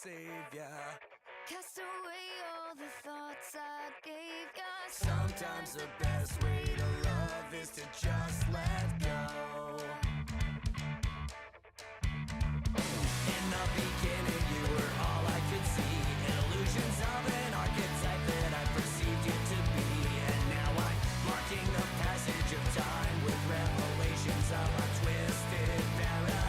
save ya. Cast away all the thoughts I gave ya. Sometimes the best way to love is to just let go. In the beginning you were all I could see, illusions of an archetype that I perceived you to be. And now I'm marking the passage of time with revelations of a twisted paradigm.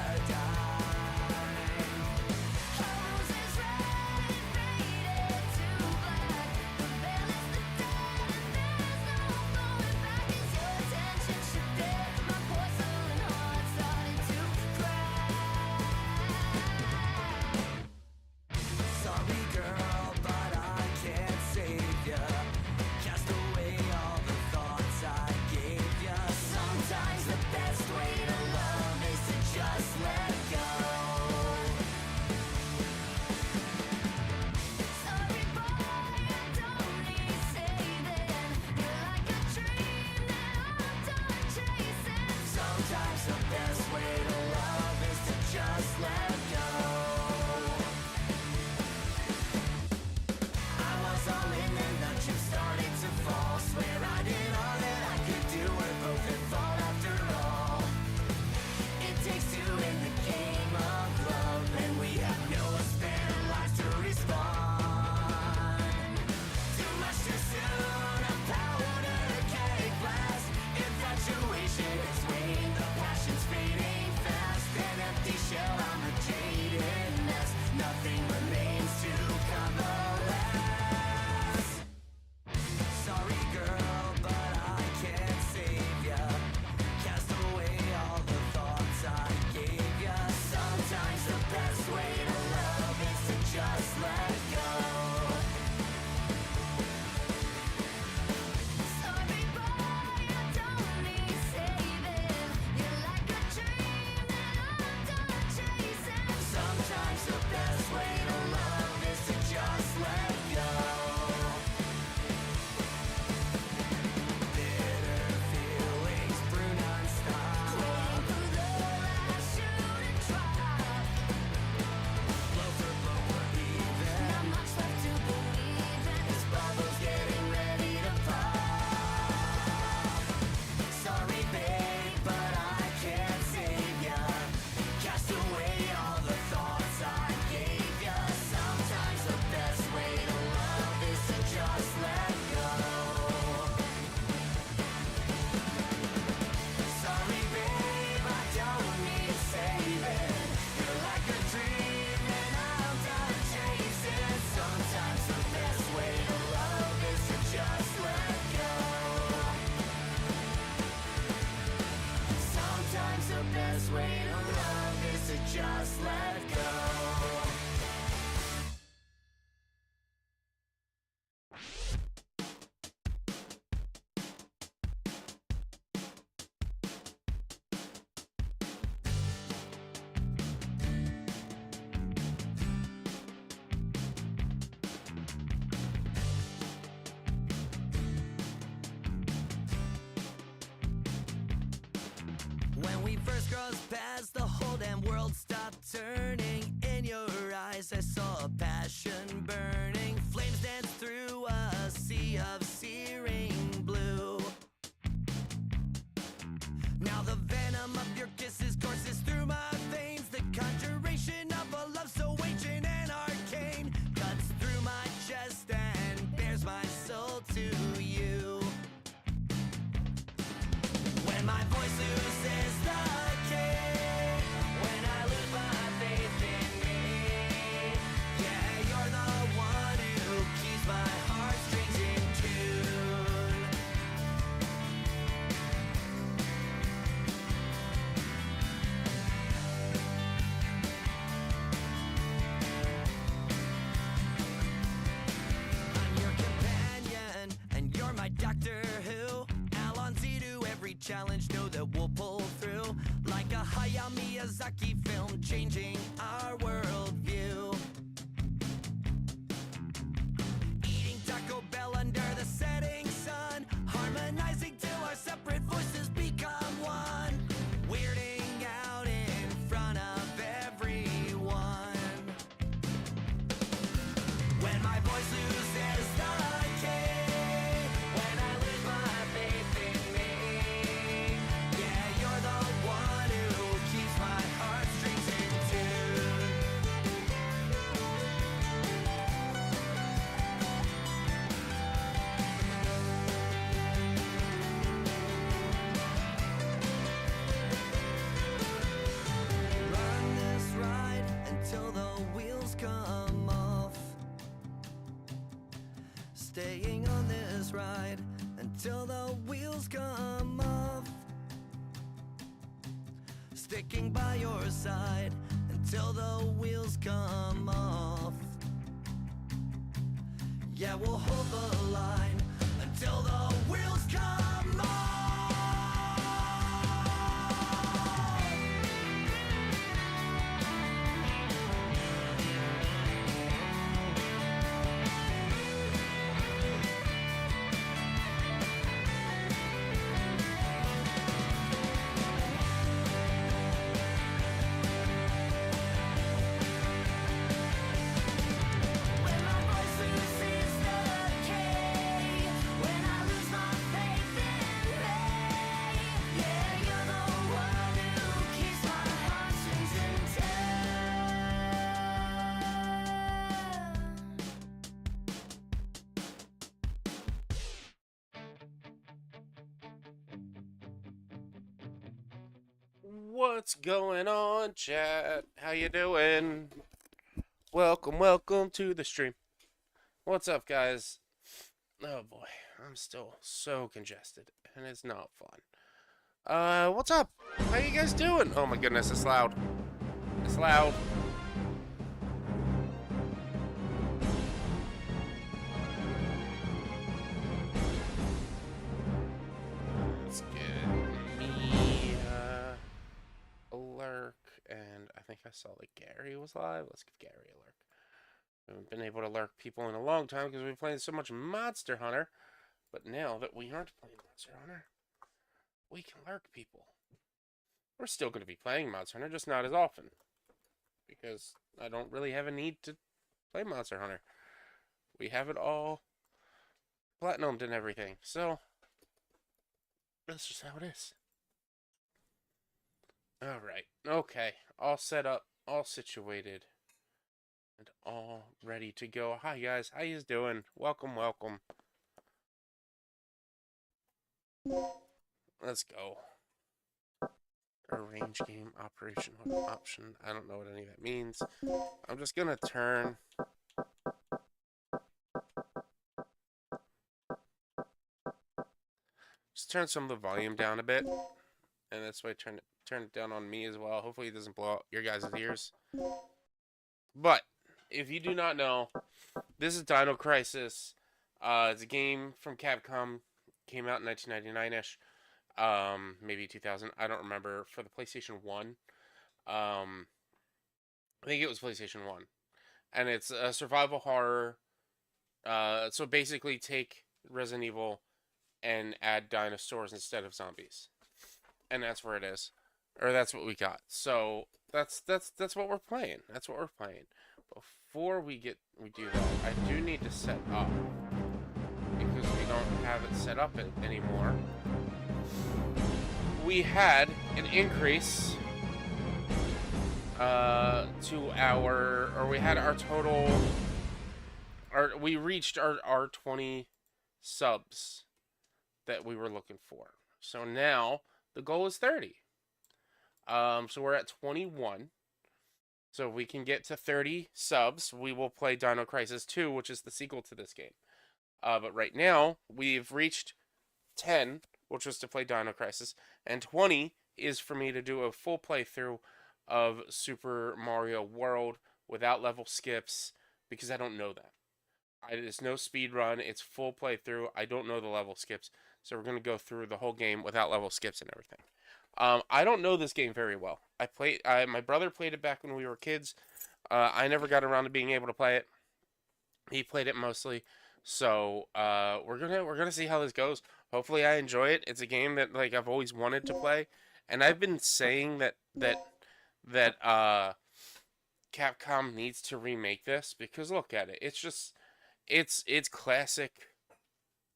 Just let go. When we first crossed paths, the whole damn world stopped turning. In your eyes I saw a passion burning. Flames dance through a sea of searing blue. Now the venom of your kisses courses through my veins. The conjuration of a love so ancient and arcane cuts through my chest and bears my soul to you. When my voice loses the key, when I lose my faith in me, yeah, you're the one who keeps my heartstrings in tune. I'm your companion, and you're my Doctor Who. Every challenge, know that we'll pull through. Like a Hayao Miyazaki film, changing our worldview. Eating Taco Bell under the setting sun, harmonizing till our separate voices become one. Weirding out in front of everyone. wheels come off. Staying on this ride until the wheels come off. Sticking by your side until the wheels come off. Yeah, we'll hold the line until the wheels come off. When my voice loses the key, when I lose my faith in me, yeah, you're the one who keeps my heartstrings intact. What's going on, chat? How you doing? Welcome to the stream. What's up, guys? Oh boy, I'm still so congested, and it's not fun. What's up? How you guys doing? Oh my goodness, it's loud. It's loud. Let's get me, a lurk, and I think I saw that Gary was live. Let's give Gary a lurk. We haven't been able to lurk people in a long time because we've been playing so much Monster Hunter. But now that we aren't playing Monster Hunter, we can lurk people. We're still going to be playing Monster Hunter, just not as often. Because I don't really have a need to play Monster Hunter. We have it all platinumed and everything. So, that's just how it is. Alright, okay. All set up, all situated, and all ready to go. Hi guys, how you doing? Welcome. Let's go. Arrange game operation option. I don't know what any of that means. I'm just gonna turn some of the volume down a bit, and this way turn it down on me as well. Hopefully it doesn't blow out your guys' ears. But if you do not know, this is Dino Crisis. It's a game from Capcom. Came out in 1999-ish. Maybe 2000. I don't remember. For the PlayStation 1. I think it was PlayStation 1. And it's a survival horror. So basically take Resident Evil and add dinosaurs instead of zombies. And that's where it is. Or that's what we got. So that's what we're playing. That's what we're playing. Before we do that, I do need to set up, because we don't have it set up anymore. We had an increase to our, or we had our total, we reached our 20 subs that we were looking for. So now the goal is 30. So we're at 21. So if we can get to 30 subs, we will play Dino Crisis 2, which is the sequel to this game. But right now, we've reached 10, which was to play Dino Crisis, and 20 is for me to do a full playthrough of Super Mario World without level skips, because I don't know that. It's no speed run, it's full playthrough. I don't know the level skips, so we're going to go through the whole game without level skips and everything. I don't know this game very well. My brother played it back when we were kids. I never got around to being able to play it. He played it mostly. So we're gonna see how this goes. Hopefully I enjoy it. It's a game that like I've always wanted to play, and I've been saying that Capcom needs to remake this, because look at it. It's just it's classic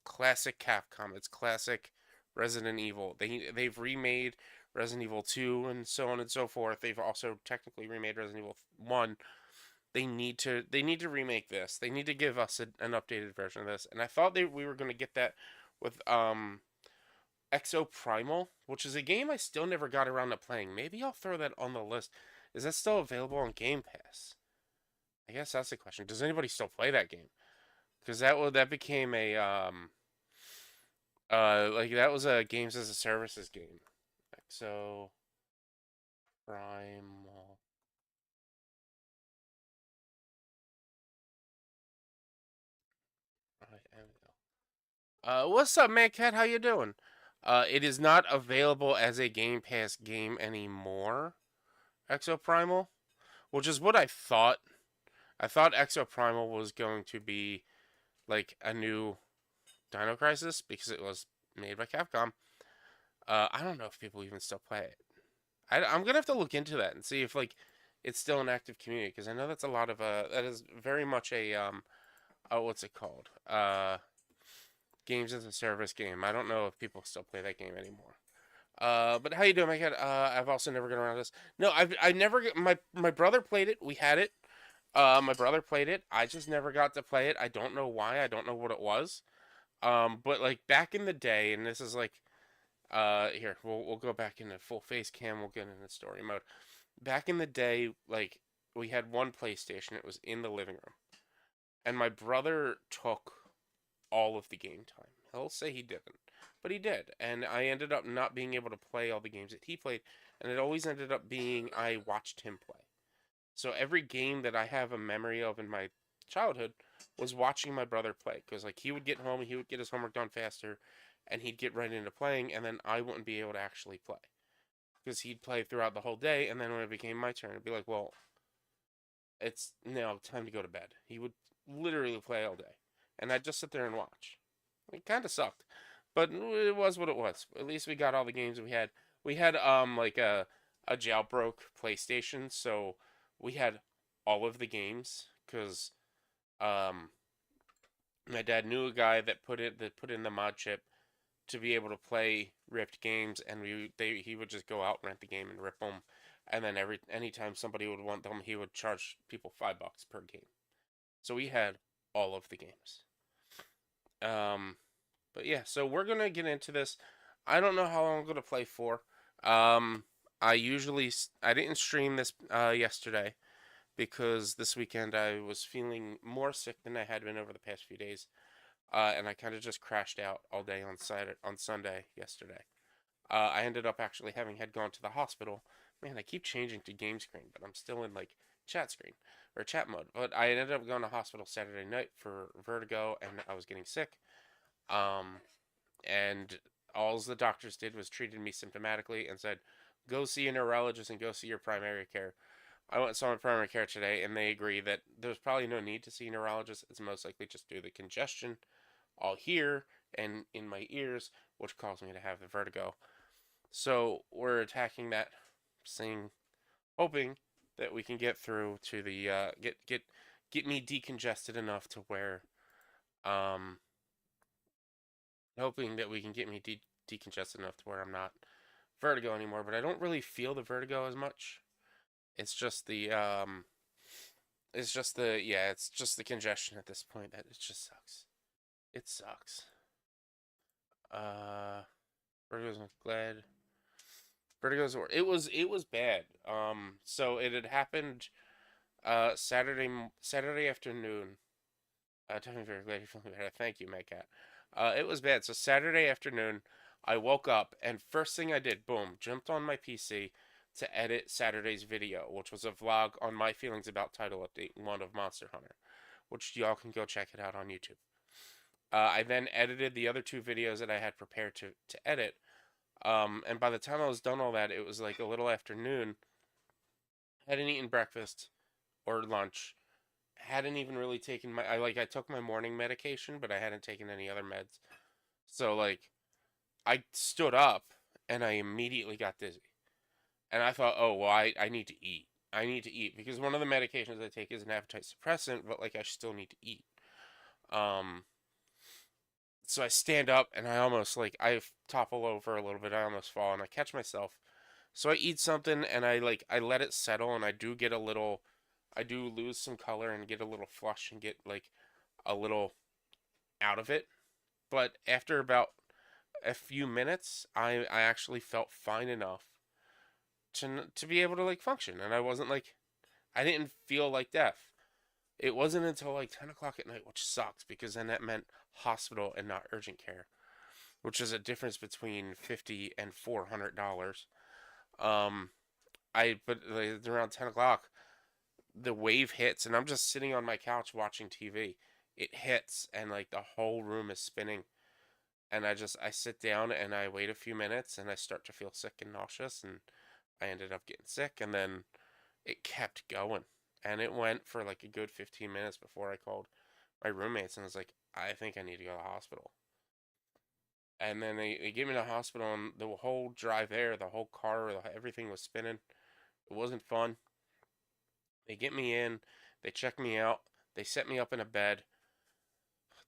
Capcom. It's classic Resident Evil. They've remade Resident Evil 2 and so on and so forth. They've also technically remade Resident Evil 1. They need to remake this. They need to give us an updated version of this. And I thought we were going to get that with Exo Primal, which is a game I still never got around to playing. Maybe I'll throw that on the list. Is that still available on Game Pass? I guess that's the question. Does anybody still play that game? Because that became a like that was a games as a services game. So Primal. What's up, man, cat? How you doing? It is not available as a Game Pass game anymore. Exo Primal, which is what I thought. I thought Exo Primal was going to be like a new Dino Crisis because it was made by Capcom. I don't know if people even still play it. I'm gonna have to look into that and see if like it's still an active community because I know that's a lot of that is very much a oh, what's it called games as a service game. I don't know if people still play that game anymore. But how you doing, my kid? I've also never gotten around to this. No, I never my brother played it. We had it. My brother played it. I just never got to play it. I don't know why. I don't know what it was. But like back in the day, and this is like here we'll go back into full face cam. We'll get into story mode. Back in the day, like we had one PlayStation. It was in the living room, and my brother took all of the game time. He'll say he didn't, but he did, and I ended up not being able to play all the games that he played, and it always ended up being I watched him play. So every game that I have a memory of in my childhood was watching my brother play because like he would get home, he would get his homework done faster, and he'd get right into playing, and then I wouldn't be able to actually play because he'd play throughout the whole day, and then when it became my turn, it'd be like, well, it's now time to go to bed. He would literally play all day, and I'd just sit there and watch. It kind of sucked, but it was what it was. At least we got all the games we had. We had like a jailbroke PlayStation, so we had all of the games because um my dad knew a guy that put in the mod chip to be able to play ripped games, and he would just go out, rent the game, and rip them, and then anytime somebody would want them, he would charge people $5 per game. So we had all of the games. Um, but yeah, so we're gonna get into this. I don't know how long I'm gonna play for. Um, I didn't stream this yesterday because this weekend I was feeling more sick than I had been over the past few days. And I kind of just crashed out all day on Sunday yesterday. I ended up actually having had gone to the hospital. Man, I keep changing to game screen, but I'm still in like chat screen or chat mode. But I ended up going to hospital Saturday night for vertigo, and I was getting sick. Um, and all the doctors did was treated me symptomatically and said, "Go see a neurologist and go see your primary care." I went and saw my primary care today, and they agree that there's probably no need to see a neurologist. It's most likely just due to the congestion all here and in my ears, which caused me to have the vertigo. So we're attacking that, seeing, hoping that we can get through to the get me decongested enough to where, um, hoping that we can get me decongested enough to where I'm not vertigo anymore. But I don't really feel the vertigo as much. It's just the it's just the congestion at this point that it just sucks. It sucks. Uh, Vertigo's glad. It was bad. So it had happened Saturday afternoon. Tell me very glad you're feeling better. Thank you, my cat. It was bad. So Saturday afternoon, I woke up and first thing I did, boom, jumped on my PC to edit Saturday's video, which was a vlog on my feelings about Title Update 1 of Monster Hunter, which y'all can go check it out on YouTube. I then edited the other two videos that I had prepared to edit. And by the time I was done all that, it was like a little afternoon. Hadn't eaten breakfast or lunch. Hadn't even really taken I took my morning medication, but I hadn't taken any other meds. So like I stood up and I immediately got dizzy. And I thought, oh well, I need to eat. I need to eat because one of the medications I take is an appetite suppressant, but like I still need to eat. Um, so I stand up and I almost like I topple over a little bit. I almost fall and I catch myself. So I eat something and I let it settle and I do lose some color and get a little flush and get like a little out of it. But after about a few minutes, I actually felt fine enough to be able to like function and I wasn't like I didn't feel like death. It wasn't until like 10 o'clock at night, which sucks because then that meant hospital and not urgent care, which is a difference between 50 and $400. Um, but like, around 10 o'clock, the wave hits, and I'm just sitting on my couch watching TV. It hits, and like the whole room is spinning. And I sit down and I wait a few minutes, and I start to feel sick and nauseous, and I ended up getting sick, and then it kept going. And it went for like a good 15 minutes before I called my roommates and was like, I think I need to go to the hospital. And then they get me to the hospital, and the whole drive there, the whole car, everything was spinning. It wasn't fun. They get me in, they check me out, they set me up in a bed.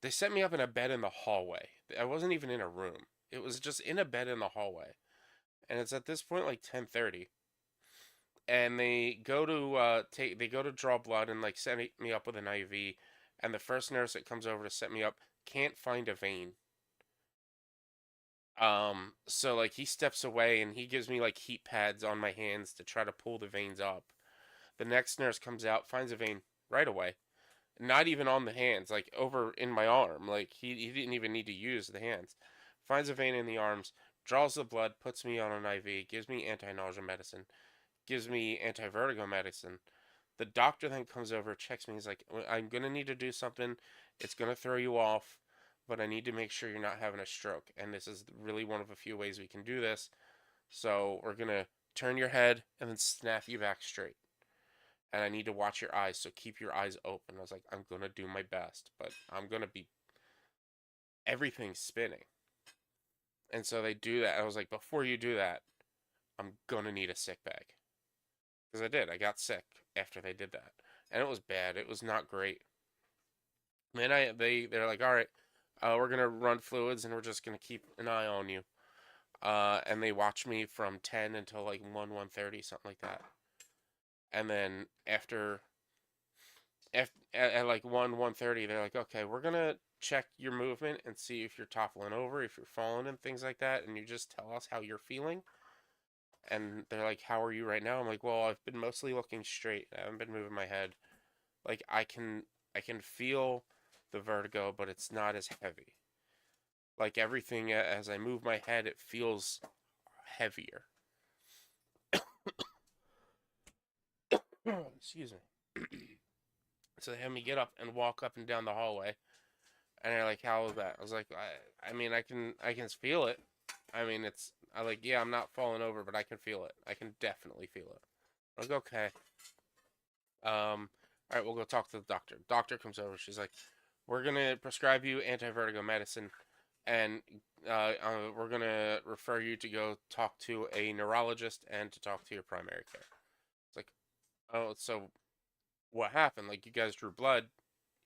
They set me up in a bed in the hallway. I wasn't even in a room. It was just in a bed in the hallway. And it's at this point like 10:30. And they go to draw blood and like set me up with an IV. And the first nurse that comes over to set me up can't find a vein. So like he steps away and he gives me like heat pads on my hands to try to pull the veins up. The next nurse comes out, finds a vein right away. Not even on the hands, like over in my arm. Like he didn't even need to use the hands. Finds a vein in the arms, draws the blood, puts me on an IV, gives me anti-nausea medicine, gives me anti-vertigo medicine. The doctor then comes over, checks me. He's like, I'm gonna need to do something. It's gonna throw you off, but I need to make sure you're not having a stroke. And this is really one of a few ways we can do this. So we're gonna turn your head and then snap you back straight. And I need to watch your eyes, so keep your eyes open. I was like, I'm gonna do my best, but I'm gonna be everything's spinning. And so they do that. I was like, before you do that, I'm gonna need a sick bag. Because I did. I got sick after they did that. And it was bad. It was not great. And they're like, all right, we're gonna run fluids and we're just gonna keep an eye on you. And they watch me from 10 until like 1:30, something like that. And then at like 1:30, they're like, okay, we're gonna check your movement and see if you're toppling over, if you're falling and things like that, and you just tell us how you're feeling. And they're like, how are you right now? I'm like, well, I've been mostly looking straight. I haven't been moving my head. Like I can feel the vertigo, but it's not as heavy. Like everything as I move my head, it feels heavier. Excuse me. So they had me get up and walk up and down the hallway. And they're like, "How was that?" I was like, I mean, I can feel it. I mean, I like, yeah, I'm not falling over, but I can feel it. I can definitely feel it." I was like, okay. All right, we'll go talk to the doctor. Doctor comes over. She's like, "We're gonna prescribe you anti-vertigo medicine, and we're gonna refer you to go talk to a neurologist and to talk to your primary care." It's like, oh, so what happened? Like, you guys drew blood.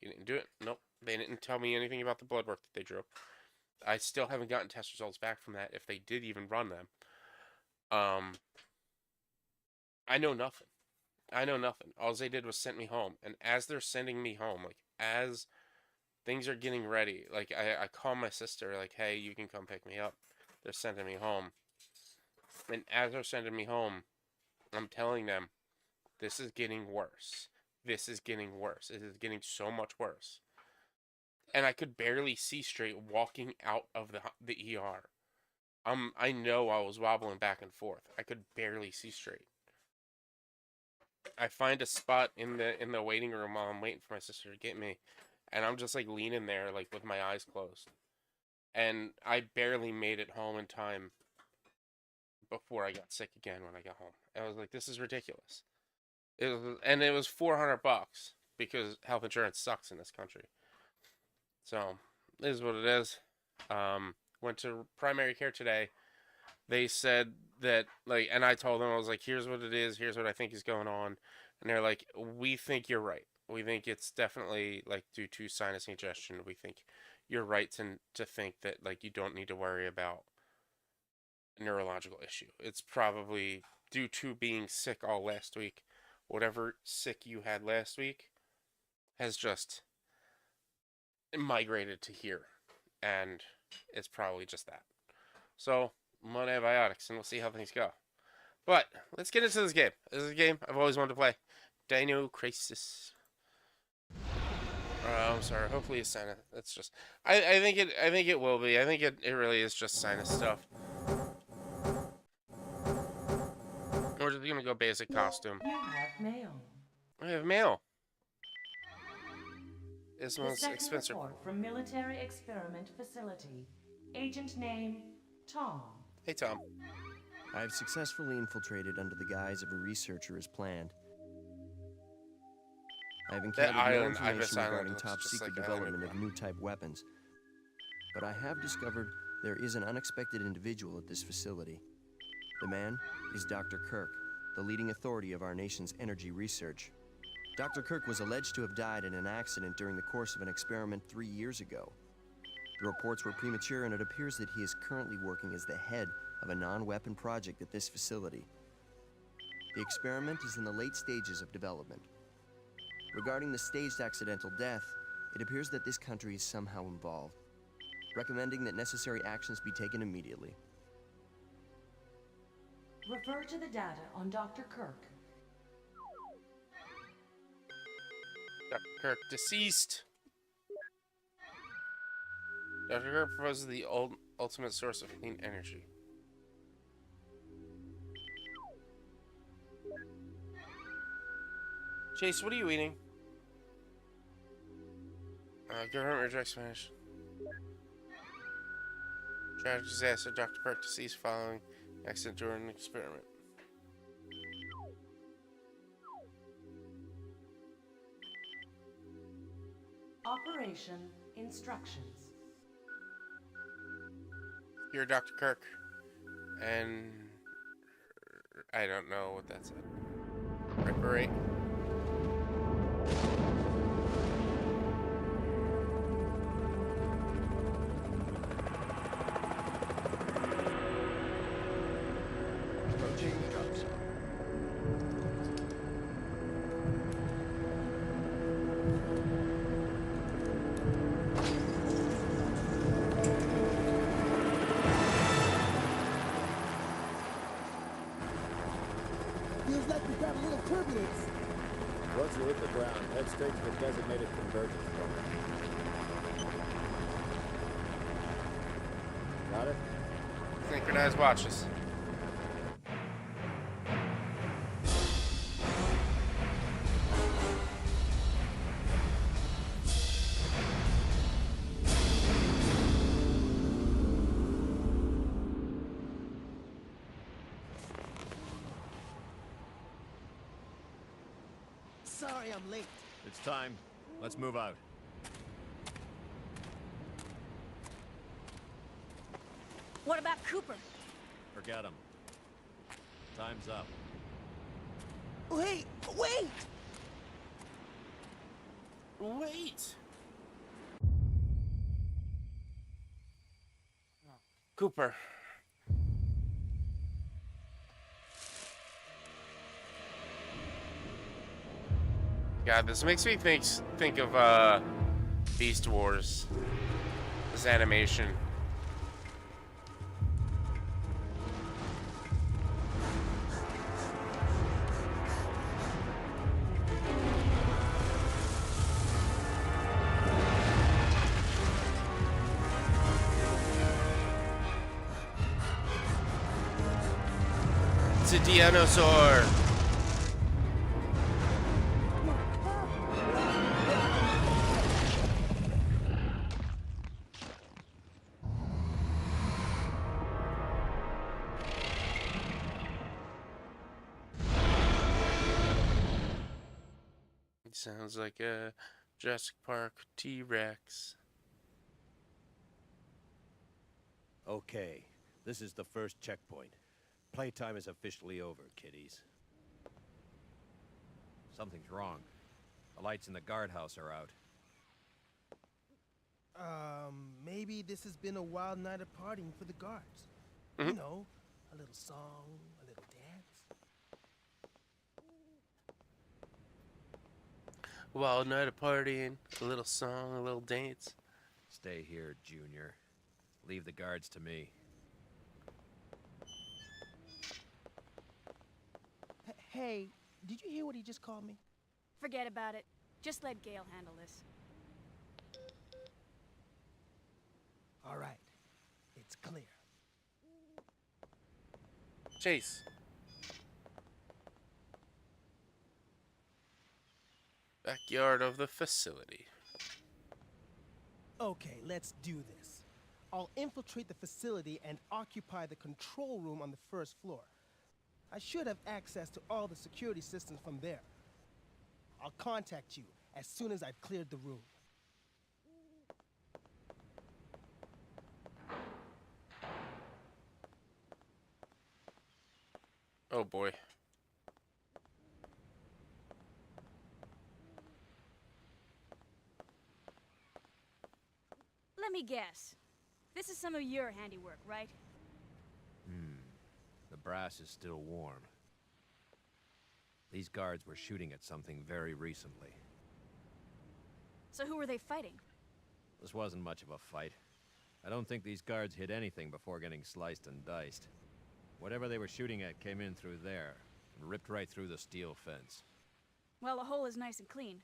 You didn't do it? Nope. They didn't tell me anything about the blood work that they drew. I still haven't gotten test results back from that, if they did even run them. Um, I know nothing. I know nothing. All they did was send me home. And as they're sending me home, like, as things are getting ready, like, I call my sister, like, hey, you can come pick me up. They're sending me home. And as they're sending me home, I'm telling them, this is getting worse. This is getting worse. It is getting so much worse. And I could barely see straight walking out of the ER. I know I was wobbling back and forth. I could barely see straight. I find a spot in the waiting room while I'm waiting for my sister to get me, and I'm just like leaning there like with my eyes closed. And I barely made it home in time before I got sick again when I got home. I was like, this is ridiculous. It was $400 because health insurance sucks in this country. So, it is what it is. Went to primary care today. They said that, like, and I told them, I was like, here's what it is, here's what I think is going on. And they're like, we think you're right. We think it's definitely, like, due to sinus congestion. We think you're right to think that, like, you don't need to worry about a neurological issue. It's probably due to being sick all last week. Whatever sick you had last week has just migrated to here, and it's probably just that. So I'm on antibiotics, and we'll see how things go. But let's get into this game. This is a game I've always wanted to play. Dino Crisis. I'm sorry. Hopefully it's sinus. That's just. I think it. I think it will be. I think it really is just sinus stuff. We're just gonna go basic costume. You have mail. I have mail. It's The most second expensive. report from Military Experiment Facility. Agent name, Tom. Hey Tom. I have successfully infiltrated under the guise of a researcher as planned. I have encountered no island, information Ibis Island, regarding looks top just secret like Island development of new type weapons. But I have discovered there is an unexpected individual at this facility. The man is Dr. Kirk, the leading authority of our nation's energy research. Dr. Kirk was alleged to have died in an accident during the course of an experiment 3 years ago. The reports were premature, and it appears that he is currently working as the head of a non-weapon project at this facility. The experiment is in the late stages of development. Regarding the staged accidental death, it appears that this country is somehow involved, recommending that necessary actions be taken immediately. Refer to the data on Dr. Kirk. Dr. Kirk deceased. Dr. Kirk proposes the ultimate source of clean energy. Chase, what are you eating? Government rejects Spanish. Tragic disaster. Dr. Kirk deceased following accident during an experiment. Operation instructions. You're Dr. Kirk. And I don't know what that said. Reparate. Approaching drop zone. Feels like we got a little turbulence. Once you hit the ground, head straight to the designated convergence point. Got it? Synchronized watches. Sorry I'm late. It's time. Let's move out. What about Cooper? Forget him. Time's up. Wait! Wait! Wait! Cooper. God, this makes me think of Beast Wars. This animation. It's a dinosaur. Sounds like a Jurassic Park T-Rex. Okay, this is the first checkpoint. Playtime is officially over, kiddies. Something's wrong. The lights in the guardhouse are out. Maybe this has been a wild night of partying for the guards. Mhm. You know, a little song, a little dance. Wild night of partying, a little song, a little dance. Stay here, Junior. Leave the guards to me. Hey, did you hear what he just called me? Forget about it. Just let Gail handle this. All right. It's clear. Chase. Backyard of the facility. Okay, let's do this. I'll infiltrate the facility and occupy the control room on the first floor. I should have access to all the security systems from there. I'll contact you as soon as I've cleared the room. Oh boy. Let me guess. This is some of your handiwork, right? The brass is still warm. These guards were shooting at something very recently. So who were they fighting? This wasn't much of a fight. I don't think these guards hit anything before getting sliced and diced. Whatever they were shooting at came in through there, and ripped right through the steel fence. Well, the hole is nice and clean.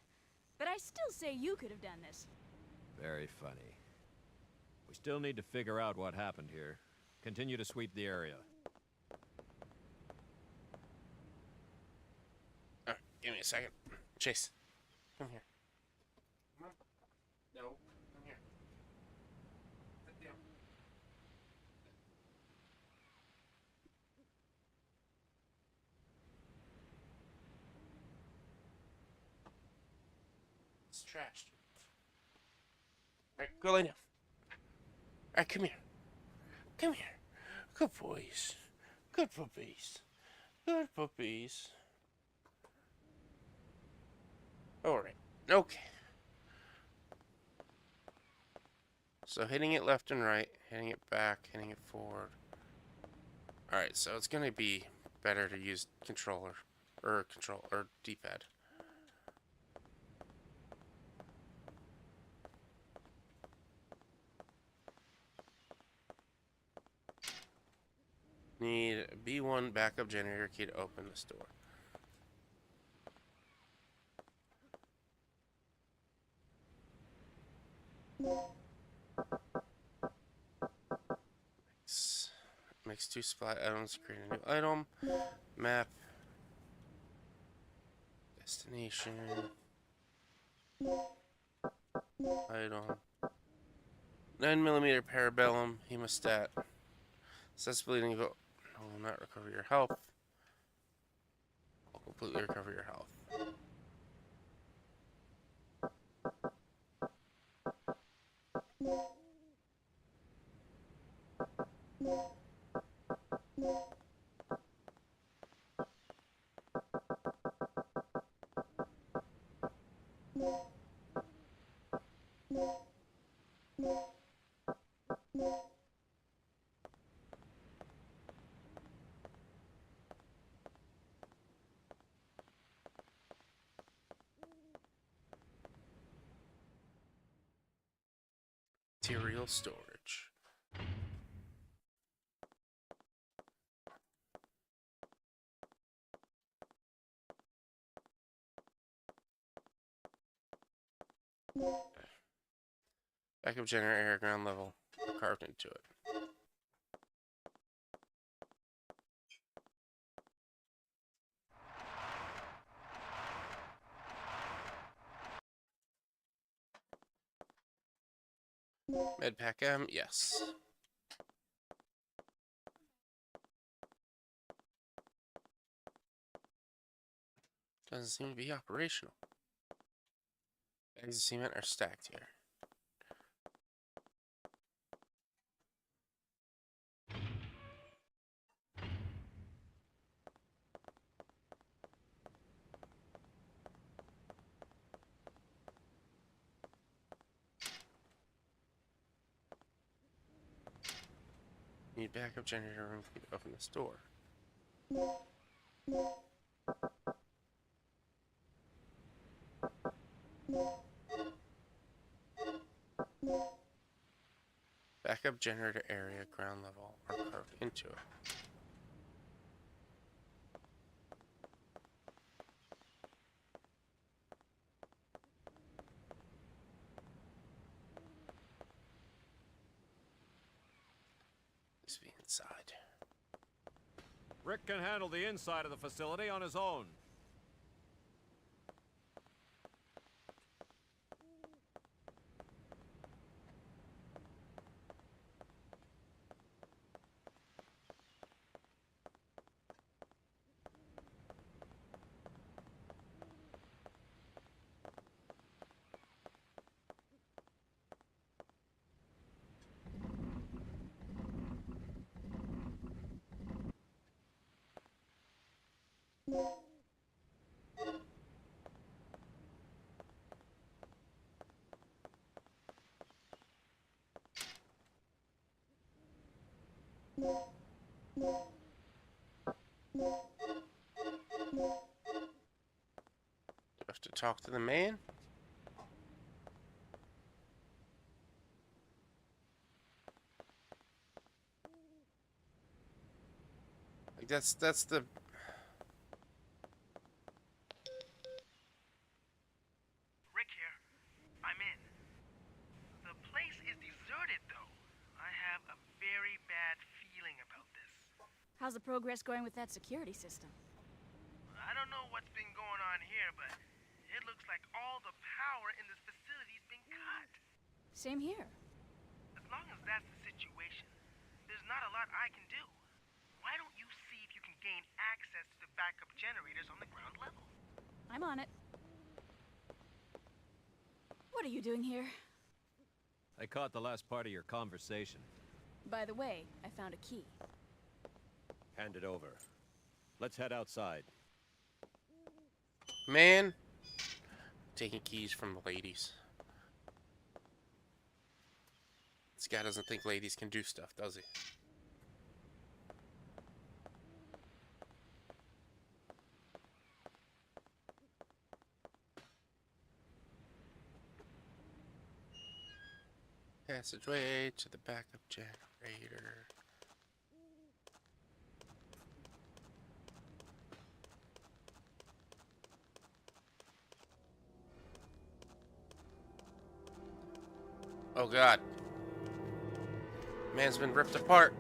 But I still say you could have done this. Very funny. We still need to figure out what happened here. Continue to sweep the area. Alright, give me a second. Chase. Come here. Come on. No. Come here. Sit down. It's trashed. Alright, go lay down. Alright, come here. Come here. Good boys. Good puppies. Good puppies. Alright. Okay. So hitting it left and right, hitting it back, hitting it forward. Alright, so it's gonna be better to use controller or D-pad. Need a B1 backup generator key to open this door. Makes 2 supply items, create a new item, map, destination, item, 9mm parabellum, hemostat, says bleeding, go, no, will not recover your health, will completely recover your health. Material storage. Backup generator ground level carved into it. Medpack M, yes. Doesn't seem to be operational. Bags of cement are stacked here. Need backup generator room to open this door. Backup generator area ground level are carved into it. inside. Rick can handle the inside of the facility on his own. Do I have to talk to the man? Like that's the Rick here. I'm in. The place is deserted, though. I have a very bad feeling about this. How's the progress going with that security system? I don't know what's been going on here, but it looks like all the power in this facility's been cut. Same here. As long as that's the situation, there's not a lot I can do. Why don't you see if you can gain access to the backup generators on the ground level? I'm on it. What are you doing here? I caught the last part of your conversation. By the way, I found a key. Hand it over. Let's head outside. man taking keys from the ladies. This guy doesn't think ladies can do stuff, does he? Passageway to the backup generator. Oh God. Man's been ripped apart.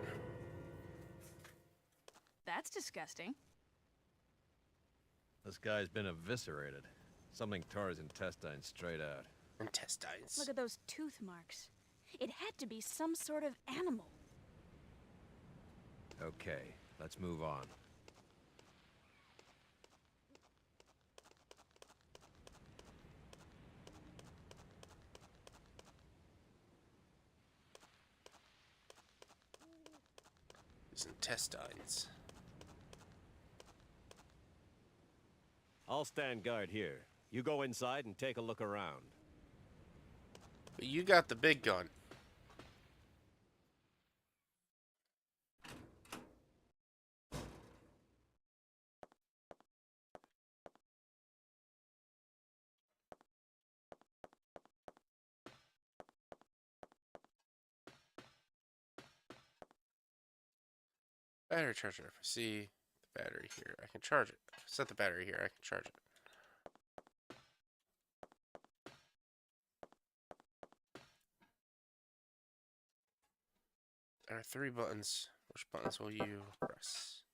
That's disgusting. This guy's been eviscerated. Something tore his intestines straight out. Intestines. Look at those tooth marks. It had to be some sort of animal. Okay, let's move on. His intestines. I'll stand guard here. You go inside and take a look around. But you got the big gun. Battery charger. If I see the battery here, I can charge it. Set the battery here, I can charge it. There are 3 buttons. Which buttons will you press?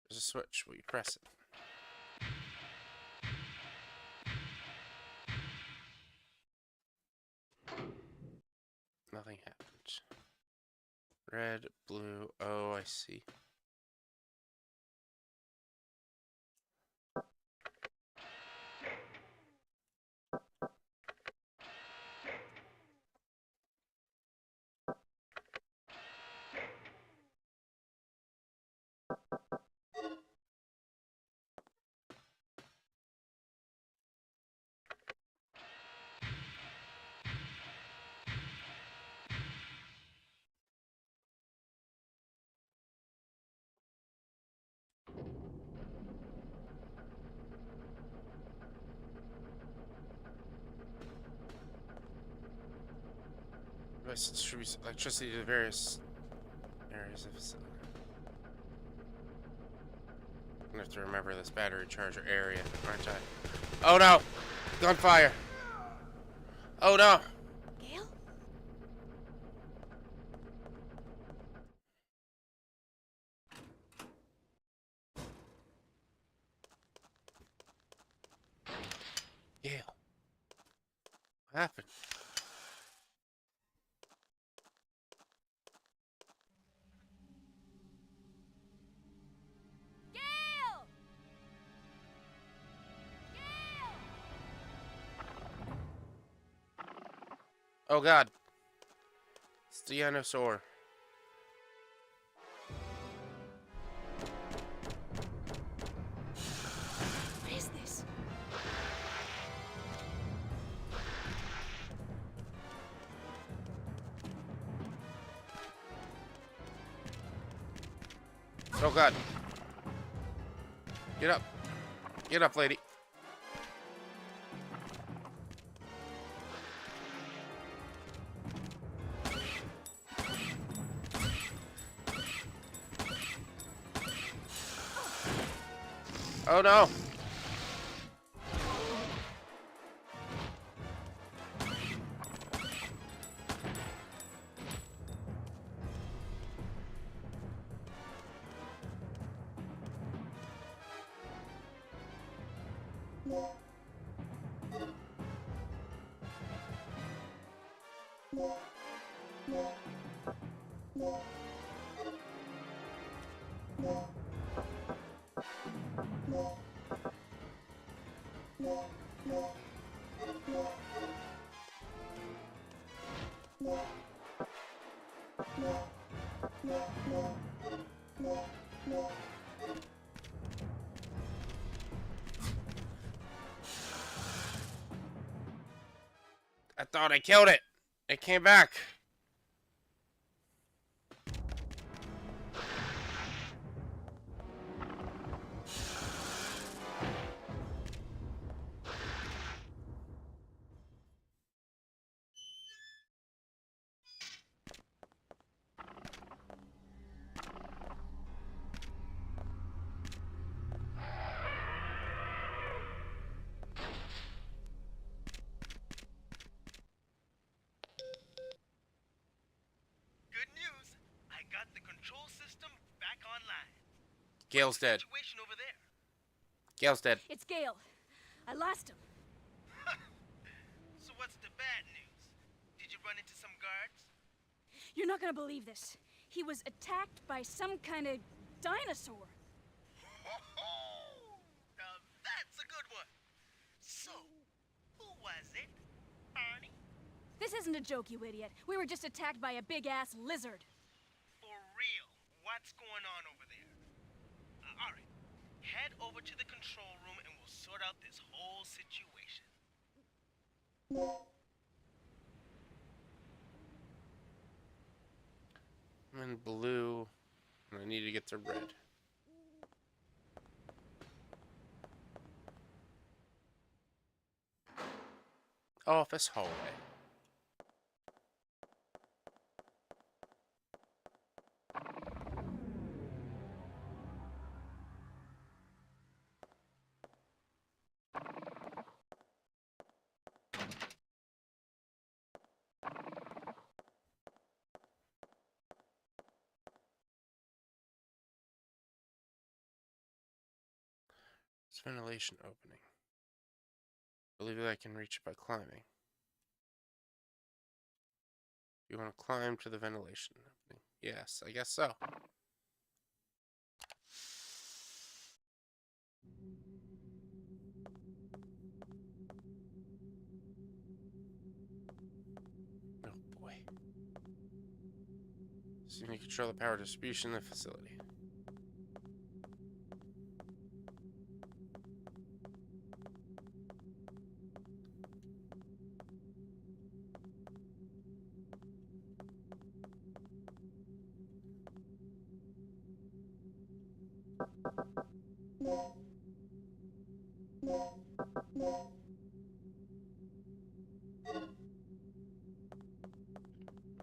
There's a switch. Will you press it? Nothing happened. Red, blue. Oh, I see. Distributes electricity to various areas of the facility. I'm gonna have to remember this battery charger area, aren't I? Oh no! Gunfire! Oh no! Gale? Gale. What happened? Gale! Gale! Oh god. It's the dinosaur. What is this? Oh god. Get up. Get up, lady. Oh no. I thought I killed it. It came back. Good news. I got the control system back online. Gale's dead. Situation over there. Gale's dead. It's Gale. I lost him. So what's the bad news? Did you run into some guards? You're not gonna believe this. He was attacked by some kind of dinosaur. Now that's a good one. So, who was it? Barney? This isn't a joke, you idiot. We were just attacked by a big-ass lizard. For real, what's going on over there? Alright, head over to the control room and we'll sort out this whole situation. I'm in blue, and I need to get to red. Office hallway. It's ventilation opening. I believe that I can reach it by climbing. You want to climb to the ventilation opening? Yes, I guess so. Oh boy. So you can control the power distribution in the facility.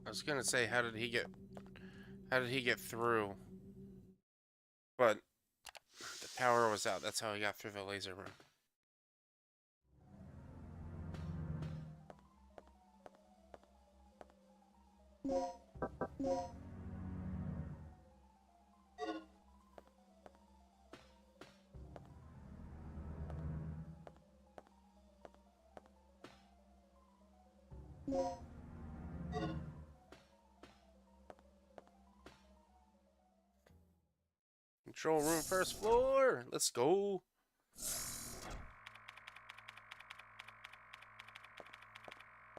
I was gonna say, how did he get through? But the power was out. That's how he got through the laser room. Control room, first floor. Let's go.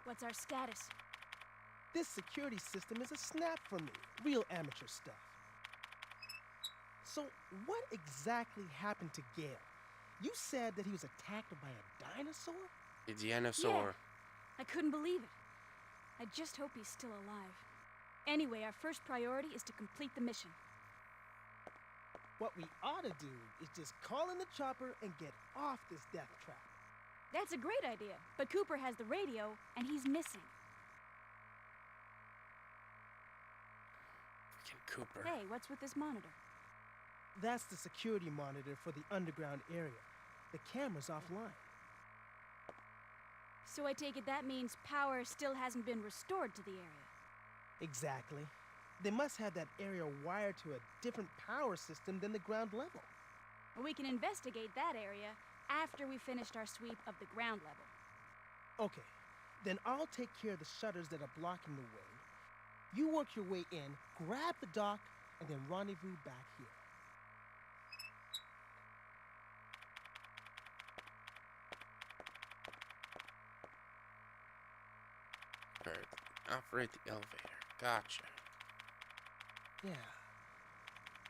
What's our status? This security system is a snap for me. Real amateur stuff. So, what exactly happened to Gale? You said that he was attacked by a dinosaur? A dinosaur. I couldn't believe it. I just hope he's still alive. Anyway, our first priority is to complete the mission. What we ought to do is just call in the chopper and get off this death trap. That's a great idea, but Cooper has the radio, and he's missing. Freaking Cooper. Hey, what's with this monitor? That's the security monitor for the underground area. The camera's offline. So I take it that means power still hasn't been restored to the area. Exactly. They must have that area wired to a different power system than the ground level. Well, we can investigate that area after we finished our sweep of the ground level. Okay, then I'll take care of the shutters that are blocking the way. You work your way in, grab the dock, and then rendezvous back here. Alright, operate the elevator. Gotcha. Yeah.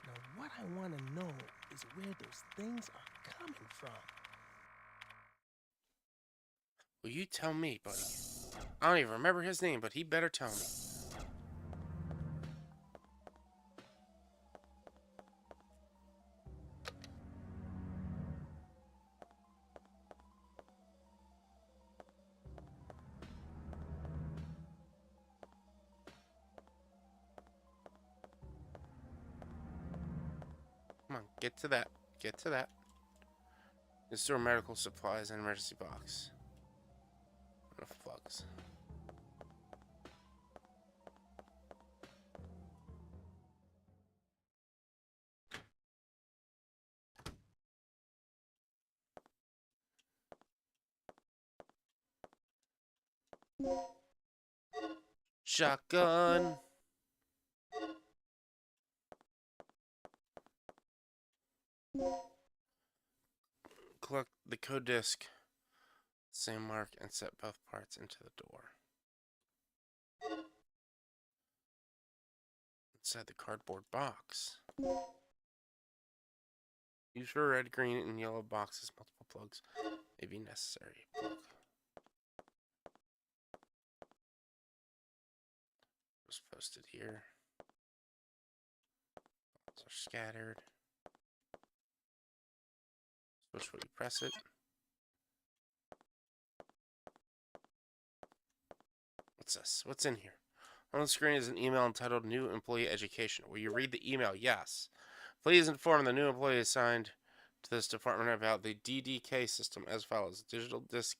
Now what I want to know is where those things are coming from. Will you tell me, buddy? I don't even remember his name, but he better tell me. Come on, get to that. Get to that. Store medical supplies and emergency box. Enough plugs. Shotgun. Collect the code disc, same mark, and set both parts into the door. Inside the cardboard box. Use for red, green, and yellow boxes. Multiple plugs may be necessary. Plug. Just posted here. Those are scattered. Which way you press it. What's this? What's in here? On the screen is an email entitled New Employee Education. Will you read the email? Yes. Please inform the new employee assigned to this department about the DDK system as follows. Digital Disk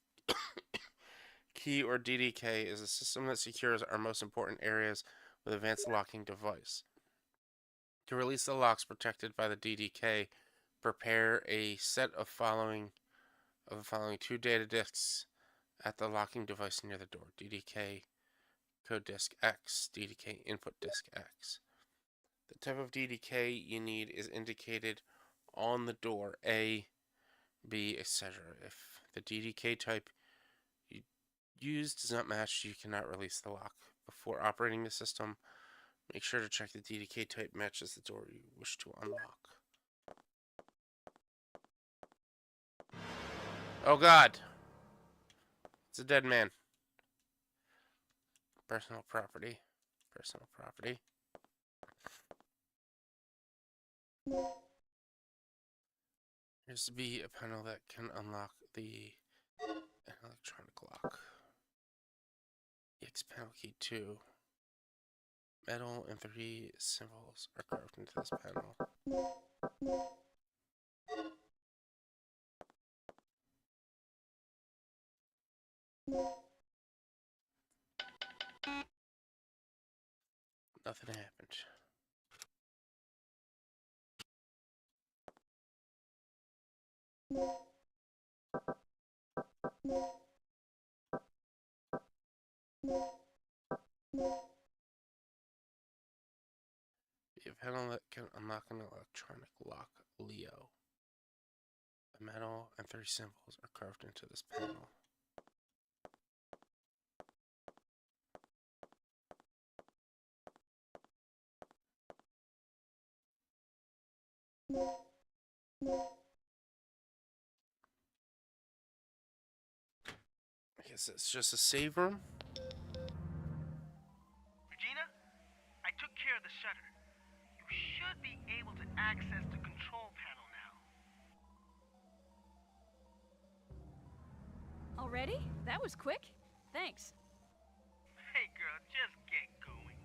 Key, or DDK, is a system that secures our most important areas with advanced locking device. To release the locks protected by the DDK, prepare a set of the following 2 data disks at the locking device near the door. DDK code disk X, DDK input disk X. The type of DDK you need is indicated on the door, A, B, etc. If the DDK type you use does not match, you cannot release the lock. Before operating the system, make sure to check the DDK type matches the door you wish to unlock. Oh God! It's a dead man. Personal property. Personal property. There's to be a panel that can unlock the electronic lock. EX panel key 2. Metal and 3 symbols are carved into this panel. Nothing happened. Be a panel that can unlock an electronic lock, Leo. A metal and 3 symbols are carved into this panel. I guess it's just a save room. Regina, I took care of the shutter. You should be able to access the control panel now. Already? That was quick. Thanks. Hey girl, just get going.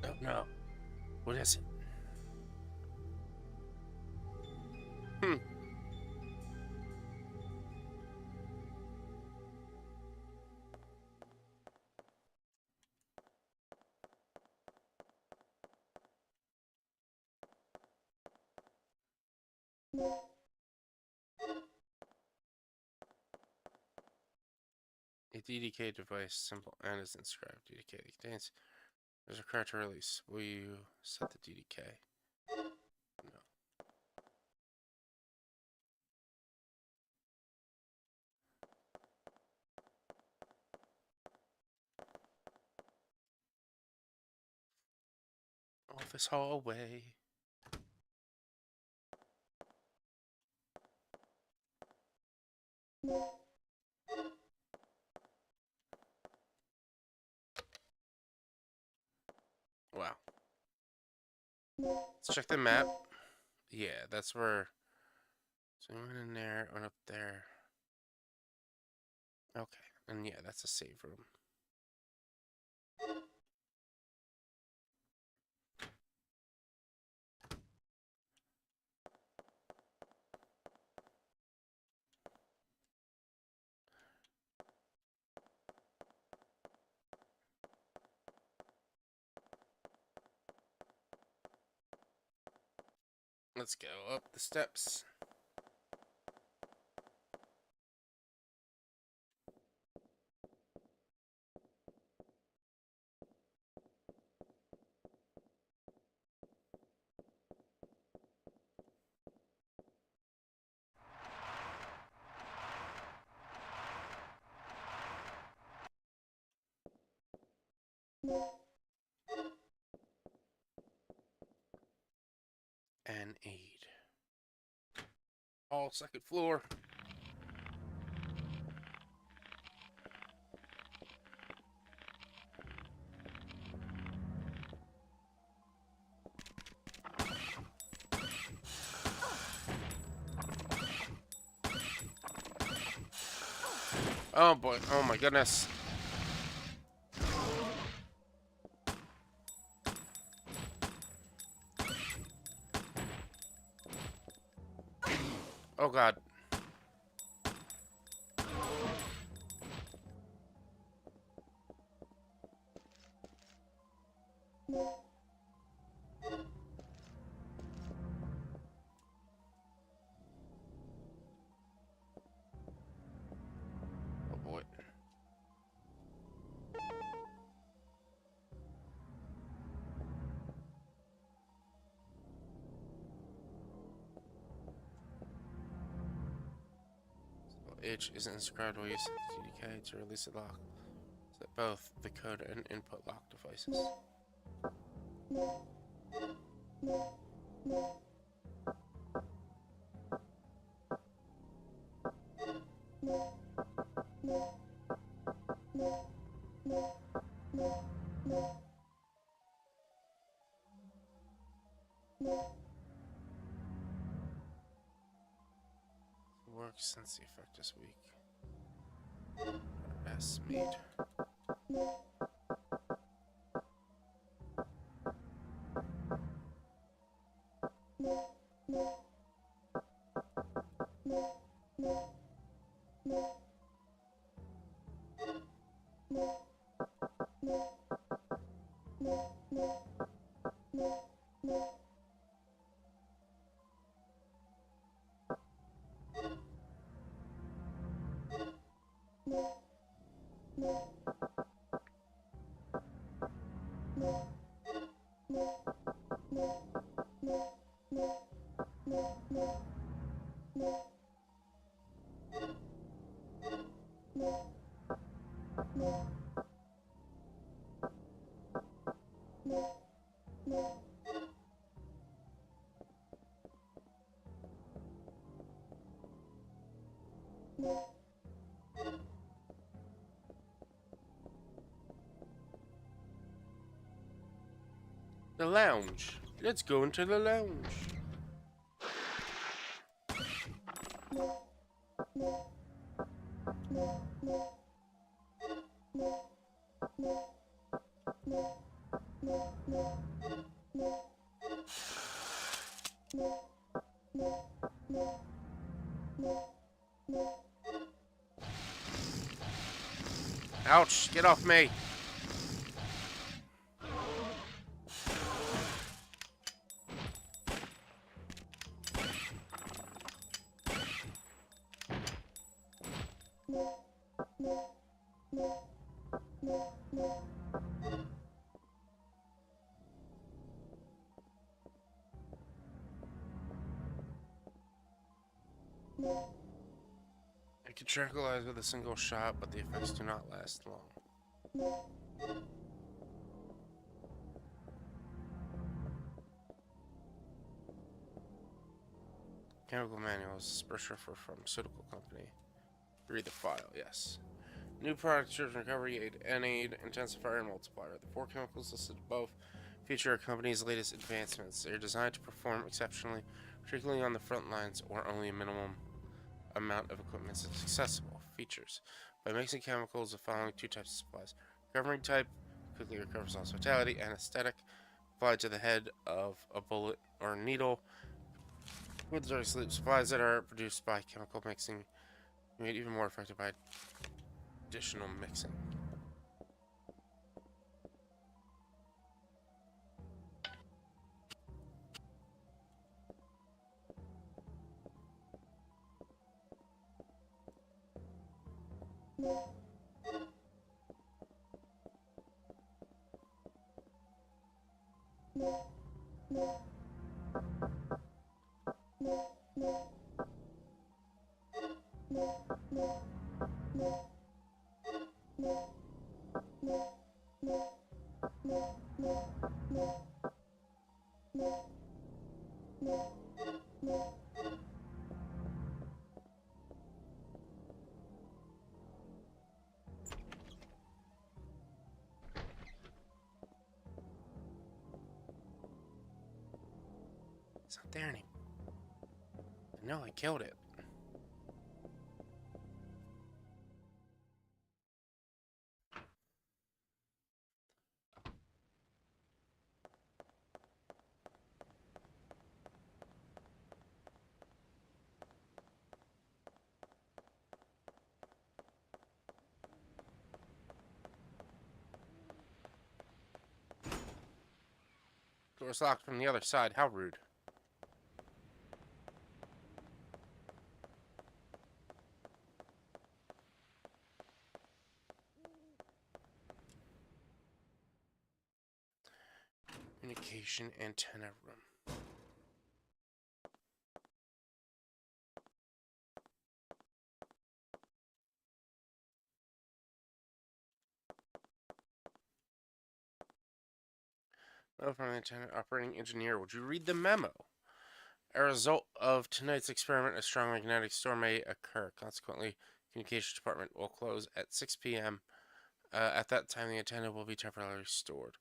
Oh no. What is it? A DDK device, simple and is inscribed. DDK contains. There's a card to release. Will you set the DDK? No. Office hallway. Wow. Let's check the map. Yeah, that's where. So we went in there, went up there. Okay, and yeah, that's a save room. Let's go up the steps. And aid. All second floor. Oh boy, oh my goodness. Oh god. Oh boy. H is inscribed while you set the DDK to release the lock. Set both the code and input lock devices. Works since the effect is weak. S made. The lounge. Let's go into the lounge. Ouch, get off me. It can tranquilize with a single shot, but the effects do not last long. Chemical manuals, brochure for pharmaceutical company. Read the file, yes. New product description, recovery aid, N-aid, intensifier, and multiplier. The 4 chemicals listed above feature a company's latest advancements. They are designed to perform exceptionally, particularly on the front lines, or only a minimum amount of equipment is accessible. Features. By mixing chemicals, the following 2 types of supplies. Recovering type, quickly recovers lost vitality. Anesthetic, applied to the head of a bullet or needle. With dirty sleep, supplies that are produced by chemical mixing, made even more effective by additional mixing. It's not there anymore. No, I killed it. Door's locked from the other side. How rude. Communication antenna room. Memo from the antenna operating engineer. Would you read the memo? A result of tonight's experiment, a strong magnetic storm may occur. Consequently, communications department will close at 6 p.m. At that time, the antenna will be temporarily stored.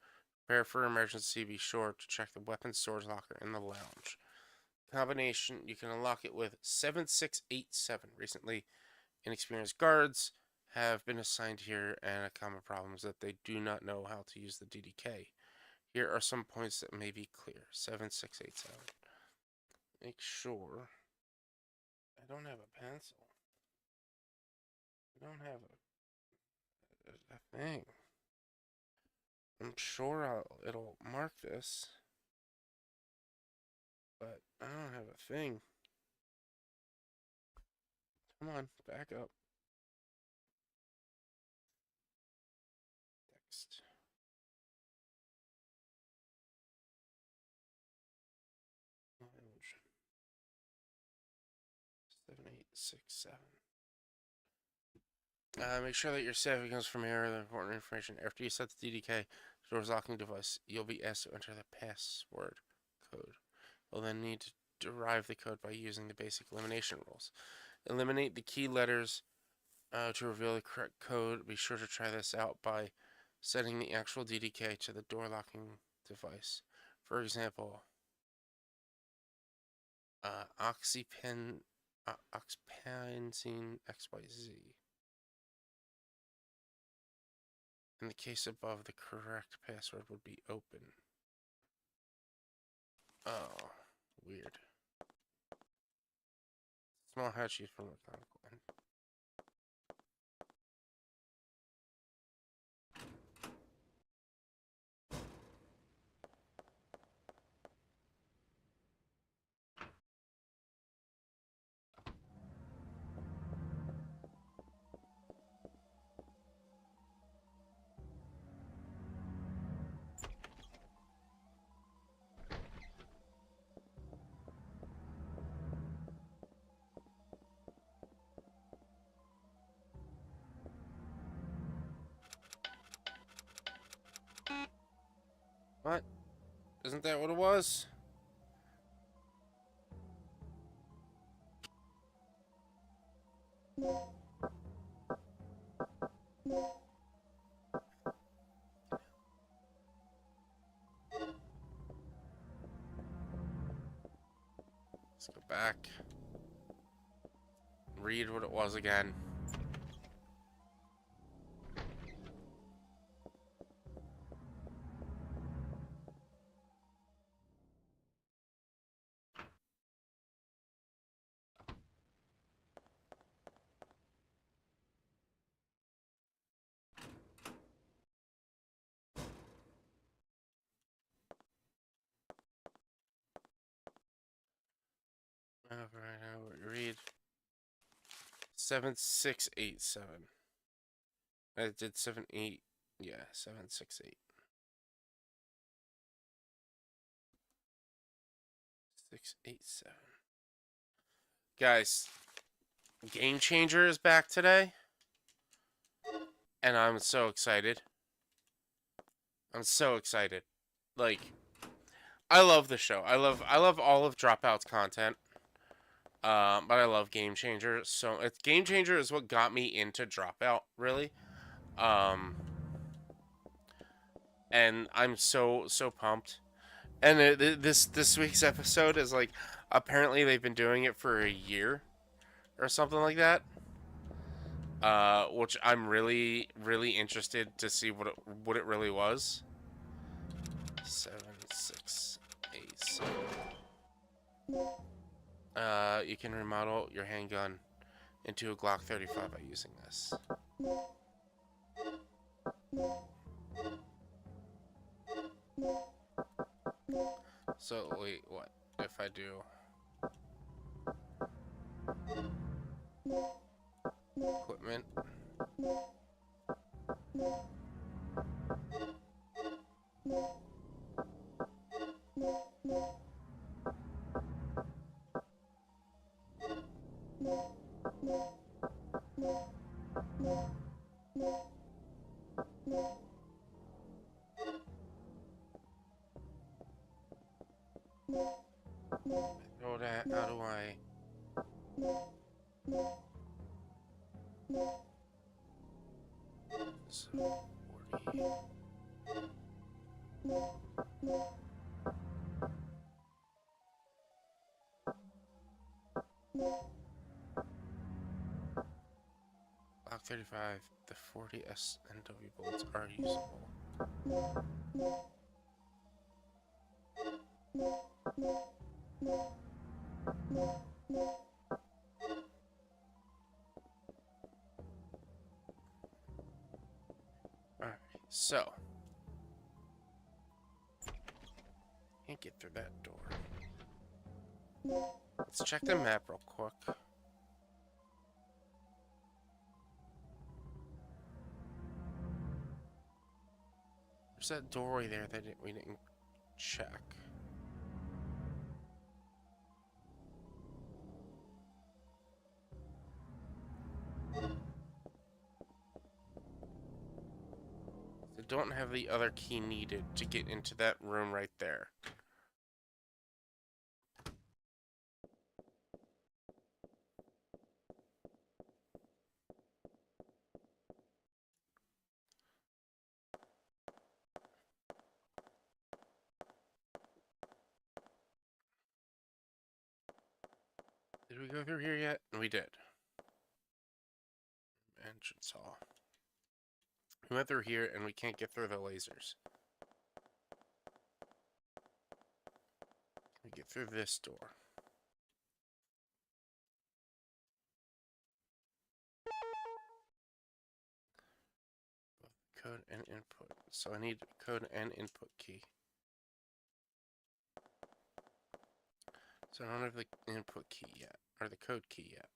Prepare for emergency. Be sure to check the weapons storage locker in the lounge. Combination, you can unlock it with 7687. Recently, inexperienced guards have been assigned here, and a common problem is that they do not know how to use the DDK. Here are some points that may be clear. 7687. Make sure I don't have a pencil. I don't have a thing. I'm sure it'll mark this, but I don't have a thing. Come on, back up. Text. Lounge. 7867. Make sure that your saving comes from here. The important information. After you set the DDK, the door's locking device, you'll be asked to enter the password code. You'll then need to derive the code by using the basic elimination rules. Eliminate the key letters to reveal the correct code. Be sure to try this out by setting the actual DDK to the door locking device. For example, oxypenzine XYZ. In the case above, the correct password would be open. Oh, weird. Small hatch used for mechanical end. What? Isn't that what it was? Let's go back. Read what it was again. Alright, now we read 7687. I did 78. Yeah, 768. 687. Guys, Game Changer is back today. And I'm so excited. I'm so excited. Like, I love the show. I love all of Dropout's content. But I love Game Changer. So Game Changer is what got me into Dropout, really. And I'm so pumped. And this week's episode is like, apparently they've been doing it for a year or something like that. Which I'm really interested to see what it really was. 7687. You can remodel your handgun into a Glock 35 by using this. So wait, what if I do equipment? Know that, how do I? So 40. Glock 35, the 40 SNW bullets are usable. so can't get through that door. Let's check the map real quick. There's that doorway there that we didn't check. I don't have the other key needed to get into that room right there. Did we go through here yet? We did. Entrance hall. We went through here and we can't get through the lasers. We get through this door. Both code and input. So I need code and input key. So I don't have the input key yet, or the code key yet.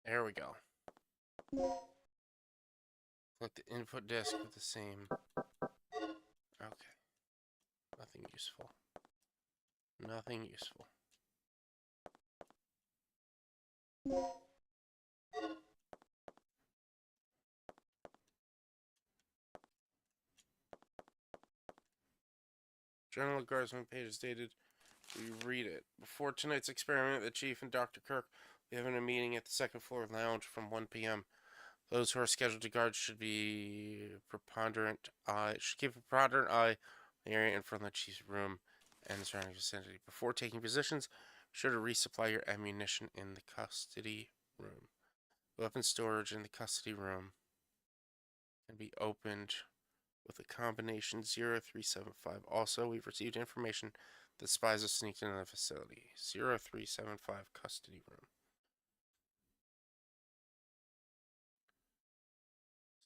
There we go. Click the input disk with the same. Okay. Nothing useful. Nothing useful. Journal of Guardsman page is dated. We read it. Before tonight's experiment, the Chief and Dr. Kirk will be having a meeting at the second floor lounge from 1 p.m. Those who are scheduled to guard should keep a preponderant eye on the area in front of the Chief's room and the surrounding vicinity. Before taking positions, be sure to resupply your ammunition in the custody room. Weapon storage in the custody room can be opened with a combination 0375. Also, we've received information that spies have sneaked into the facility. 0375 custody room.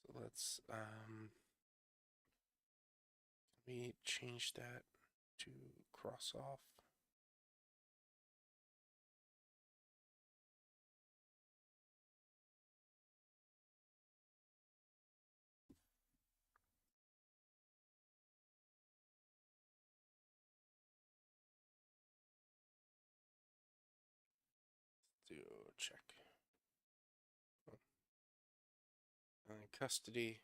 So let's let me change that to cross off. Do check. Custody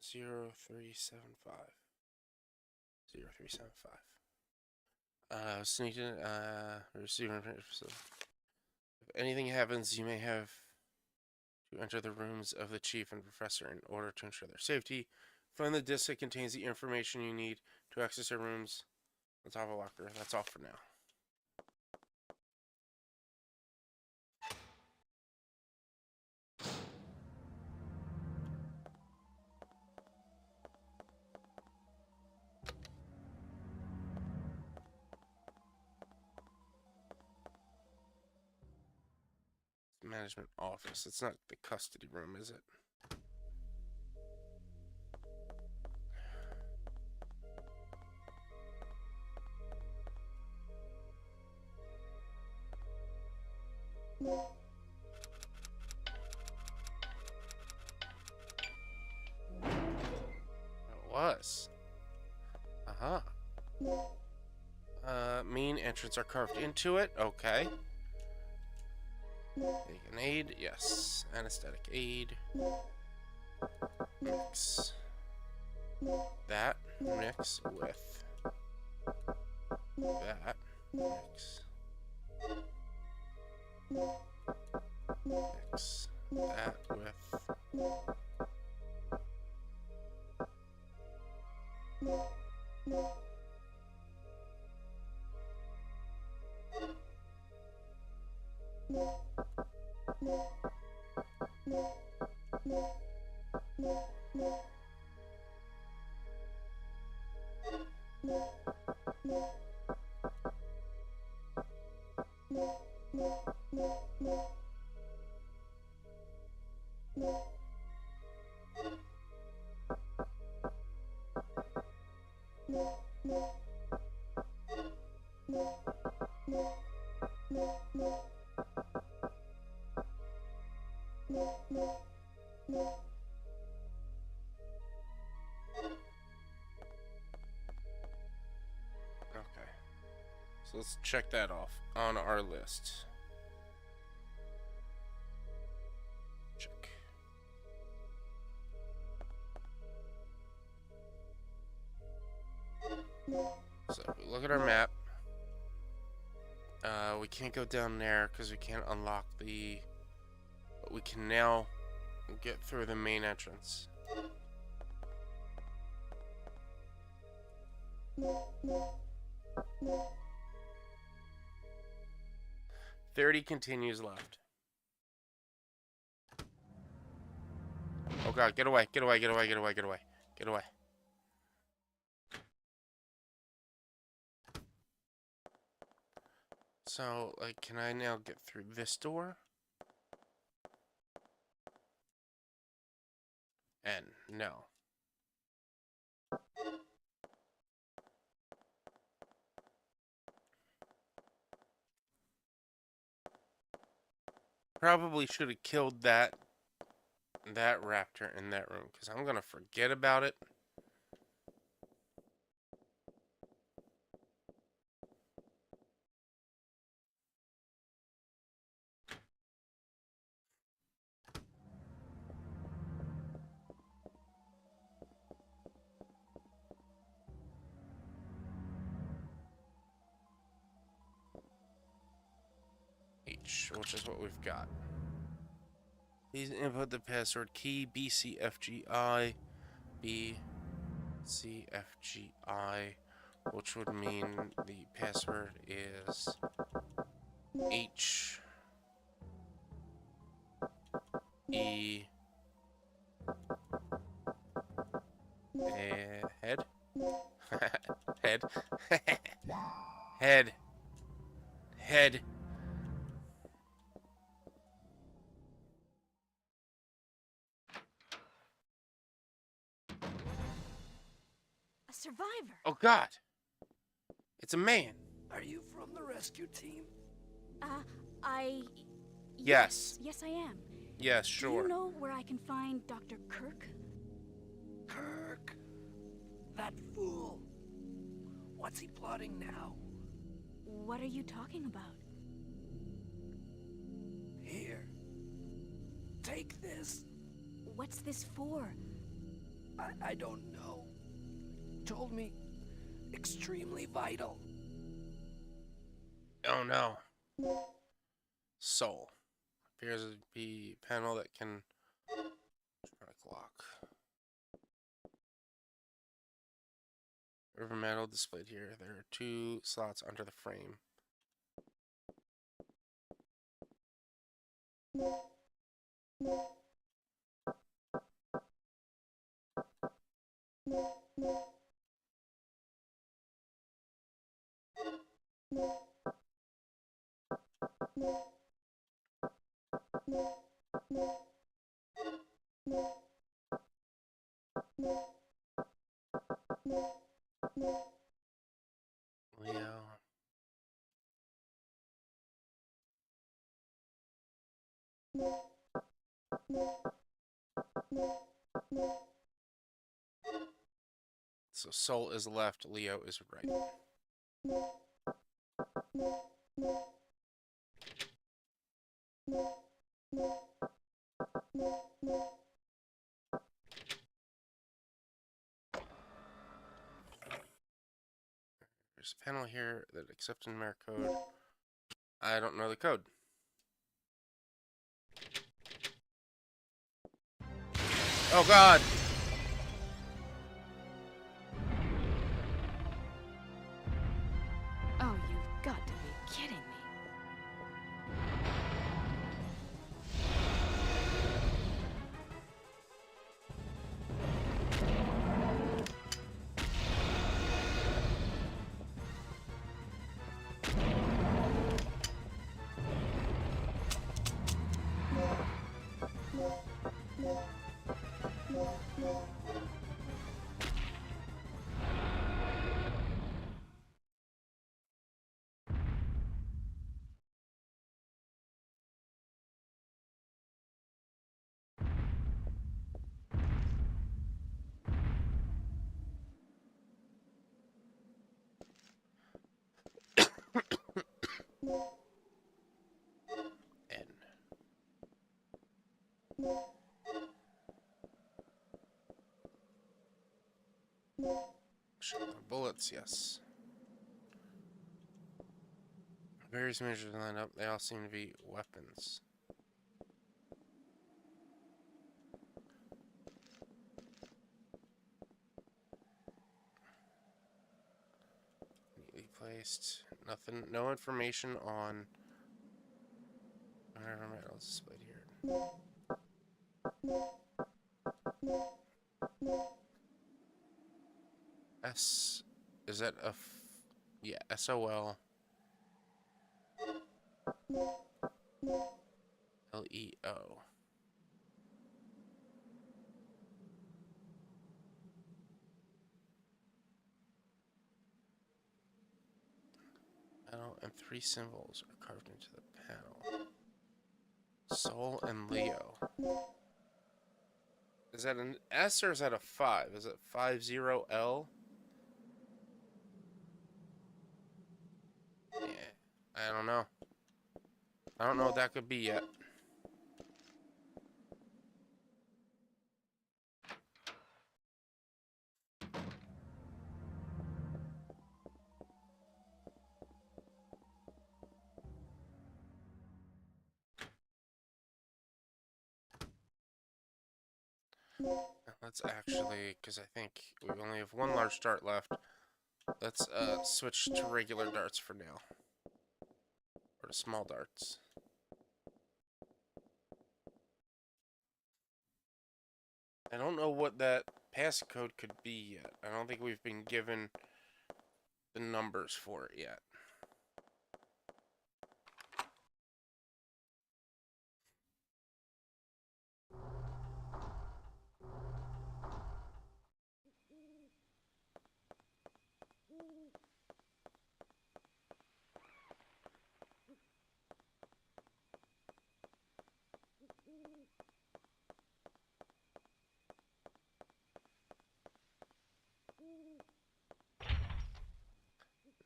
0375. 0375. Sneaked in, receiving information. If anything happens, you may have to enter the rooms of the Chief and Professor in order to ensure their safety. Find the disc that contains the information you need to access their rooms on top of a locker. That's all for now. Management office. It's not the custody room, is it? It was. Uh-huh. Main entrance are carved into it. Okay. An aid, yes. Anesthetic aid. Mix that. Mix with that. Mix. Mix that with Okay. So let's check that off on our list. Check. So we look at our map. We can't go down there because we can't unlock the... But we can now get through the main entrance. "30 continues left." Oh god, get away, get away, get away, get away, get away, get away. So, like, can I now get through this door? And no. Probably should have killed that raptor in that room, because I'm gonna forget about it. H, which is what we've got. Please input the password key BCFGI, BCFGI, which would mean the password is H E head head head head. A survivor. Oh god, it's a man. Are you from the rescue team? Yes. Yes, I am. Yes, Do sure. you know where I can find Dr. Kirk? Kirk? That fool. What's he plotting now? What are you talking about? Here. Take this. What's this for? I don't know. Told me extremely vital. Oh no. Soul. Appears to be a panel that can lock. River metal displayed here. There are 2 slots under the frame. Leo. So Soul is left, Leo is right. There's a panel here that accepts numeric code. I don't know the code. Oh god! Oh, you've got to be kidding me. N. Shotgun bullets, yes. Various measures lined up, they all seem to be weapons. Neatly placed. Nothing, no information on whatever metal is displayed here. S, is that a, yeah, SOL. LEO. Metal and 3 symbols are carved into the panel. Sol and Leo. Is that an S or is that a 5? Is it 50L? Yeah, I don't know. I don't know what that could be yet. Let's actually, because I think we only have 1 large dart left. Let's switch to regular darts for now. Or to small darts. I don't know what that passcode could be yet. I don't think we've been given the numbers for it yet.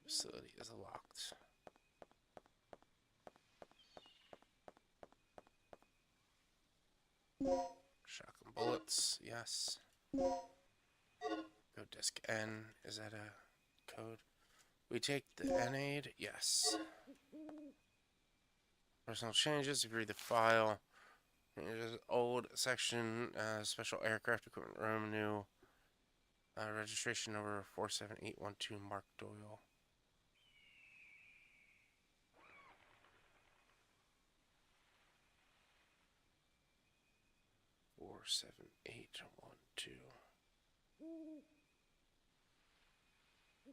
Facility is locked. Shotgun bullets, yes. Code disk N, is that a code? We take the NAID, yes. Personal changes, agree the file. Here's old section, special aircraft equipment room, new registration number 47812, Mark Doyle. Four, 7, 8, 1, 2.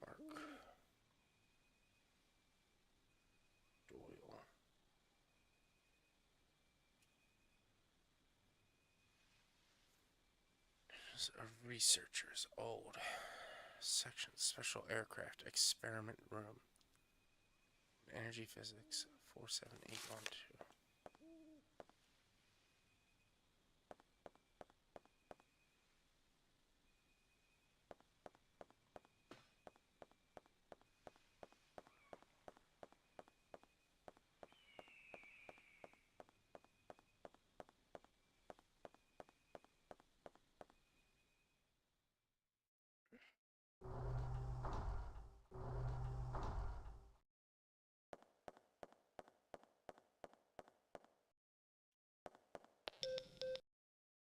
Mark Doyle. There's a researcher's old section, special aircraft experiment room. Energy physics 47812.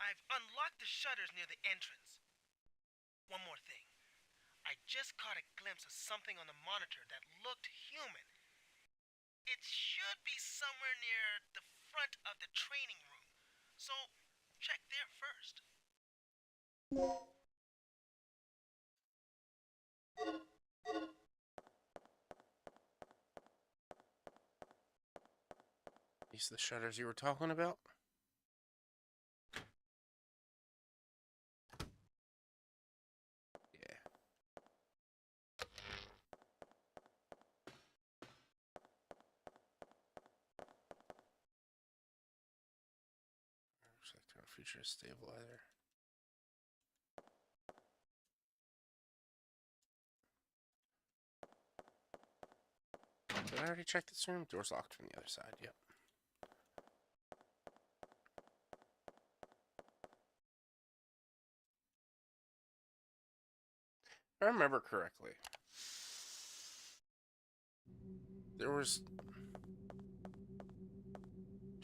I've unlocked the shutters near the entrance. One more thing. I just caught a glimpse of something on the monitor that looked human. It should be somewhere near the front of the training room. So, check there first. These are the shutters you were talking about? Yeah. Sector future stabilizer. Did I already checked this room? Door's locked from the other side. Yep. If I remember correctly, there was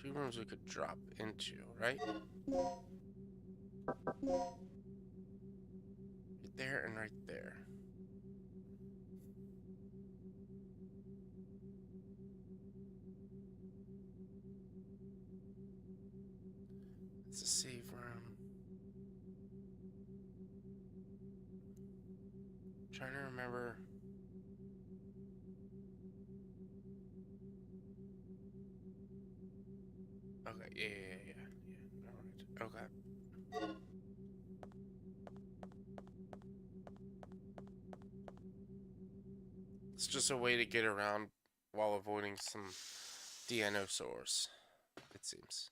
2 rooms we could drop into, right? Right there and right there. It's a save room. Trying to remember. Okay, yeah. Alright, okay. It's just a way to get around while avoiding some dinosaurs, it seems.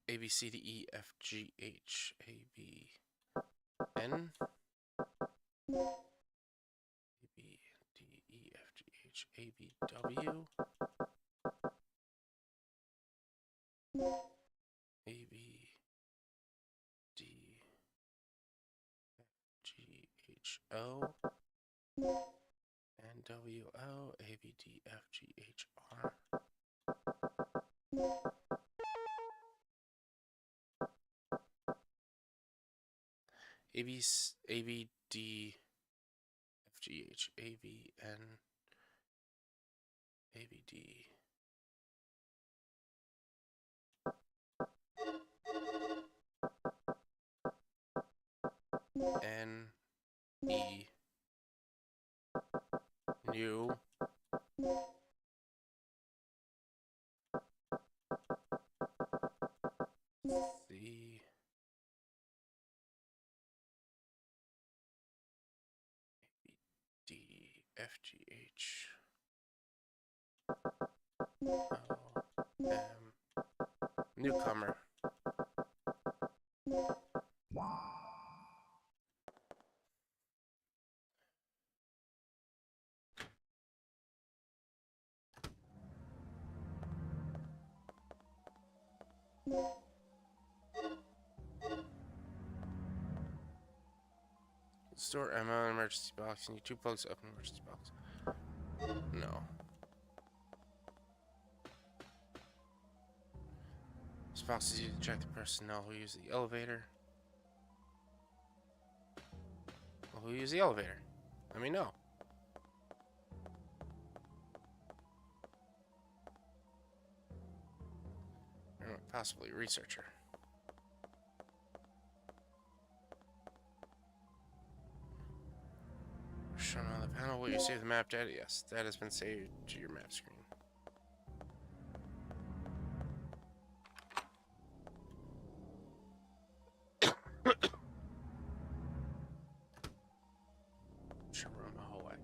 A B C D E F G H A B N A B D E F G H A B W A B D G H O and W O A B D F G H R. A B D F G H A B N A B D N E new C D F G H O M newcomer. Store ammo in emergency box. You need 2 plugs to open emergency box. No. This box is used to check the personnel who use the elevator. Well, who use the elevator? Let me know. Or possibly a researcher. Shown on the panel, will you save the map data? Yes, that has been saved to your map screen. Should run the whole way.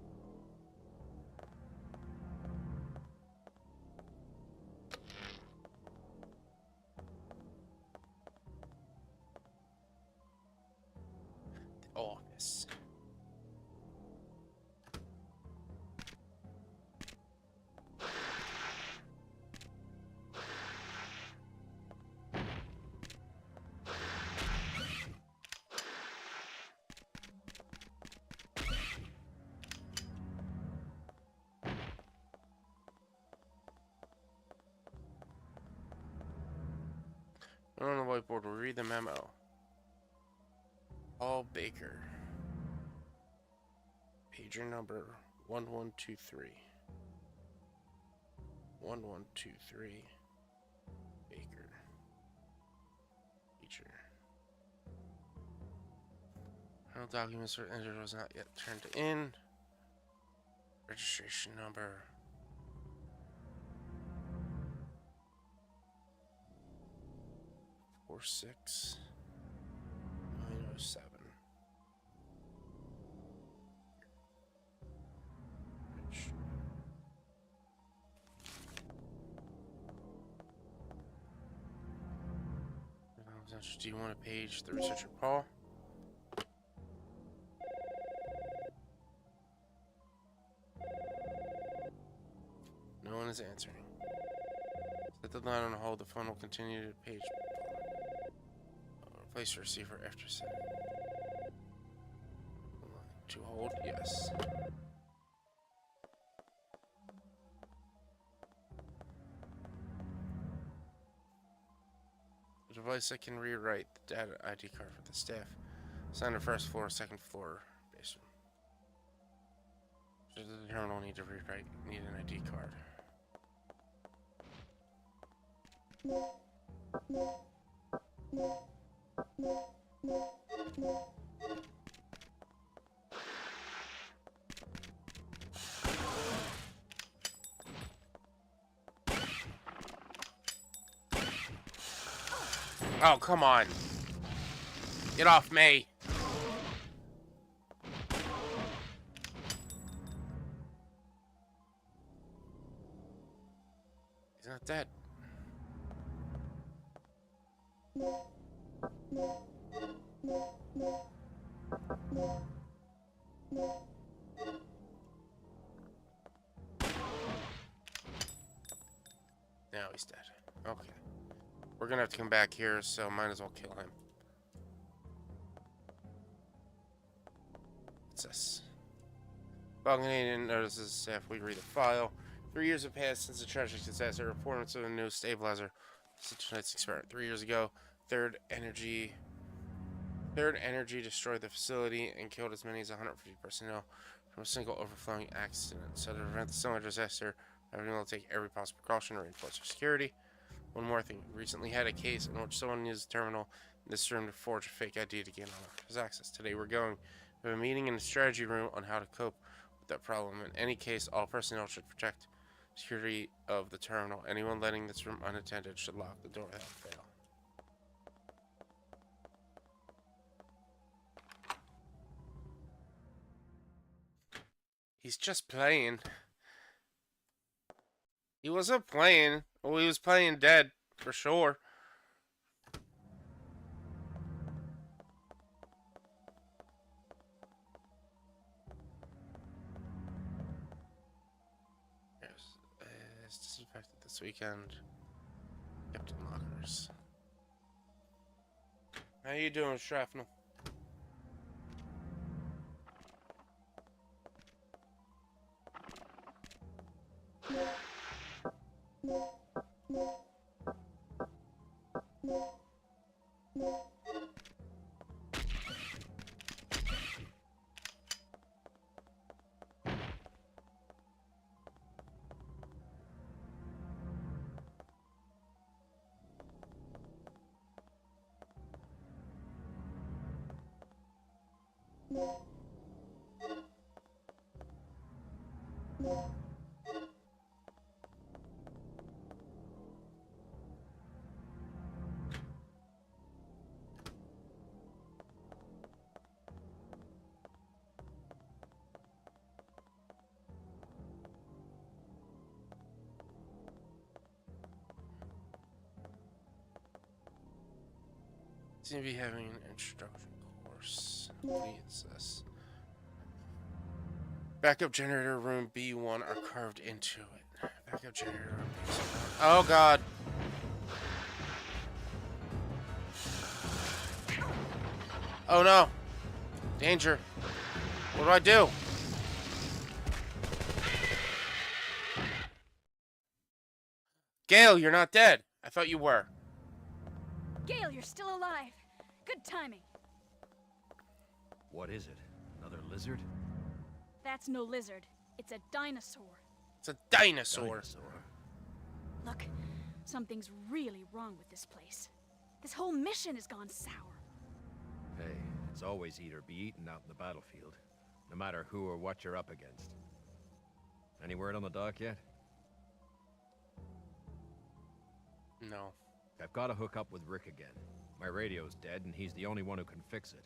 The office. On the whiteboard, we'll read the memo. Paul Baker. Pager number 1123. 1123. Baker. Teacher. Final documents for entered was not yet turned in. Registration number. Four 6 907. Do you want to page the researcher Paul? No one is answering. Set the line on hold. The phone will continue to page. Replace the receiver after setting. To hold, yes. The device that can rewrite the data ID card for the staff. Sign the first floor, second floor basement. Does the terminal need to rewrite? Need an ID card. Oh, come on. Get off me. He's not dead. Now he's dead. Okay. We're gonna have to come back here, so might as well kill him. What's this? Canadian notices if we read the file. 3 years have passed since the tragic disaster. Reports of a new stabilizer. Since tonight's experiment 3 years ago, Third Energy destroyed the facility and killed as many as 150 personnel from a single overflowing accident. So to prevent the similar disaster, I've been able to take every possible precaution to reinforce our security. One more thing. We recently had a case in which someone used a terminal in this room to forge a fake ID to gain unauthorized access. Today we're going to have a meeting in the strategy room on how to cope with that problem. In any case, all personnel should protect security of the terminal. Anyone letting this room unattended should lock the door without fail. He's just playing. He wasn't playing. Well, he was playing dead, for sure. It's disinfected this weekend. Kept in lockers. How you doing, Shrapnel? Seem to be having an introduction course. What is this? Backup generator room B1 are carved into it. Backup generator room B1. Oh god. Oh no. Danger. What do I do? Gale, you're not dead. I thought you were. Gale, you're still alive. Good timing. What is it? Another lizard? That's no lizard. It's a dinosaur. It's a dinosaur. Look, something's really wrong with this place. This whole mission has gone sour. Hey, it's always eat or be eaten out in the battlefield, no matter who or what you're up against. Any word on the dock yet? No. I've got to hook up with Rick again. My radio's dead, and he's the only one who can fix it.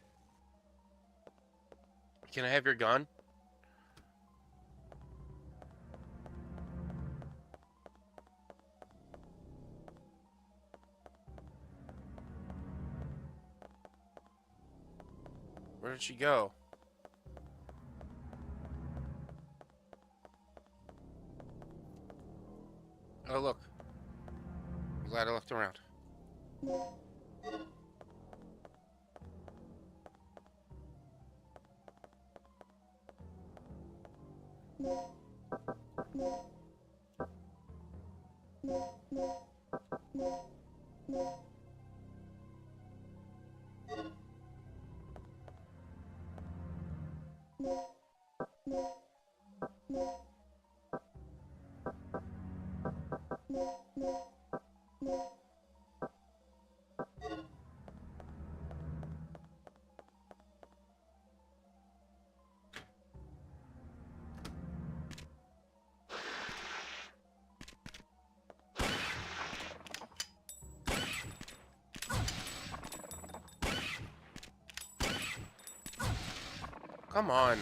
Can I have your gun? Where did she go? Oh, look. I'm glad I looked around. Come on.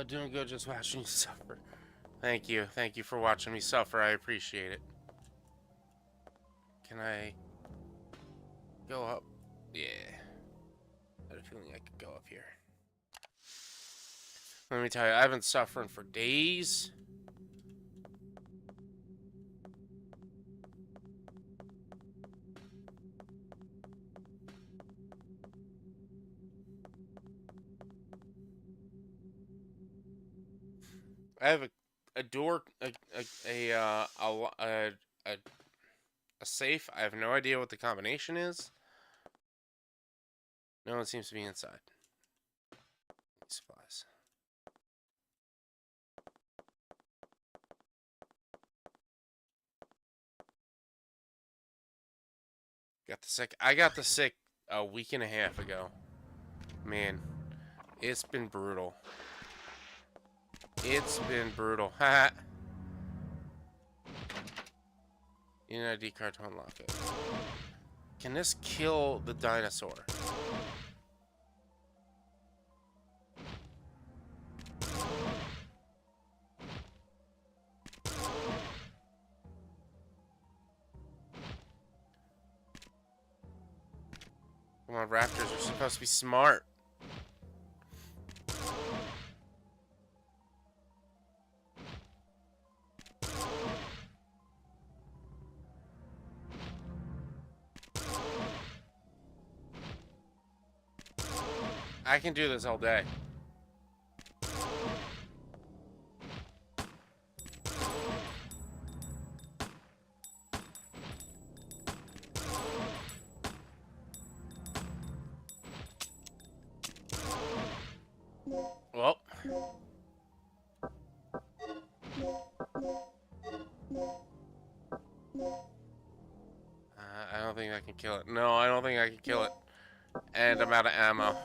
Doing good, just watching you suffer. Thank you. Thank you for watching me suffer. I appreciate it. Can I go up? Yeah. I had a feeling I could go up here. Let me tell you, I've been suffering for days. I have a door, a safe. I have no idea what the combination is. No one seems to be inside. Supplies. Got the sick. I got the sick a week and a half ago. Man, it's been brutal. It's been brutal. Ha. You need an ID card to unlock it. Can this kill the dinosaur? Come on, raptors are supposed to be smart. I can do this all day. Well. I don't think I can kill it. No, I don't think I can kill it. And I'm out of ammo.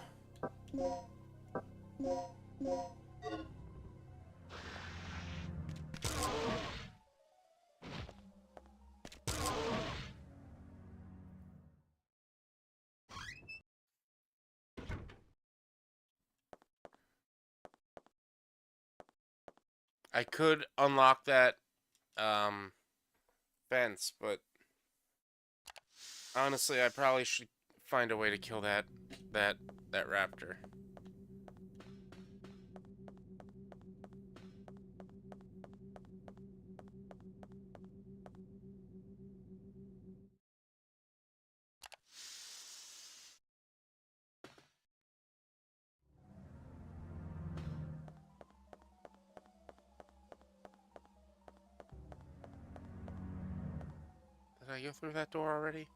I could unlock that fence, but honestly, I probably should find a way to kill that raptor. Did I go through that door already?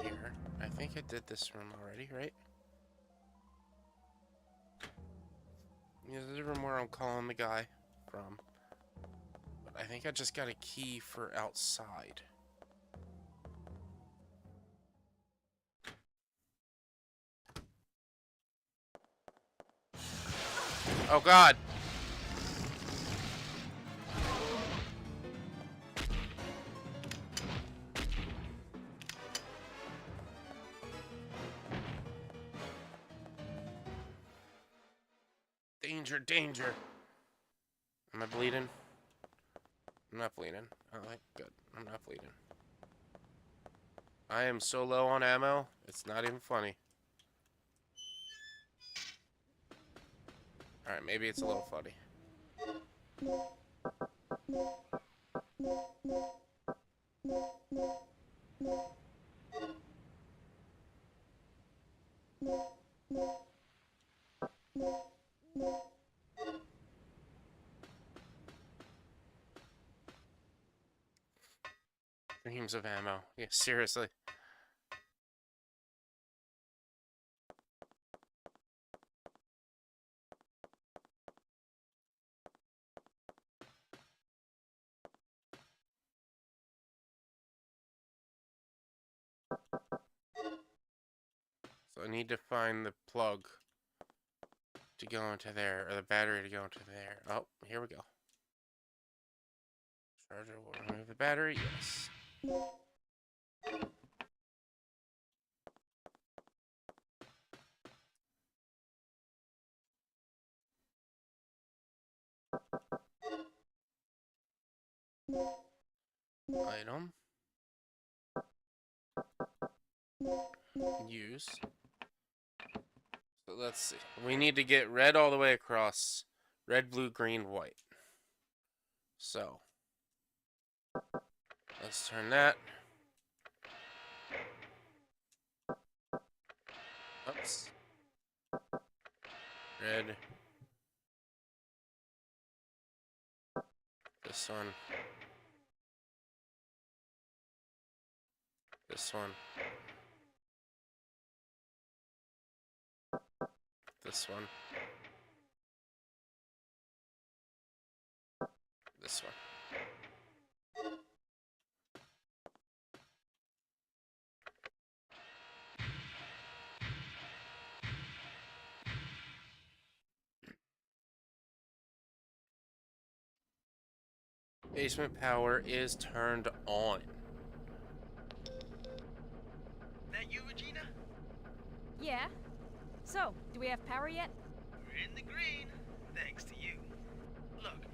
Here. I think I did this room already, right? Yeah, this is the room where I'm calling the guy from. But I think I just got a key for outside. Oh God. Danger, danger. Am I bleeding? I'm not bleeding. Alright, good. I'm not bleeding. I am so low on ammo, it's not even funny. Alright, maybe it's a little funny. Reams of ammo. Yeah, seriously. So I need to find the plug to go into there, or the battery to go into there. Oh, here we go. Charger will remove the battery, yes. Item. Use. So let's see. We need to get red all the way across. Red, blue, green, white. So. Let's turn that. Oops. Red. This one. This one. This one. This one. Basement power is turned on. That you, Regina? Yeah? So, do we have power yet? We're in the green, thanks to you. Look,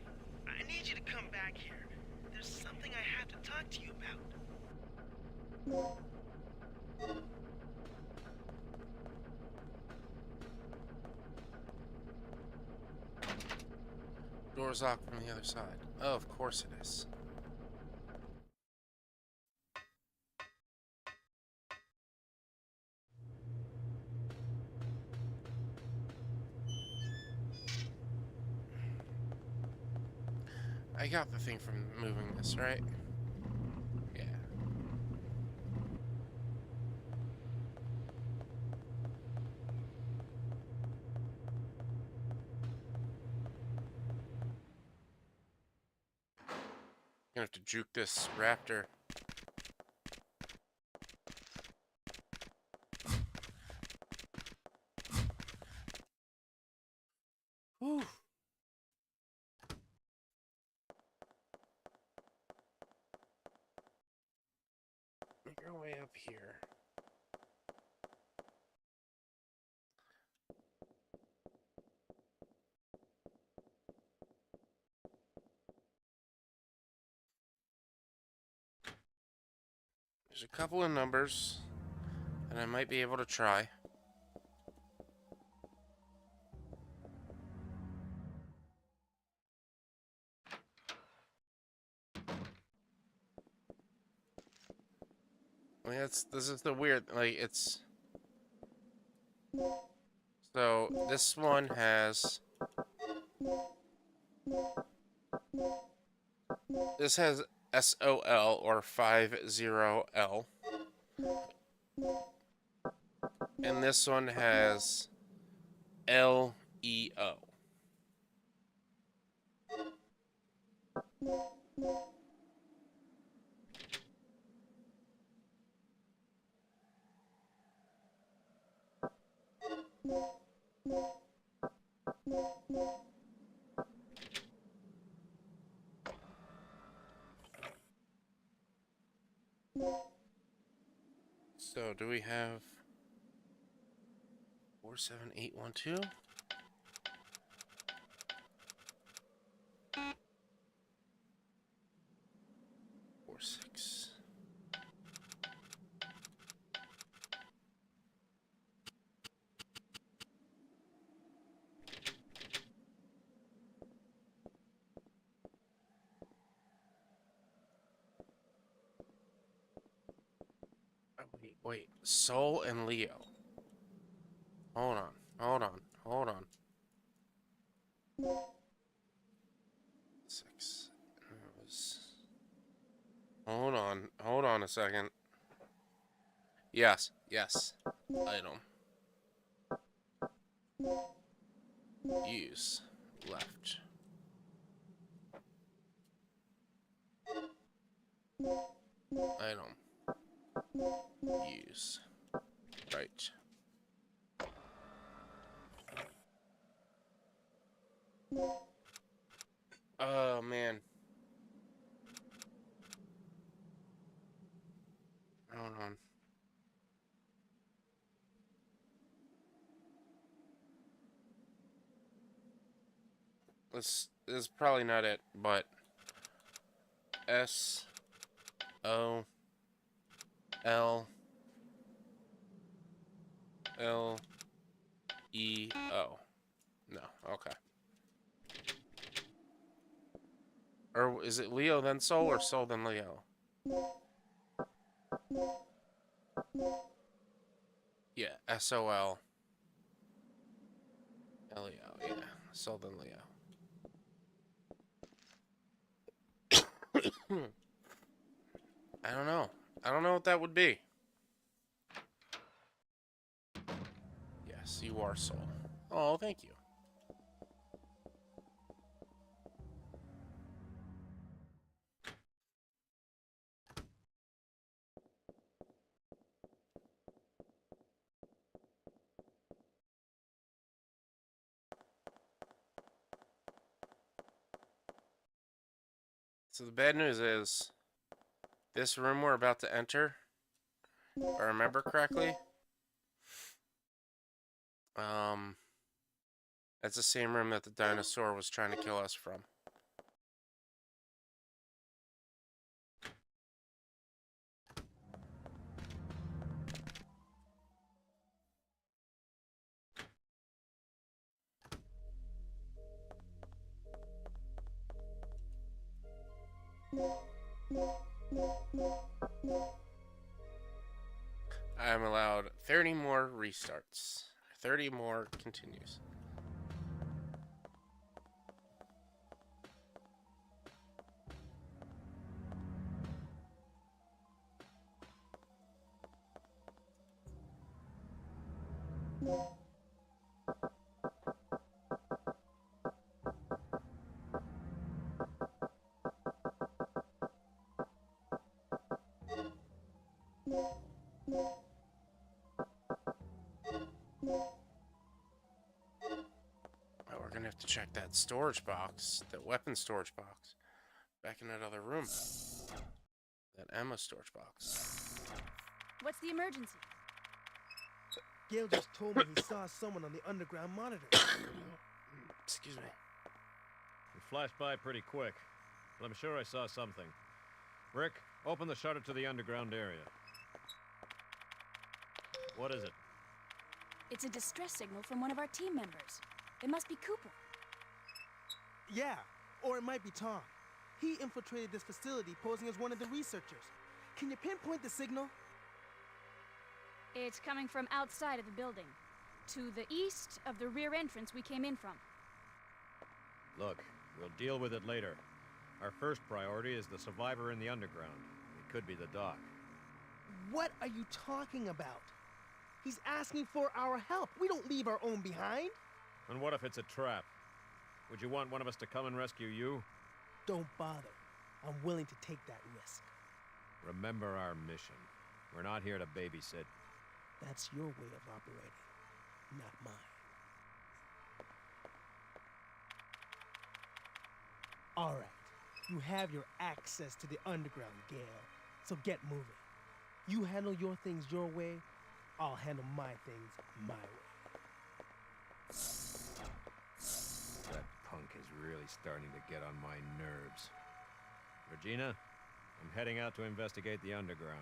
I need you to come back here. There's something I have to talk to you about. Door's locked from the other side. Oh, of course it is. I got the thing from moving this, right? Yeah. Gonna have to juke this raptor. Whew. Make our way up here. There's a couple of numbers that I might be able to try. I mean, this is the weird, like, it's... So, this one has... This has SOL, or 50L. And this one has LEO. So, do we have 47812? 46. Wait, Sol and Leo. Hold on, hold on, hold on. 6. It was... hold on a second. Yes, yes. Item. Use. Left. Item. Use. Right. Oh, man. Hold on. This is probably not it, but S O L L E O. No, okay. Or is it Leo then Sol or Sol then Leo? Yeah, SOL Leo. Yeah, Sol then Leo. I don't know. I don't know what that would be. Yes, you are Sol. Oh, thank you. So the bad news is, this room we're about to enter, if I remember correctly, that's the same room that the dinosaur was trying to kill us from. I'm allowed 30 more restarts. 30 more continues. Oh, we're gonna have to check that storage box, that weapon storage box, back in that other room. That ammo storage box. What's the emergency? Gale just told me he saw someone on the underground monitor. Excuse me. It flashed by pretty quick, but I'm sure I saw something. Rick, open the shutter to the underground area. What is it? It's a distress signal from one of our team members. It must be Cooper. Yeah, or it might be Tom. He infiltrated this facility posing as one of the researchers. Can you pinpoint the signal? It's coming from outside of the building, to the east of the rear entrance we came in from. Look, we'll deal with it later. Our first priority is the survivor in the underground. It could be the doc. What are you talking about? He's asking for our help. We don't leave our own behind. And what if it's a trap? Would you want one of us to come and rescue you? Don't bother. I'm willing to take that risk. Remember our mission. We're not here to babysit. That's your way of operating, not mine. All right. You have your access to the underground, Gale. So get moving. You handle your things your way, I'll handle my things my way. That punk is really starting to get on my nerves. Regina, I'm heading out to investigate the underground.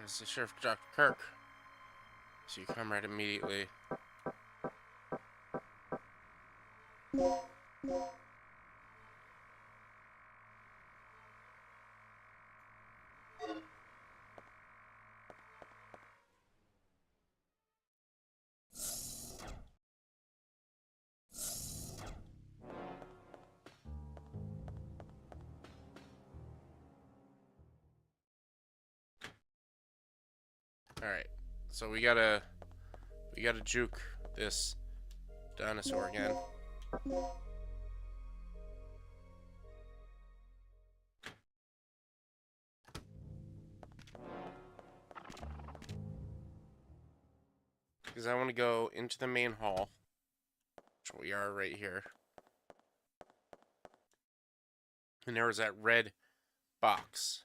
Yes, the Sheriff Dr. Kirk. So you come right immediately. Alright, so we gotta juke this dinosaur again. Because I want to go into the main hall, which we are right here. And there was that red box.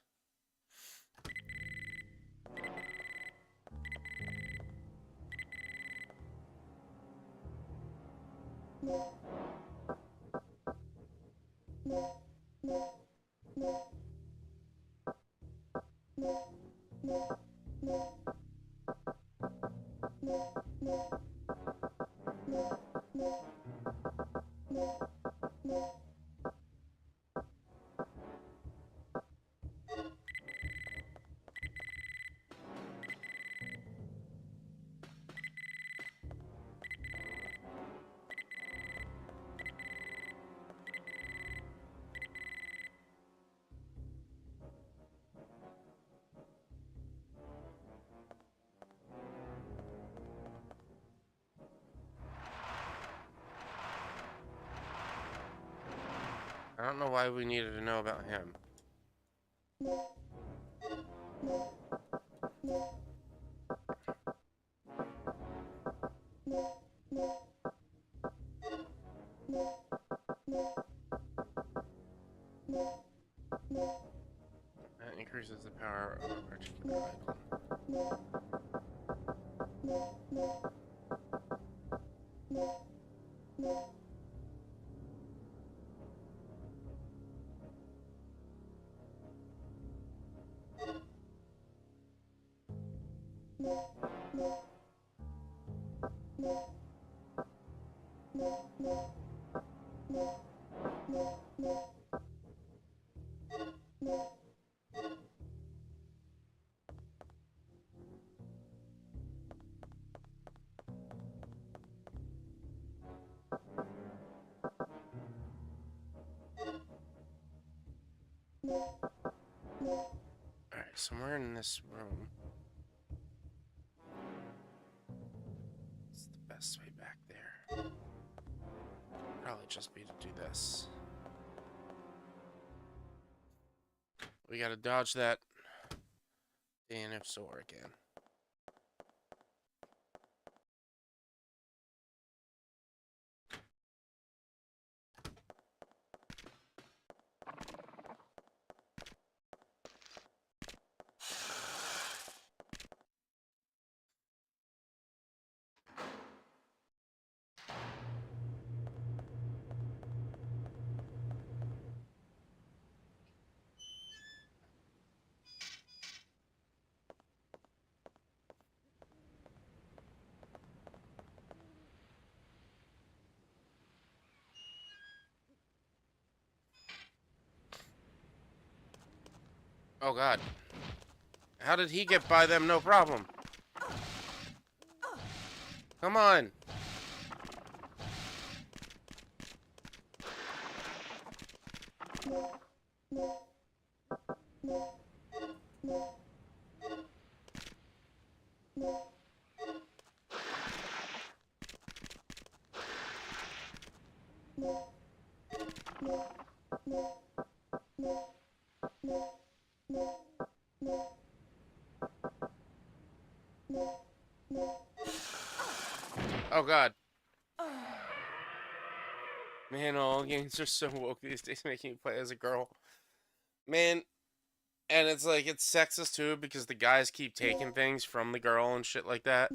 I don't know why we needed to know about him. That increases the power of a particular item. Alright, somewhere in this room. It's the best way back there. Probably just be to do this. We gotta dodge that dinosaur again. Oh god. How did he get by them? No problem. Come on. Oh god. Man, all games are so woke these days, making you play as a girl. Man, and it's like, it's sexist too, because the guys keep taking things from the girl and shit like that.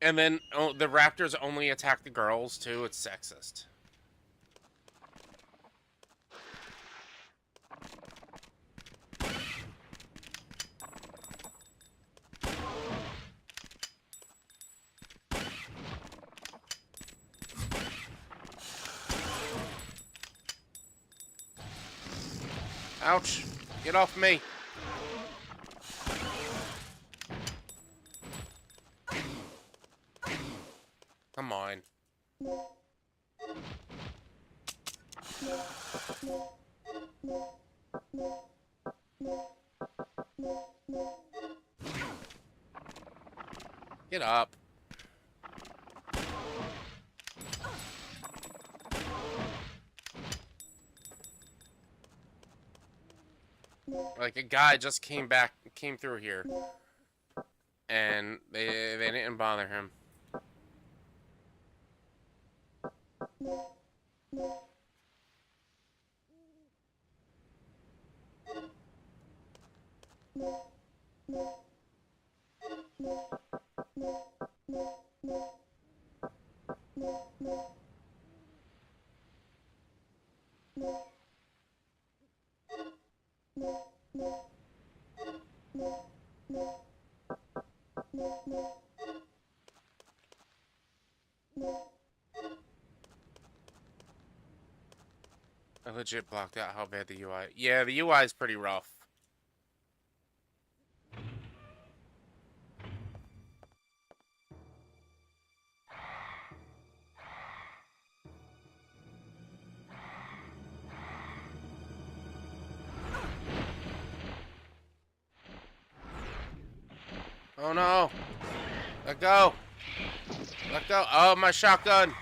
And then the raptors only attack the girls too. It's sexist. Ouch. Get off me. Come on. Get up. Like, a guy just came through here, and they didn't bother him. I legit blocked out how bad the UI. Yeah, the UI is pretty rough. Oh no! Let go! Let go! Oh, my shotgun!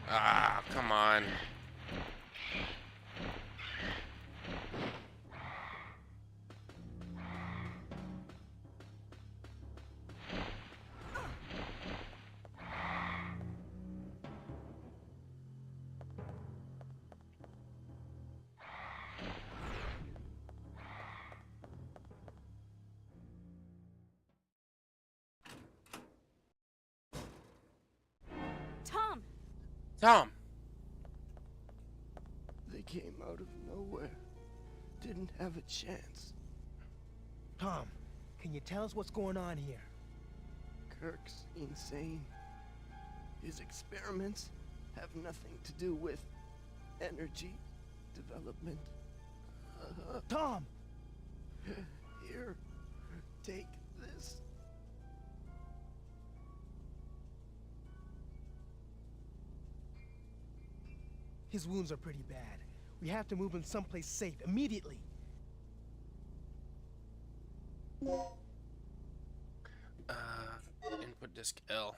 Ah, come on. Tom! Tom! They came out of nowhere. Didn't have a chance. Tom, can you tell us what's going on here? Kirk's insane. His experiments have nothing to do with energy development. Tom! Here, take this. His wounds are pretty bad. We have to move him someplace safe immediately. Input disk L.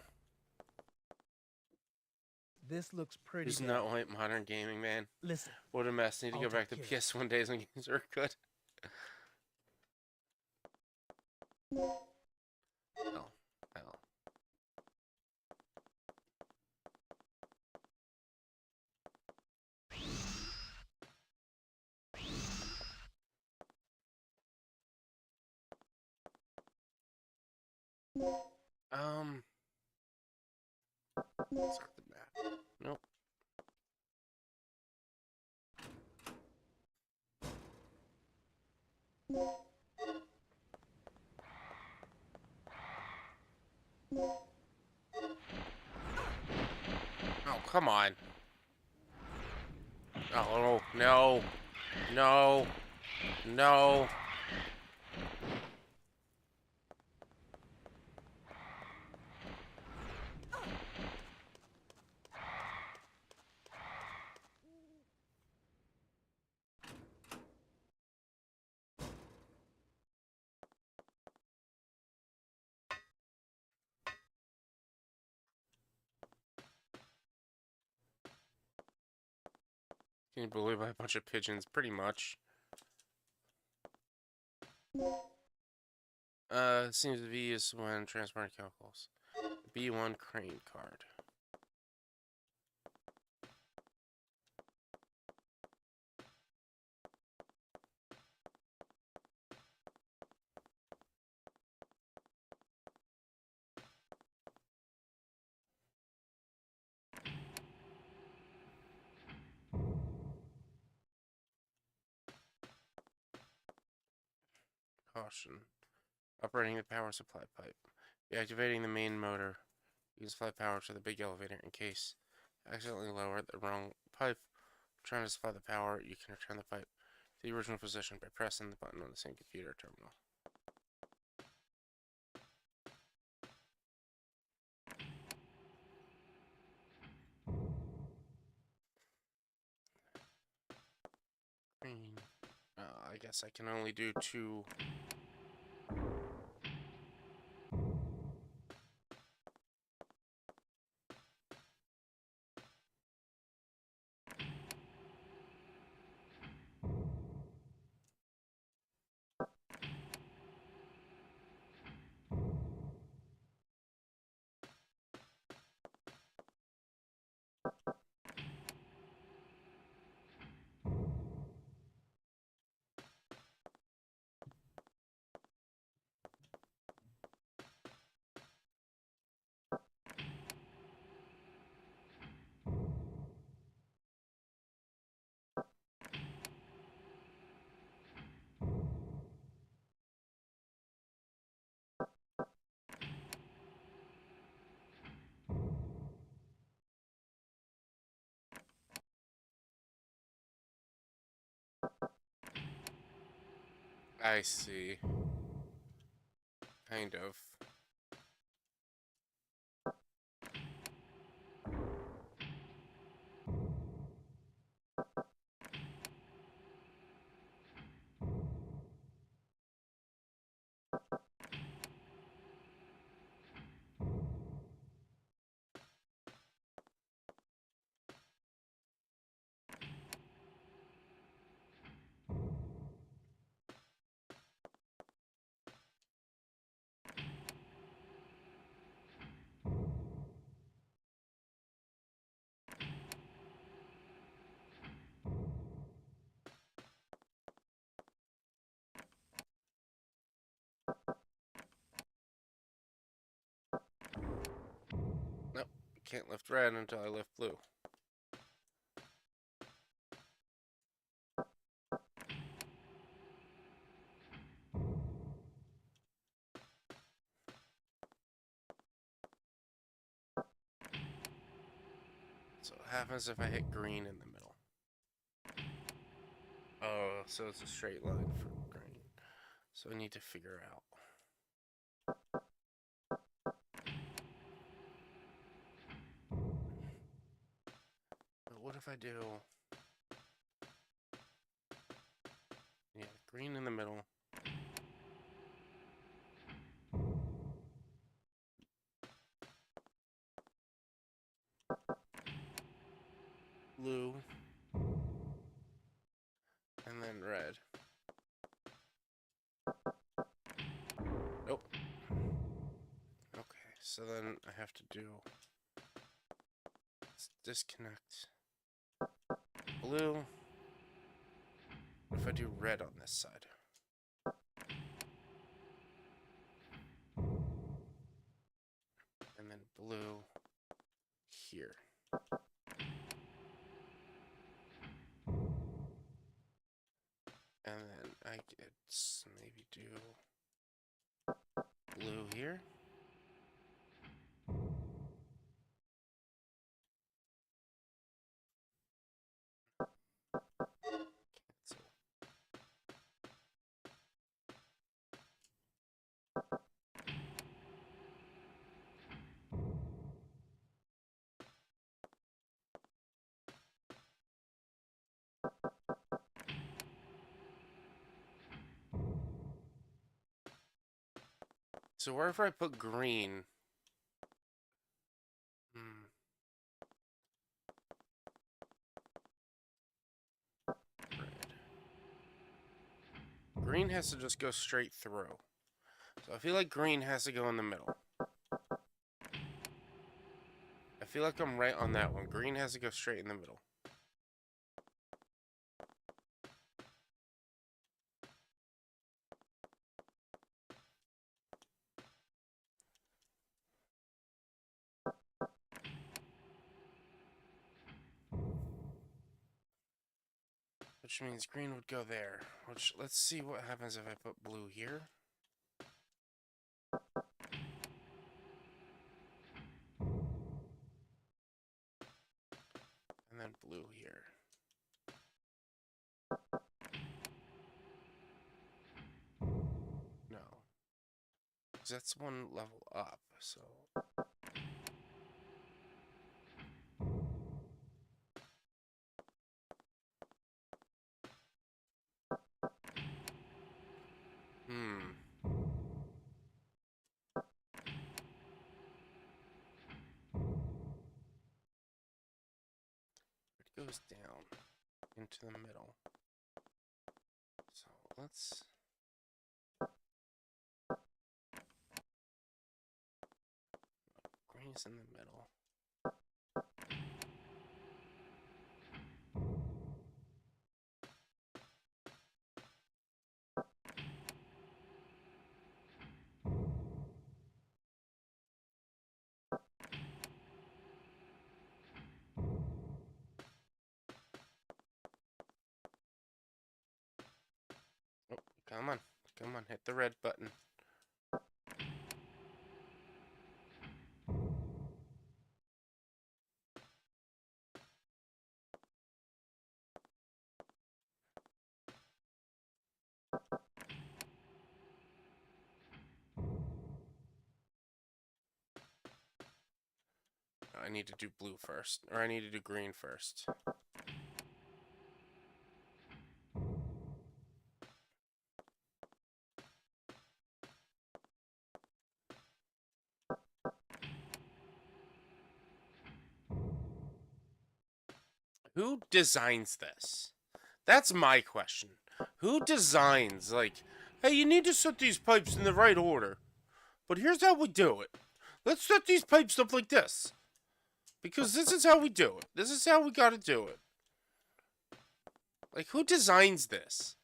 This looks pretty There's bad. not like modern gaming, man. Listen. What a mess. Need to I'll go back to take care of it. PS1 days when games were good. L. L. Start the map. Nope. Oh, come on. Oh, no. No. No. Getting bullied by a bunch of pigeons, pretty much. Seems to be used when transporting chemicals. B1 crane card. Caution. Operating the power supply pipe. Deactivating the main motor. You can supply power to the big elevator in case you accidentally lower the wrong pipe. Trying to supply the power, you can return the pipe to the original position by pressing the button on the same computer terminal. I guess I can only do 2. I see. Kind of. Nope, can't lift red until I lift blue. So what happens if I hit green in the middle? Oh, so it's a straight line for green. So I need to figure out. But what if I do... Yeah, green in the middle. Blue. And then red. Nope. Okay, so then I have to do... Let's disconnect. Blue. What if I do red on this side? And then blue here. And then I get maybe do blue here. Cancel. So wherever I put green, green has to just go straight through. So I feel like green has to go in the middle. I feel like I'm right on that one. Green has to go straight in the middle. Which means green would go there. Which, let's see what happens if I put blue here. And then blue here. No. Because that's one level up, so... It goes down into the middle. So let's... Green's in the middle. Oh, come on. Come on, hit the red button. I need to do blue first. Or I need to do green first. Who designs this? That's my question. Who designs, like, hey, you need to set these pipes in the right order. But here's how we do it. Let's set these pipes up like this. Because this is how we do it. This is how we gotta do it. Like, who designs this?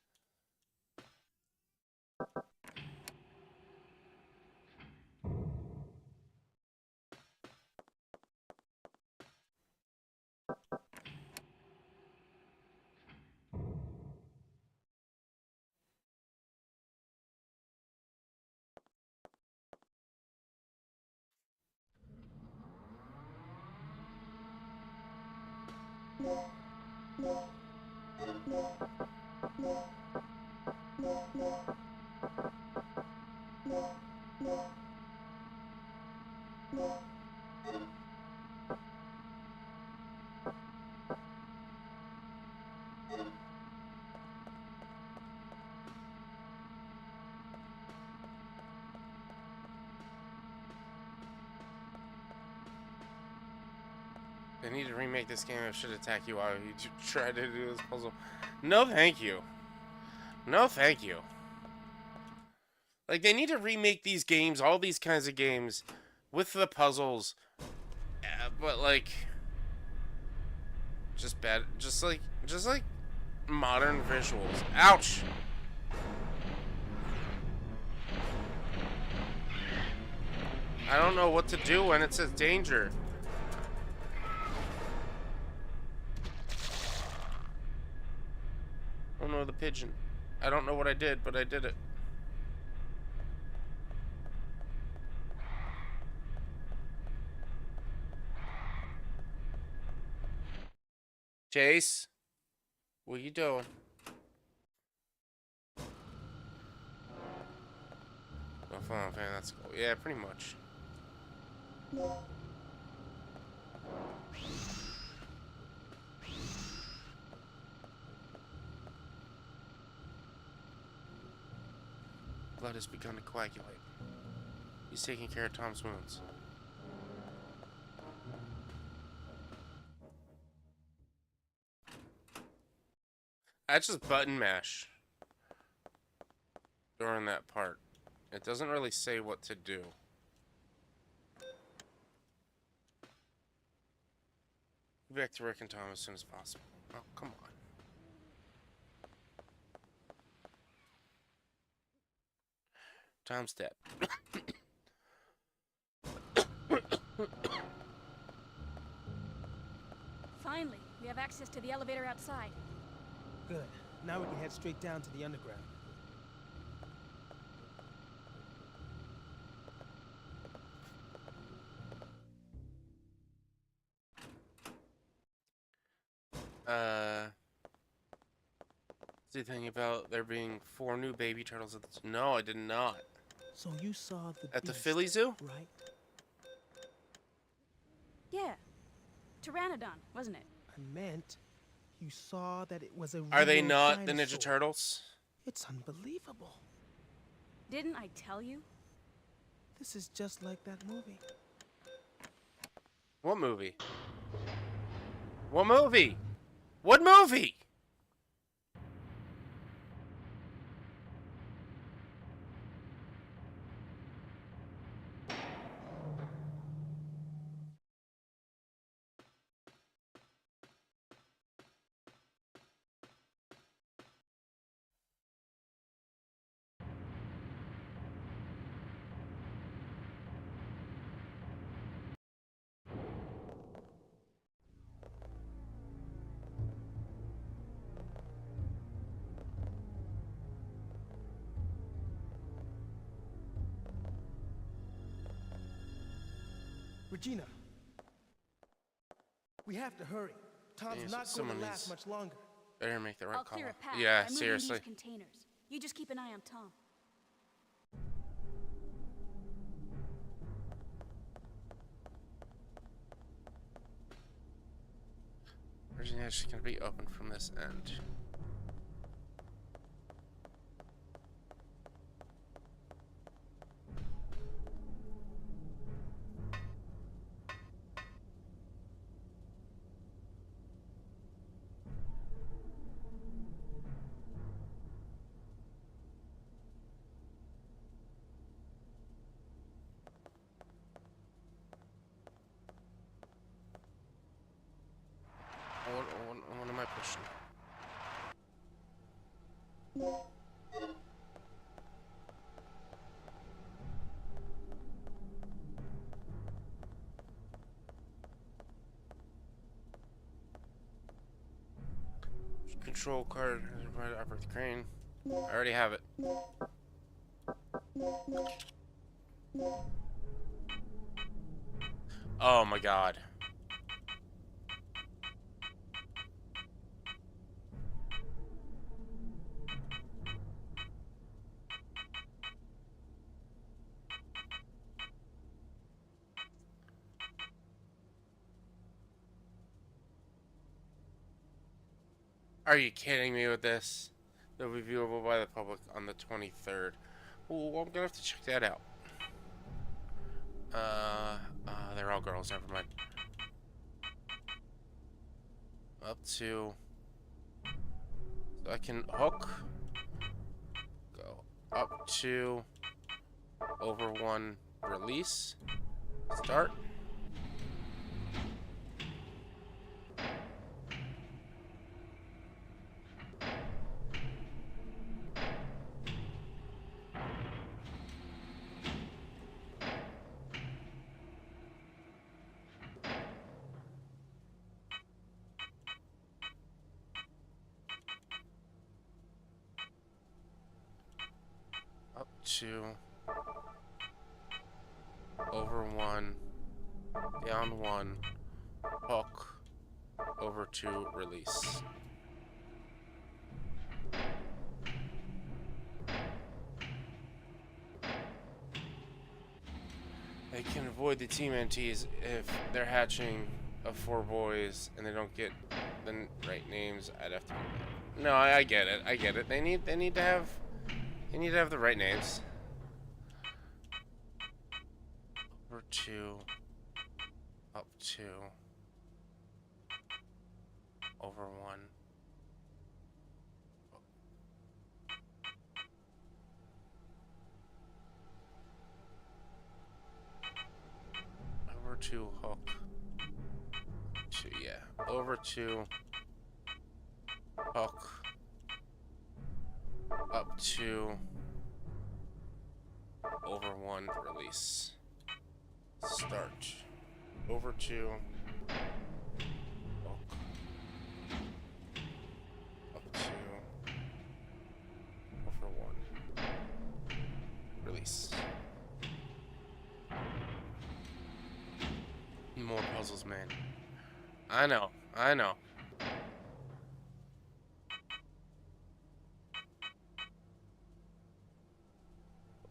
They need to remake this game. I should attack you while you try to do this puzzle. No, thank you. No, thank you. Like, they need to remake these games, all these kinds of games, with the puzzles. But, like... Just bad... Just like modern visuals. Ouch! I don't know what to do when it says danger. Oh no, the pigeon. I don't know what I did, but I did it. Chase? What are you doing? Oh, fine, that's cool. Yeah, pretty much. Blood has begun to coagulate. He's taking care of Tom's wounds. That's just button mash. during that part. It doesn't really say what to do. Get back to Rick and Tom as soon as possible. Oh, come on. Tom's dead. Finally, we have access to the elevator outside. Good. Now we can head straight down to the underground. Did you think about there being 4 new baby turtles at the No, I did not. So you saw the At the beast, Philly Zoo? right? Yeah. Pteranodon, wasn't it? I meant you saw that it was a Are they real not the Ninja dinosaur. Turtles? It's unbelievable. Didn't I tell you? This is just like that movie. What movie? What movie? What movie? Regina, we have to hurry. Tom's Yes, not going someone to last needs- much longer. Better make the right I'll call. clear a path Yeah, by moving seriously. these containers. You just keep an eye on Tom. Originally, it's gonna be open from this end. What am I pushing? Control card right upper the crane. I already have it. Oh my god. Are you kidding me with this? They'll be viewable by the public on the 23rd. Ooh, I'm gonna have to check that out. They're all girls, never mind. Up to... So I can hook. Go up to... Over 1, release. Start. Up to... Over 1, down 1, hook, over 2, release. They can avoid the team NTs if they're hatching of 4 boys and they don't get the right names. I'd have to. No, I get it. I get it. They need to have the right names. Over 2, up 2, over 1. to hook. To, yeah. Over to hook. Up to over 1 release. Start. Over to hook. Up to over 1. Release. More puzzles, man. I know. I know.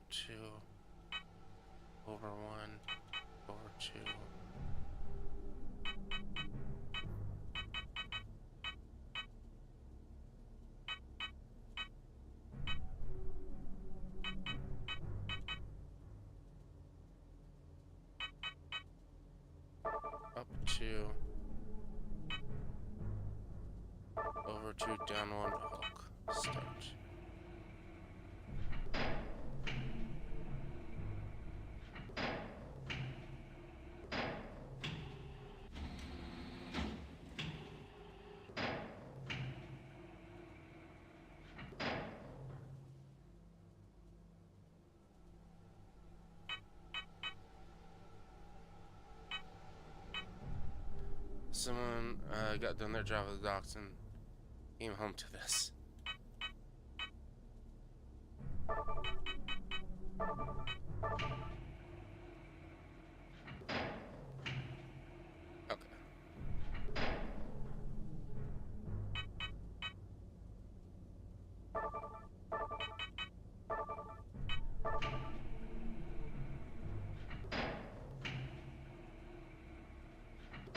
Two. Over 1. Over 2. Up 2. Over 2, down 1, hook. Start. Someone got done their job at the docks and came home to this. Okay.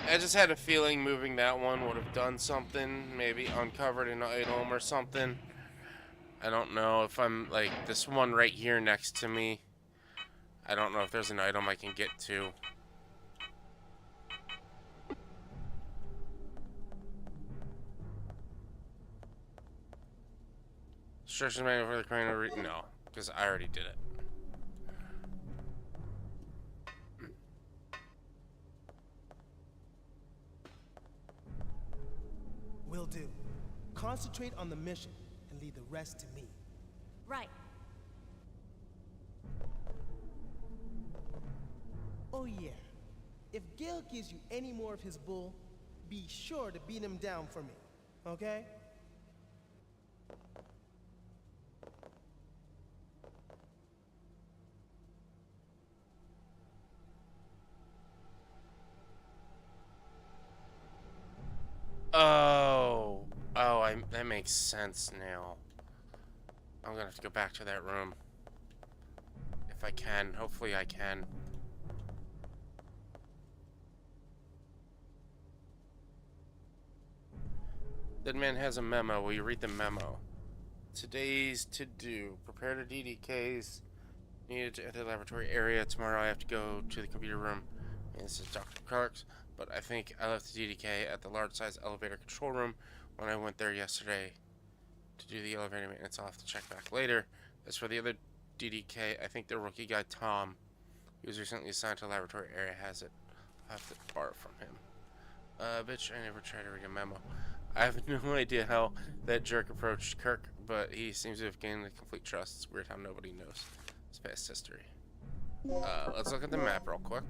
I just had a feeling moving that one would have done something, maybe uncovered an item or something. I don't know if I'm, like, this one right here next to me. I don't know if there's an item I can get to. Instructions manual for the crane. No, because I already did it. Will do. Concentrate on the mission and leave the rest to me. Right. Oh yeah. If Gil gives you any more of his bull, be sure to beat him down for me, okay? That makes sense now. I'm gonna have to go back to that room. If I can. Hopefully I can. That man has a memo. Will you read the memo? Today's to-do. Prepare the DDKs needed at the laboratory area. Tomorrow I have to go to the computer room. And this is Dr. Clark's. But I think I left the DDK at the large-size elevator control room when I went there yesterday to do the elevator maintenance. I'll have to check back later. As for the other DDK, I think the rookie guy, Tom, he was recently assigned to the laboratory area, has it. I'll have to borrow from him. Bitch, I never tried to read a memo. I have no idea how that jerk approached Kirk, but he seems to have gained the complete trust. It's weird how nobody knows his past history. Let's look at the map real quick.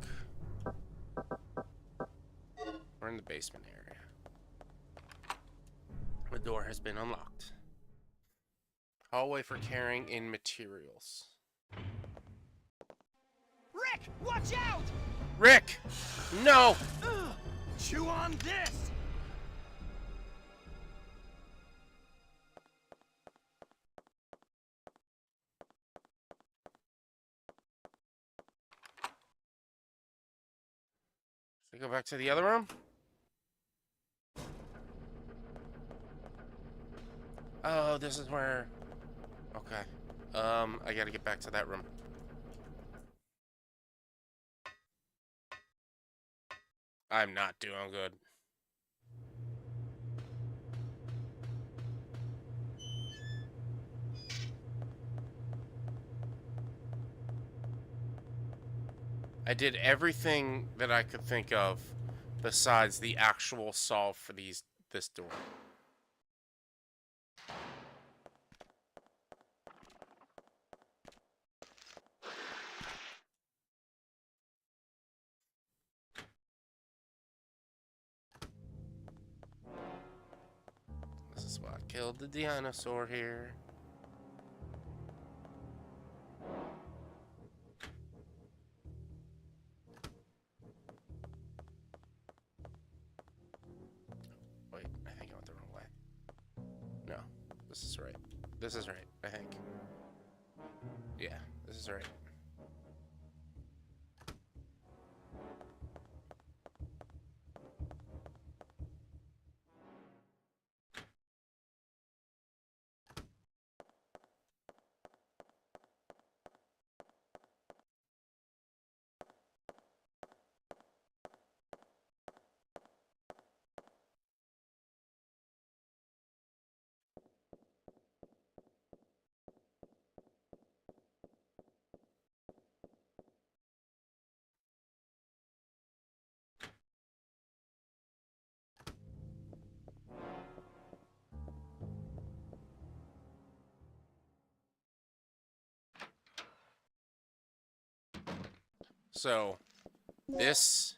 We're in the basement area. The door has been unlocked. Hallway for carrying in materials. Rick, watch out! Rick! No! Chew on this! Should we go back to the other room? Oh, this is where... Okay. I gotta get back to that room. I'm not doing good. I did everything that I could think of besides the actual solve for this door. This is what killed the dinosaur here. Wait, I think I went the wrong way. No, this is right. This is right, I think. Yeah, this is right. So, this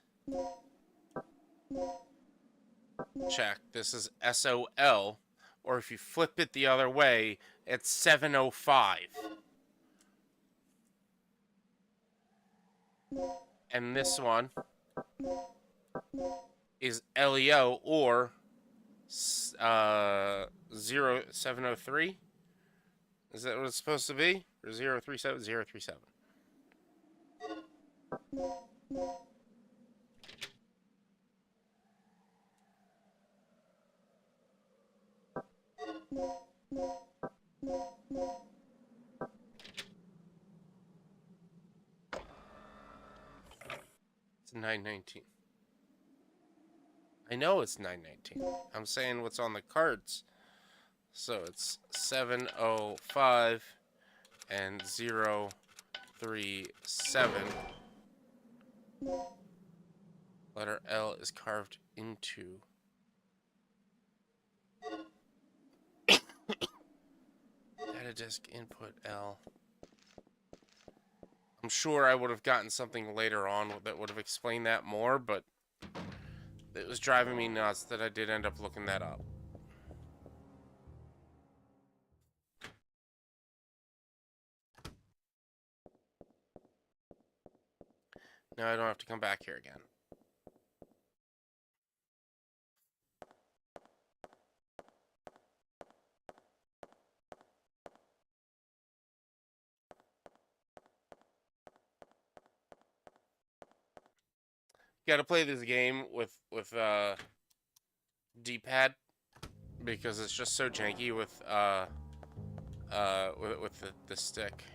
check, this is SOL, or if you flip it the other way, it's 705. And this one is LEO, or 0703. Is that what it's supposed to be? Or 037? 037. It's 919. I know it's 919. I'm saying what's on the cards. So it's 705 and 037. Letter L is carved into. Data disk input L. I'm sure I would have gotten something later on that would have explained that more, but it was driving me nuts that I did end up looking that up. Now I don't have to come back here again. Got to play this game with D-pad because it's just so janky with the stick.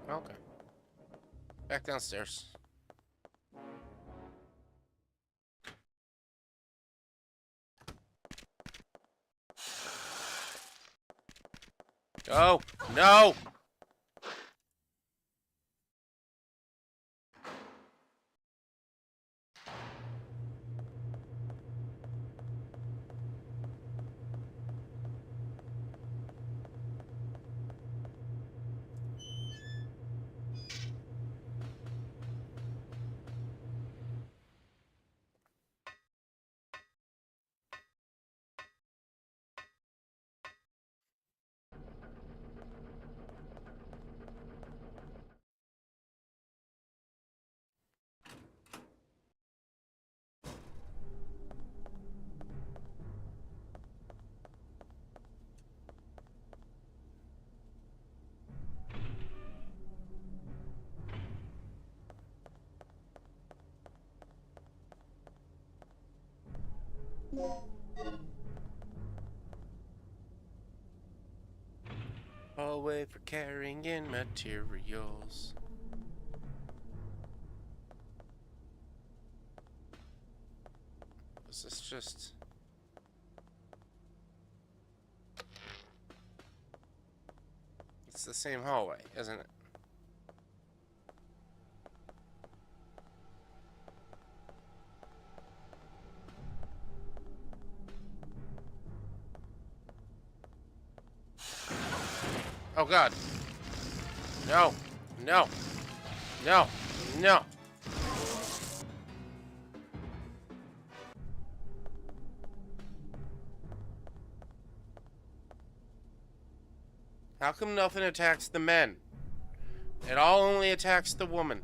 Okay. Back downstairs. Oh, no! Hallway for carrying in materials. Is this just... It's the same hallway, isn't it? Oh god. No. No. No. No. How come nothing attacks the men? It all only attacks the woman.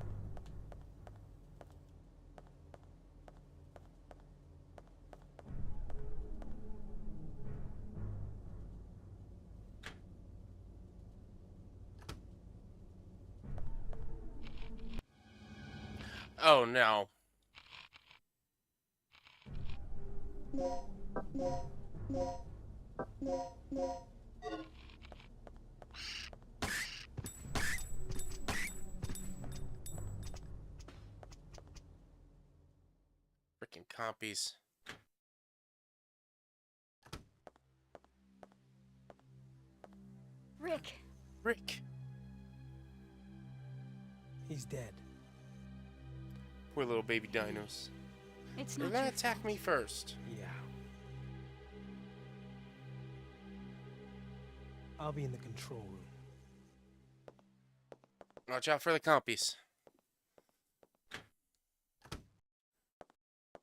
Oh no. Freaking compies. Rick. Rick. He's dead. Poor little baby dinos. It's They're not gonna your attack fault. me first. Yeah. I'll be in the control room. Watch out for the compies.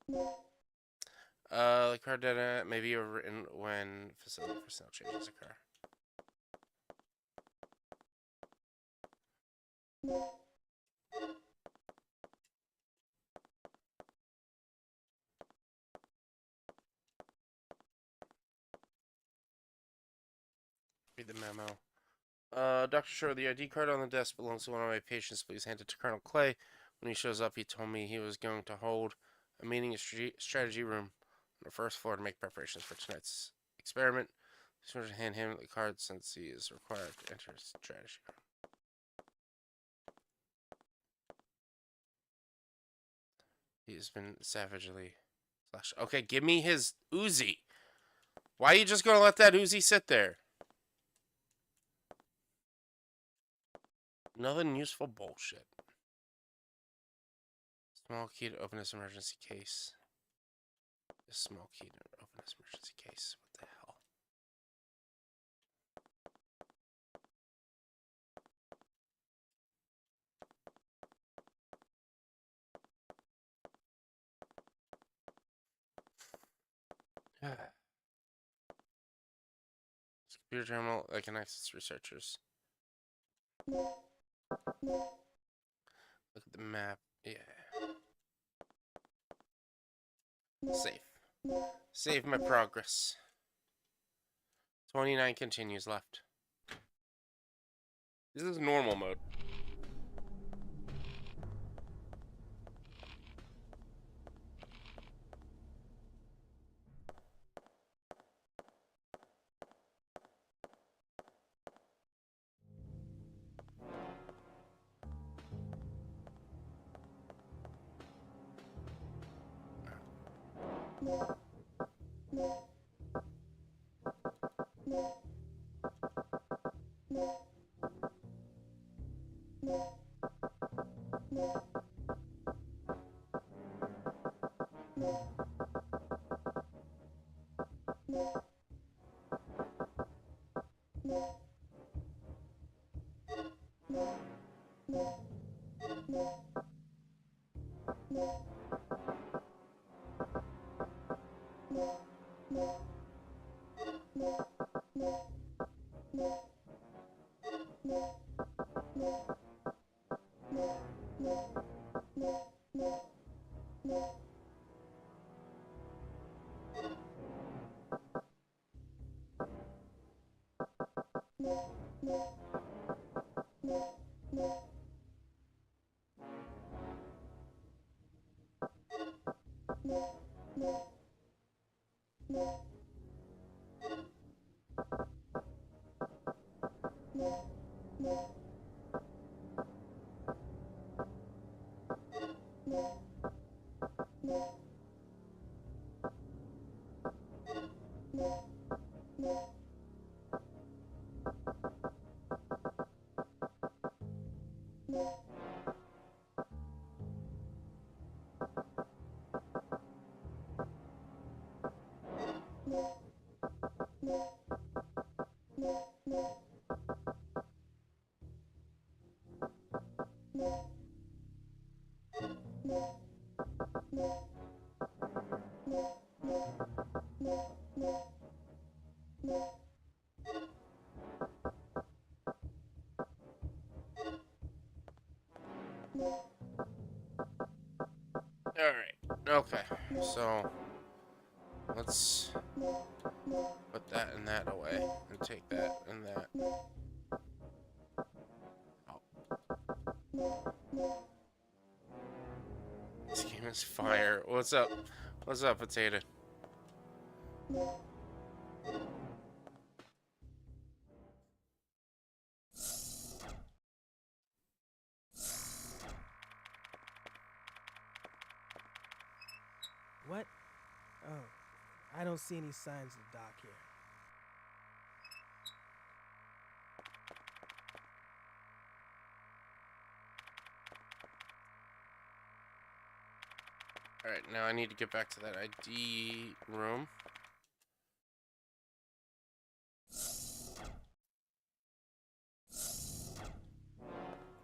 The card data may be overwritten when facility personnel changes occur. Read the memo. Dr. Shore, the ID card on the desk belongs to one of my patients. Please hand it to Colonel Clay. When he shows up, he told me he was going to hold a meeting in strategy room on the first floor to make preparations for tonight's experiment. Please want to hand him the card since he is required to enter strategy room. He has been savagely slashed. Okay, give me his Uzi. Why are you just going to let that Uzi sit there? Nothing useful bullshit. Small key to open this emergency case. A small key to open this emergency case. What the hell? It's a computer terminal that can access researchers. Look at the map. Yeah. Save. Save my progress. 29 continues left. This is normal mode. Alright. Okay. So, let's put that and that away. And take that and that. Oh. This game is fire. What's up? What's up, Potato? What? Oh, I don't see any signs of Doc here. Alright, now I need to get back to that ID room.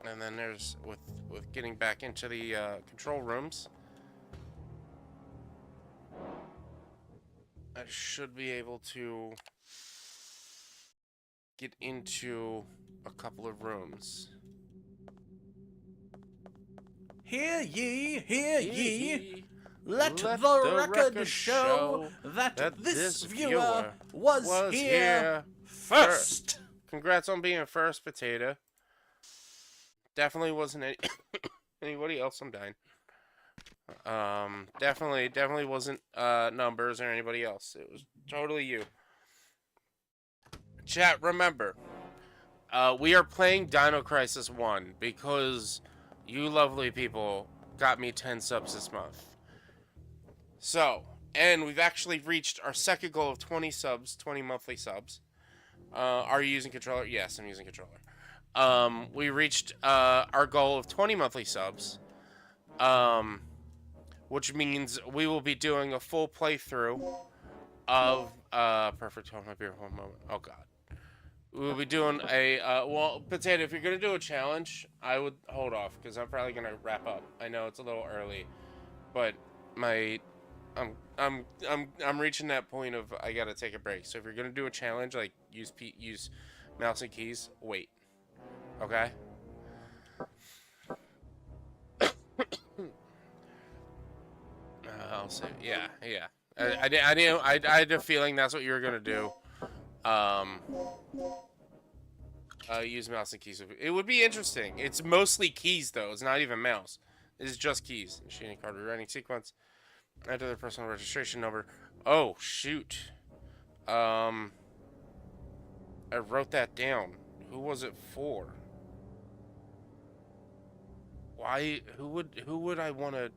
And then there's, with getting back into the control rooms, I should be able to get into a couple of rooms. Hear ye, hear ye. Let Let the record show that this viewer was here first. Congrats on being first, Potato. Definitely wasn't anybody else. I'm dying. Definitely wasn't Numbers or anybody else. It was totally you. Chat, remember, we are playing Dino Crisis 1 because you lovely people got me 10 subs this month. So, and we've actually reached our second goal of 20 subs, 20 monthly subs. Are you using controller? Yes, I'm using controller. We reached our goal of 20 monthly subs, which means we will be doing a full playthrough of perfect. Hold my beer. One moment. Oh God, we'll be doing a well, Potato. If you're gonna do a challenge, I would hold off because I'm probably gonna wrap up. I know it's a little early, but I'm reaching that point of I gotta take a break. So if you're gonna do a challenge, like use mouse and keys, wait. Okay. I'll say, yeah. I had a feeling that's what you were gonna do. Use mouse and keys. It would be interesting. It's mostly keys though. It's not even mouse. It's just keys. Machining card rewriting sequence. Enter their personal registration number. Oh shoot. I wrote that down. Who was it for? Why? Who would I want to?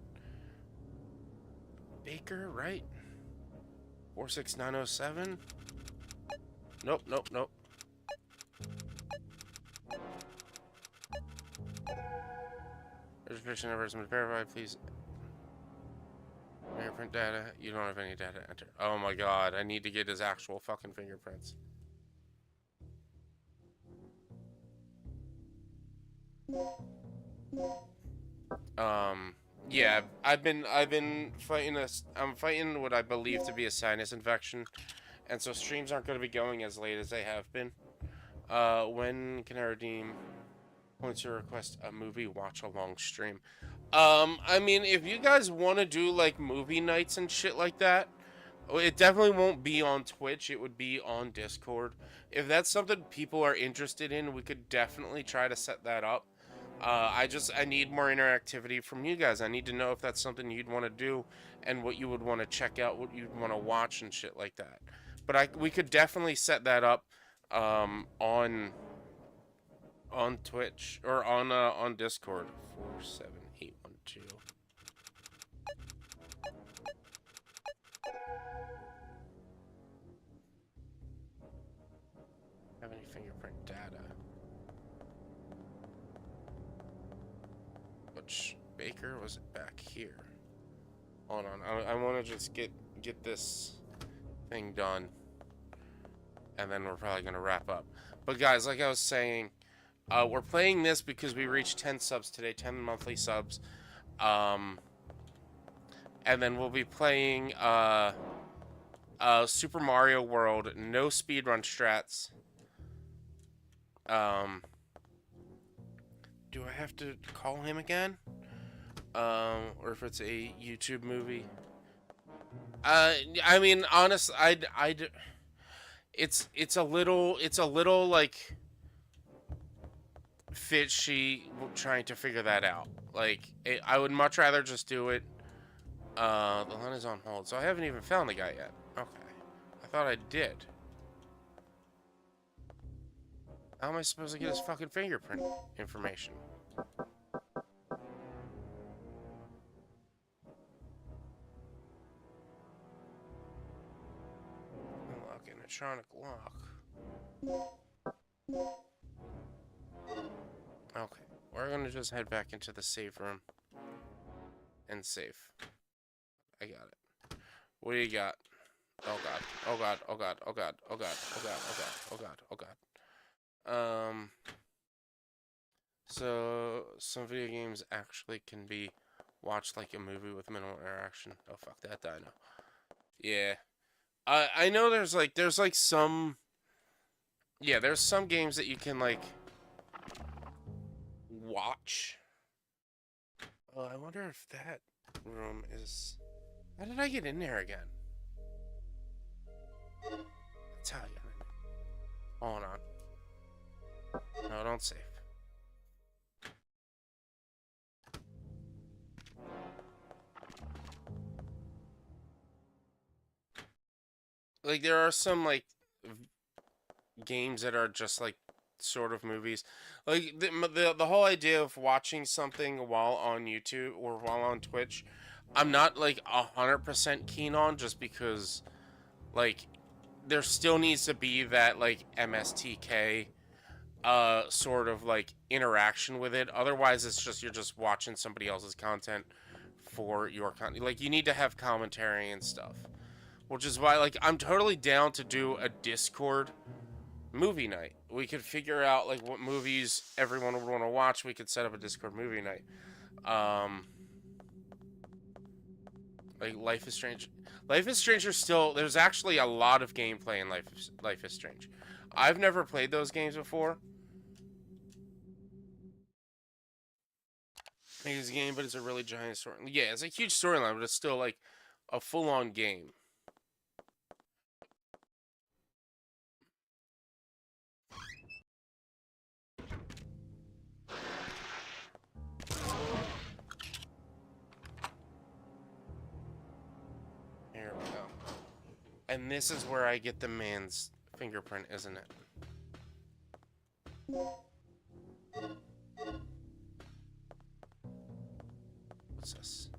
Baker, right? 46907. Nope. Registration number has been verified. Please. Fingerprint data. You don't have any data to enter. Oh my God! I need to get his actual fucking fingerprints. Yeah, I've been fighting I'm fighting what I believe to be a sinus infection, and so streams aren't going to be going as late as they have been. When can I redeem points to request a movie watch along stream? I mean, if you guys want to do like movie nights and shit like that, it definitely won't be on Twitch. It would be on Discord. If that's something people are interested in, we could definitely try to set that up. I need more interactivity from you guys. I need to know if that's something you'd want to do and what you would want to check out, what you'd want to watch and shit like that. But we could definitely set that up on on Twitch or on Discord. 47812. Have any fingerprint data? Which Baker was it back here? Hold on, I want to just get this thing done, and then we're probably gonna wrap up. But guys, like I was saying, we're playing this because we reached 10 subs today, 10 monthly subs, and then we'll be playing Super Mario World, no speedrun strats. Do I have to call him again? Or if it's a YouTube movie? I mean, honest, it's a little like fishy trying to figure that out. Like, I would much rather just do it. The line is on hold, so I haven't even found the guy yet. Okay, I thought I did. How am I supposed to get his fucking fingerprint information? Unlock animatronic lock. Okay, we're gonna just head back into the safe room and save. I got it. What do you got? Oh god. Oh god. Oh god. Oh god. Oh god. Oh god. Oh god. Oh god. Oh god. So some video games actually can be watched like a movie with minimal interaction. Oh fuck that Dino. Yeah. I know there's like some, yeah, there's some games that you can like watch. Oh, I wonder if that room is, how did I get in there again? That's how I got in there. Hold on. No, don't save. Like, there are some, like, games that are just, like, sort of movies. Like, the whole idea of watching something while on YouTube or while on Twitch, I'm not, like, 100% keen on, just because, like, there still needs to be that, like, MSTK, sort of, like, interaction with it. Otherwise, it's just, you're just watching somebody else's content for your content. Like, you need to have commentary and stuff. Which is why, like, I'm totally down to do a Discord movie night. We could figure out, like, what movies everyone would want to watch. We could set up a Discord movie night. Like, Life is Strange. Life is Strange are still... There's actually a lot of gameplay in Life is Strange. I've never played those games before. It's a game, but it's a really giant story. Yeah, it's a huge storyline, but it's still, like, a full-on game. Here we go. And this is where I get the man's fingerprint, isn't it? What's this?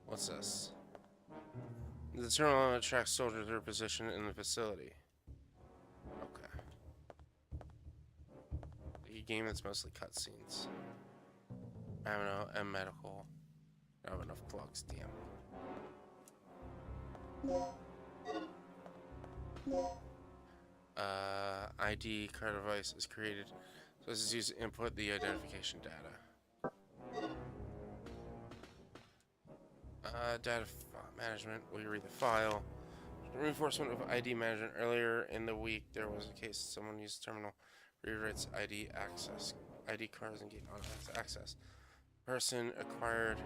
What's this? The terminal attracts soldiers to their position in the facility. Okay. A game that's mostly cutscenes. I don't know, and medical. I don't have enough plugs, damn. ID card device is created. So this is used to input the identification data. Data management. We read the file. Reinforcement of ID management. Earlier in the week, there was a case someone used the terminal rewrites ID access, ID cards and gate automatic access. Person acquired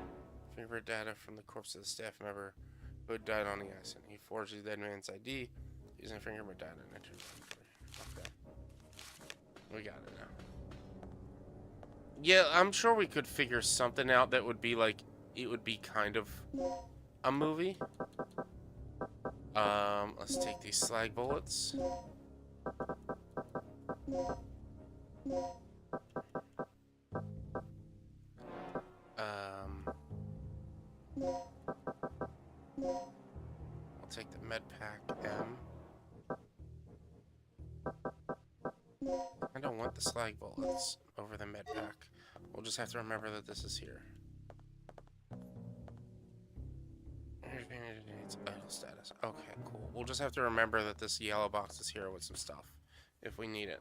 fingerprint data from the corpse of the staff member who had died on the accident. He forged the dead man's ID using fingerprint data and entered. Okay, we got it now. Yeah, I'm sure we could figure something out that would be like, it would be kind of a movie. Let's take these slag bullets. I don't want the slag bullets over the med pack. We'll just have to remember that this is here. Idle status. Okay, cool. We'll just have to remember that this yellow box is here with some stuff if we need it.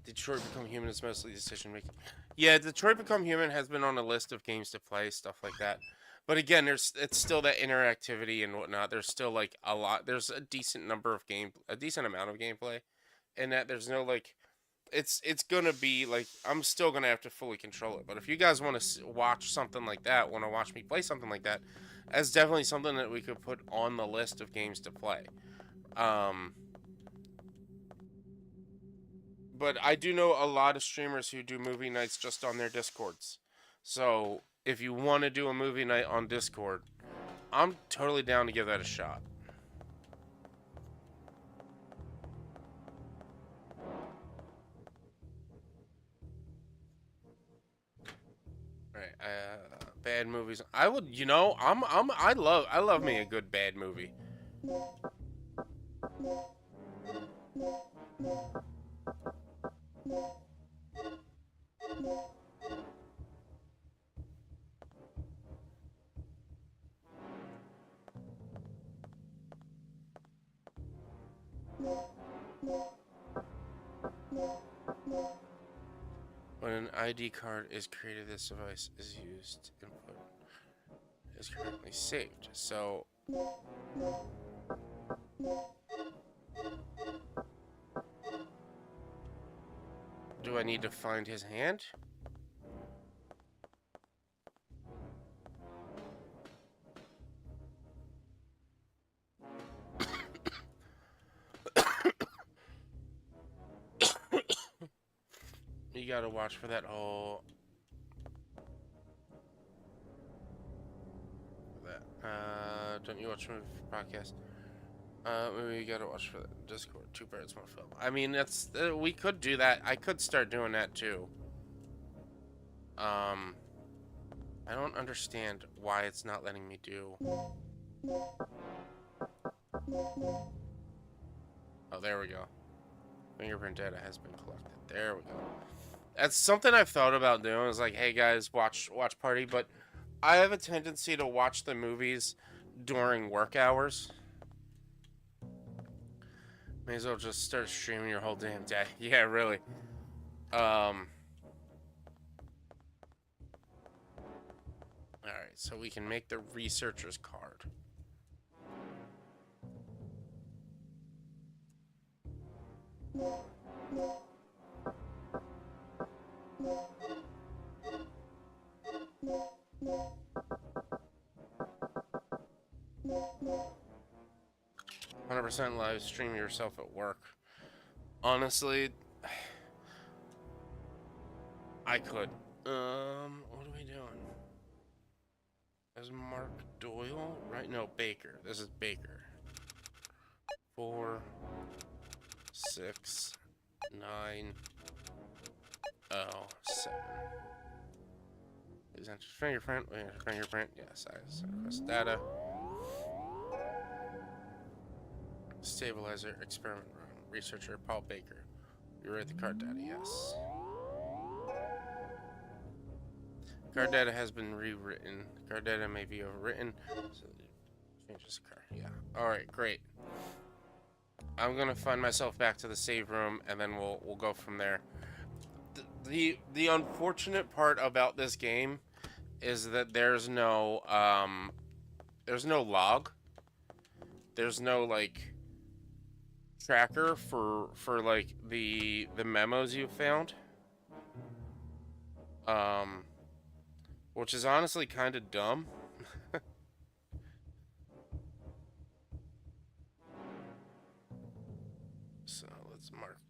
Detroit Become Human is mostly decision making. Yeah, Detroit Become Human has been on a list of games to play, stuff like that. But again, it's still that interactivity and whatnot. There's still like a lot. There's a decent amount of gameplay, and that there's no like. It's gonna be like I'm still gonna have to fully control it. But if you guys want to watch something like that, want to watch me play something like that, that's definitely something that we could put on the list of games to play. But I do know a lot of streamers who do movie nights just on their Discords. So if you want to do a movie night on Discord, I'm totally down to give that a shot. Alright, bad movies. I would, you know, I love me a good bad movie. When an ID card is created, this device is used. Input is currently saved. So do I need to find his hand? You gotta watch for that whole... don't you watch movie podcast? Maybe you gotta watch for the Discord. 2 birds, 1 film. I mean, that's... we could do that. I could start doing that, too. I don't understand why it's not letting me do... Oh, there we go. Fingerprint data has been collected. There we go. That's something I've thought about doing. Is like, hey guys, watch party. But I have a tendency to watch the movies during work hours. May as well just start streaming your whole damn day. Yeah, really. Alright, so we can make the researcher's card. %, live stream yourself at work. Honestly, I could. What are we doing? Is Mark Doyle? Right? No, Baker. This is Baker. 4, 6, 9, 7. Is that just fingerprint? Fingerprint? Yes, I request data. Stabilizer, experiment room. Researcher, Paul Baker. You write the card data, yes. Card data has been rewritten. Card data may be overwritten. So changes the card. Yeah. Alright, great. I'm gonna find myself back to the save room and then we'll go from there. The unfortunate part about this game is that there's no log. There's no like tracker for like the memos you found. Which is honestly kind of dumb. So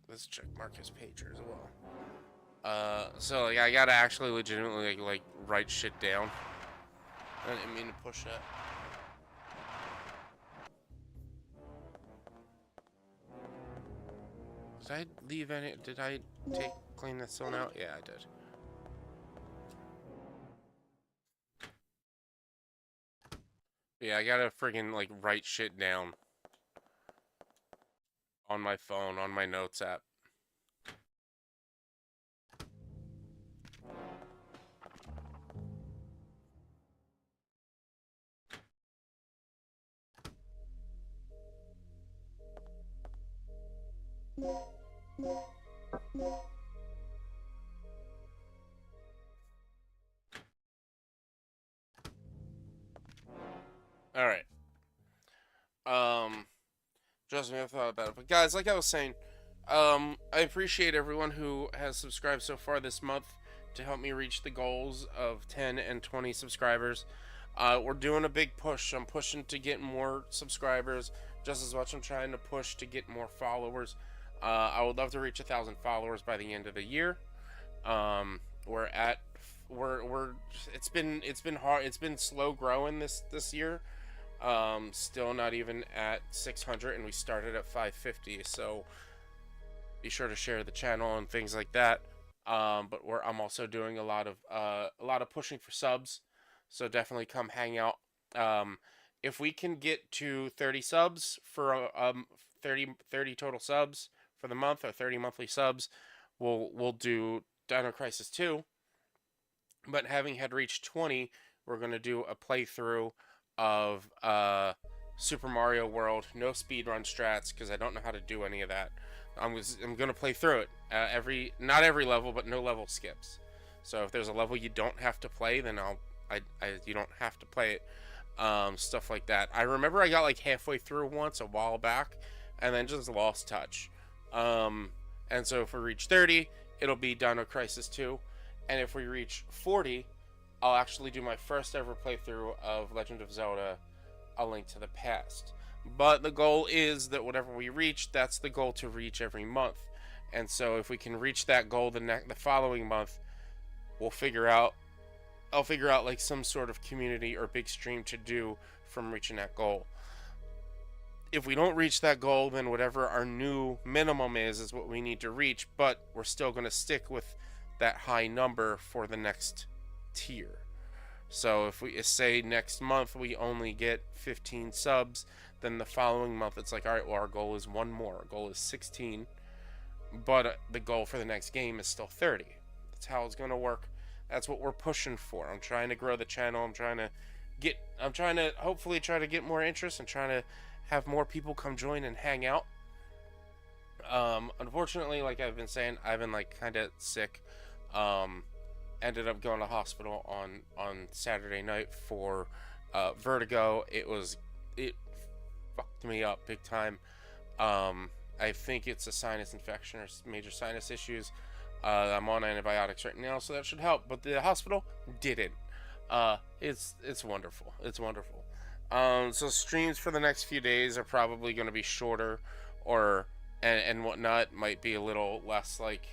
let's check Marcus Pager as well. So like I gotta actually legitimately like write shit down. I didn't mean to push that. Did I leave any? Did I clean this one out? Yeah, I did. Yeah, I gotta friggin' like write shit down on my phone, on my notes app. All right. Trust me, I thought about it. But guys, like I was saying, I appreciate everyone who has subscribed so far this month to help me reach the goals of 10 and 20 subscribers. We're doing a big push. I'm pushing to get more subscribers just as much I'm trying to push to get more followers. I would love to reach 1,000 followers by the end of the year. It's been hard. It's been slow growing this year. Still not even at 600, and we started at 550. So be sure to share the channel and things like that. But I'm also doing a lot of pushing for subs. So definitely come hang out. If we can get to 30 subs for 30 total subs for the month, or 30 monthly subs, we'll do Dino Crisis 2. But having had reached 20, we're going to do a playthrough of Super Mario World. No speedrun strats, because I don't know how to do any of that. I'm going to play through it. Not every level, but no level skips. So if there's a level you don't have to play, then you don't have to play it. Stuff like that. I remember I got like halfway through once a while back, and then just lost touch. And so if we reach 30, it'll be Dino Crisis 2. And if we reach 40, I'll actually do my first ever playthrough of Legend of Zelda: A Link to the Past. But the goal is that whatever we reach, that's the goal to reach every month. And so if we can reach that goal the following month, I'll figure out like some sort of community or big stream to do from reaching that goal. If we don't reach that goal, then whatever our new minimum is what we need to reach, but we're still going to stick with that high number for the next tier. So if we say next month we only get 15 subs, then the following month it's like, all right, well, our goal is one more. Our goal is 16, but the goal for the next game is still 30. That's how it's going to work. That's what we're pushing for. I'm trying to grow the channel. I'm trying to hopefully try to get more interest and trying to have more people come join and hang out. Unfortunately, like I've been saying, I've been like kind of sick. Ended up going to hospital on Saturday night for vertigo. It fucked me up big time. I think it's a sinus infection or major sinus issues. I'm on antibiotics right now, so that should help. But the hospital didn't. It's wonderful. It's wonderful. So streams for the next few days are probably going to be shorter, and whatnot. Might be a little less like.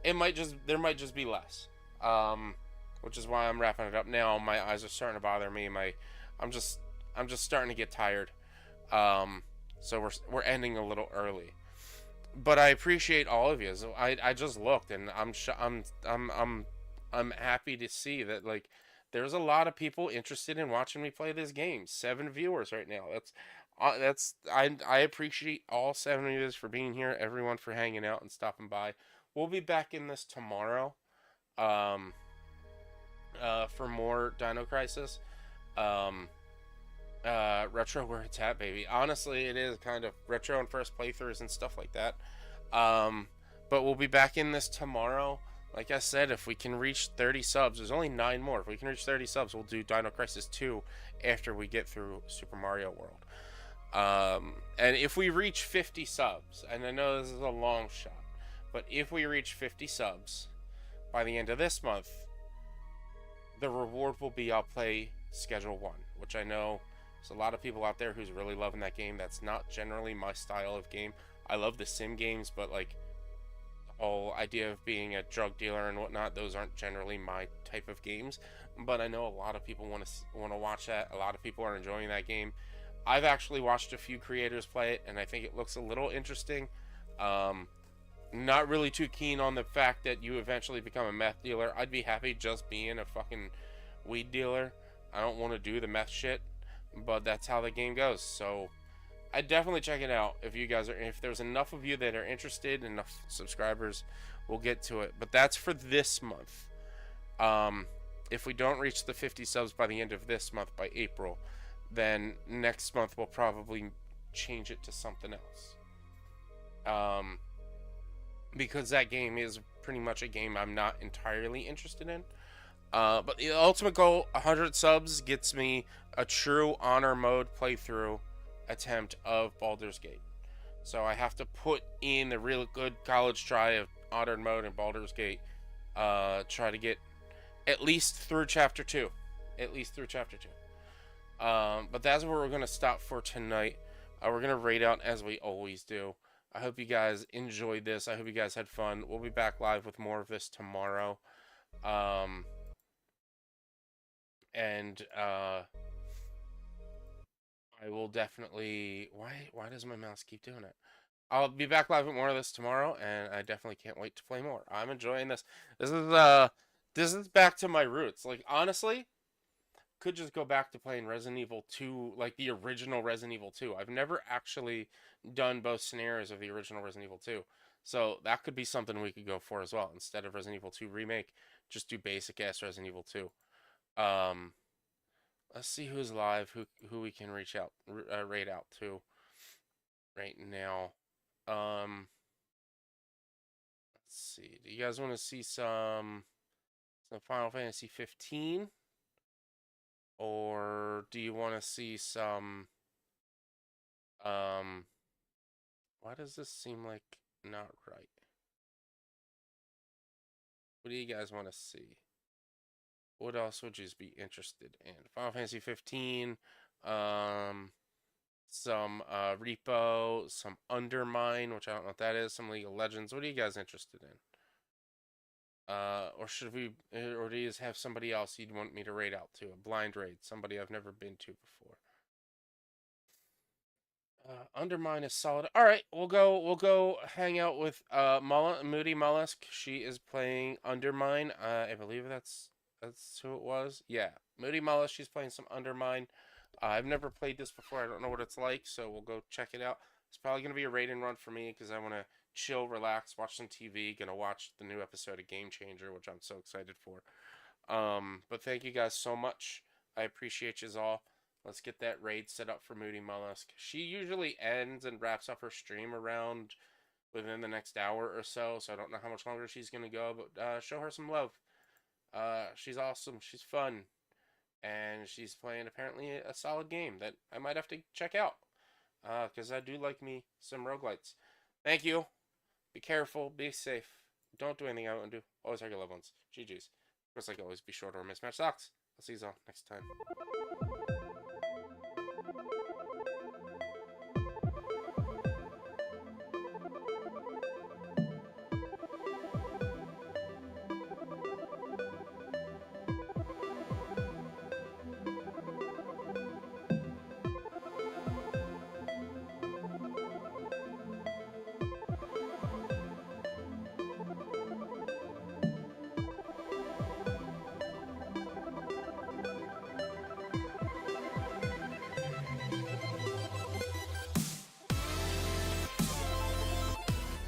There might just be less. Which is why I'm wrapping it up now. My eyes are starting to bother me. I'm just starting to get tired. So we're ending a little early. But I appreciate all of you. So I just looked, and I'm happy to see that like there's a lot of people interested in watching me play this game. 7 viewers right now. I appreciate all 7 of you for being here. Everyone for hanging out and stopping by. We'll be back in this tomorrow. For more Dino Crisis. Retro where it's at, baby. Honestly, it is kind of retro and first playthroughs and stuff like that. But we'll be back in this tomorrow. Like I said, if we can reach 30 subs, there's only 9 more. If we can reach 30 subs, we'll do Dino Crisis 2 after we get through Super Mario World. And if we reach 50 subs, and I know this is a long shot, but if we reach 50 subs by the end of this month, the reward will be I'll play Schedule 1, which I know there's a lot of people out there who's really loving that game. That's not generally my style of game. I love the sim games, but like the whole idea of being a drug dealer and whatnot, those aren't generally my type of games. But I know a lot of people want to watch that. A lot of people are enjoying that game. I've actually watched a few creators play it, and I think it looks a little interesting. Not really too keen on the fact that you eventually become a meth dealer. I'd be happy just being a fucking weed dealer. I don't want to do the meth shit, but that's how the game goes. So I'd definitely check it out if there's enough of you that are interested, enough subscribers, we'll get to it. But that's for this month. If we don't reach the 50 subs by the end of this month, by April, then next month we'll probably change it to something else. because that game is pretty much a game I'm not entirely interested in. But the ultimate goal, 100 subs, gets me a true honor mode playthrough attempt of Baldur's Gate. So I have to put in a real good college try of honor mode in Baldur's Gate. Try to get at least through chapter 2. At least through chapter 2. But that's where we're going to stop for tonight. We're going to raid out as we always do. I hope you guys enjoyed this. I hope you guys had fun. We'll be back live with more of this tomorrow. And I will definitely... Why does my mouse keep doing it? I'll be back live with more of this tomorrow, and I definitely can't wait to play more. I'm enjoying this. This is back to my roots. Like, honestly, could just go back to playing Resident Evil 2, like the original Resident Evil 2. I've never actually done both scenarios of the original Resident Evil 2. So that could be something we could go for as well. Instead of Resident Evil 2 Remake, just do basic-ass Resident Evil 2. Let's see who's live, who we can raid out to right now. Let's see. Do you guys want to see some Final Fantasy 15? Or do you want to see some why does this seem like not right? What do you guys want to see? What else would you be interested in? Final Fantasy 15, some Repo, some Undermine, which I don't know what that is, some League of Legends. What are you guys interested in? Or should we, or do you just have somebody else you'd want me to raid out to? A blind raid, somebody I've never been to before. Undermine is solid. All right, we'll go hang out with Moody Mollusk. She is playing Undermine. I believe that's who it was. Yeah, Moody Mollusk. She's playing some Undermine. I've never played this before. I don't know what it's like, so we'll go check it out. It's probably gonna be a raid and run for me because I want to chill, relax, watch some TV. Gonna watch the new episode of Game Changer, which I'm so excited for. But thank you guys so much. I appreciate you all. Let's get that raid set up for Moody Mollusk. She usually ends and wraps up her stream around within the next hour or so, so I don't know how much longer she's gonna go, but show her some love. She's awesome. She's fun. And she's playing apparently a solid game that I might have to check out. Because I do like me some roguelites. Thank you. Be careful. Be safe. Don't do anything I wouldn't do. Always hug your loved ones. GG's. Of course, like always, be short or mismatch socks. I'll see you all next time.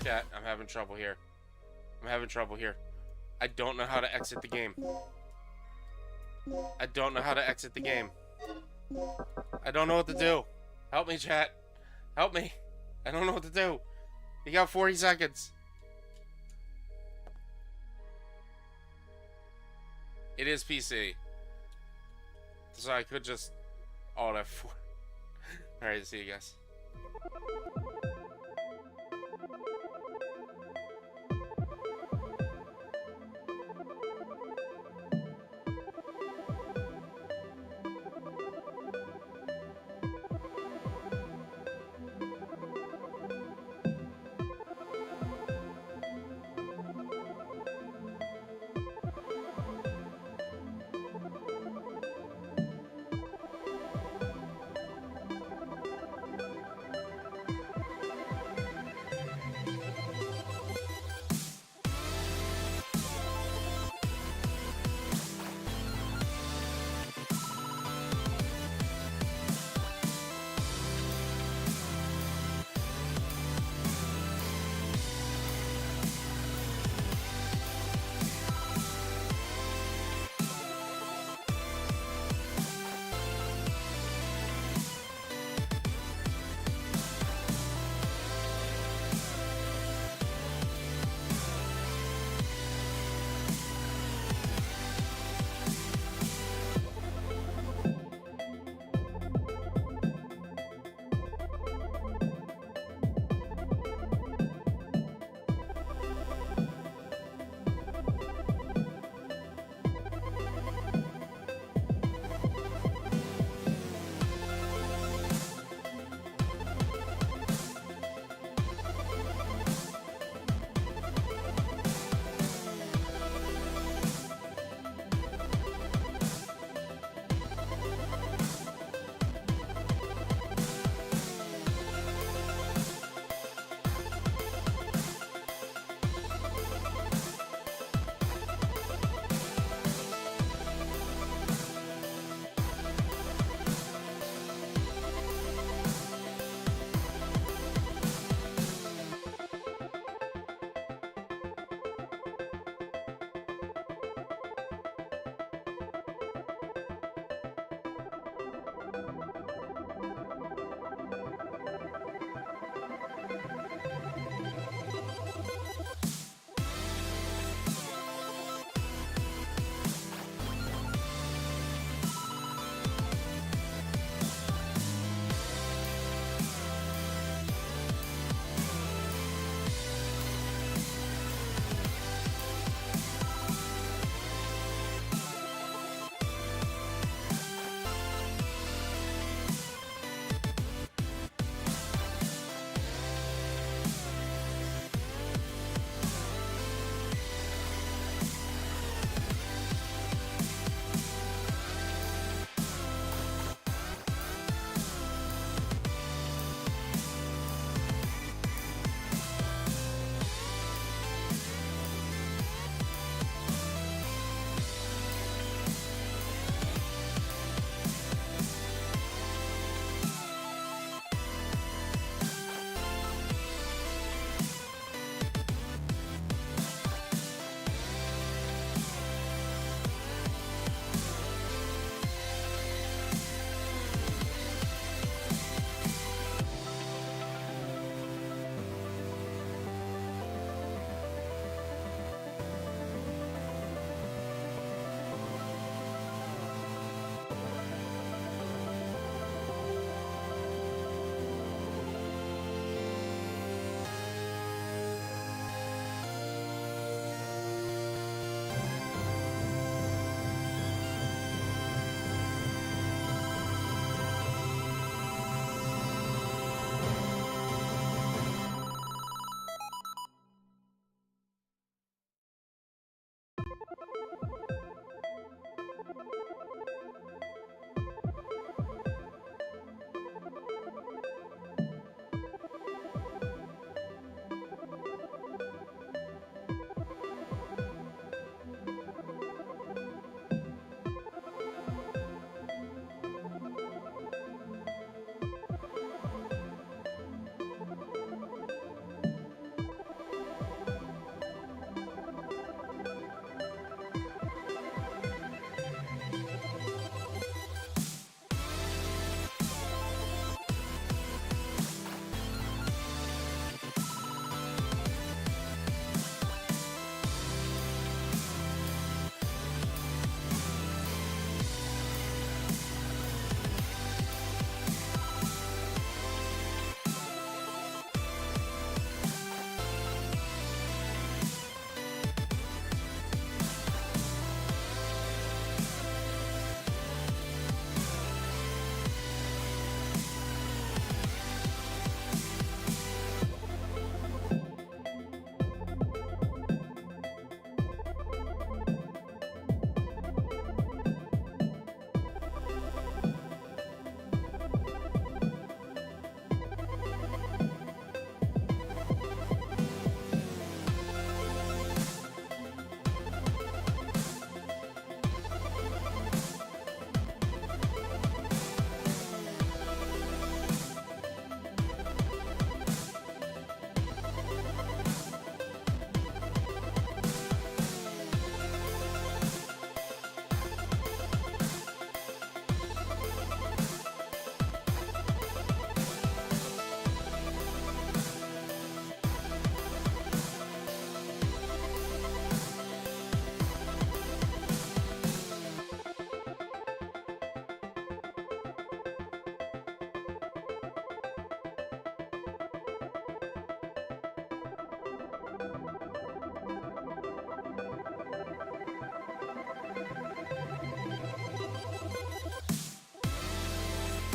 Chat, I'm having trouble here. I don't know how to exit the game. I don't know what to do. Help me, chat. Help me. I don't know what to do. You got 40 seconds. It is PC. So I could just Alt F4. Alright, see you guys.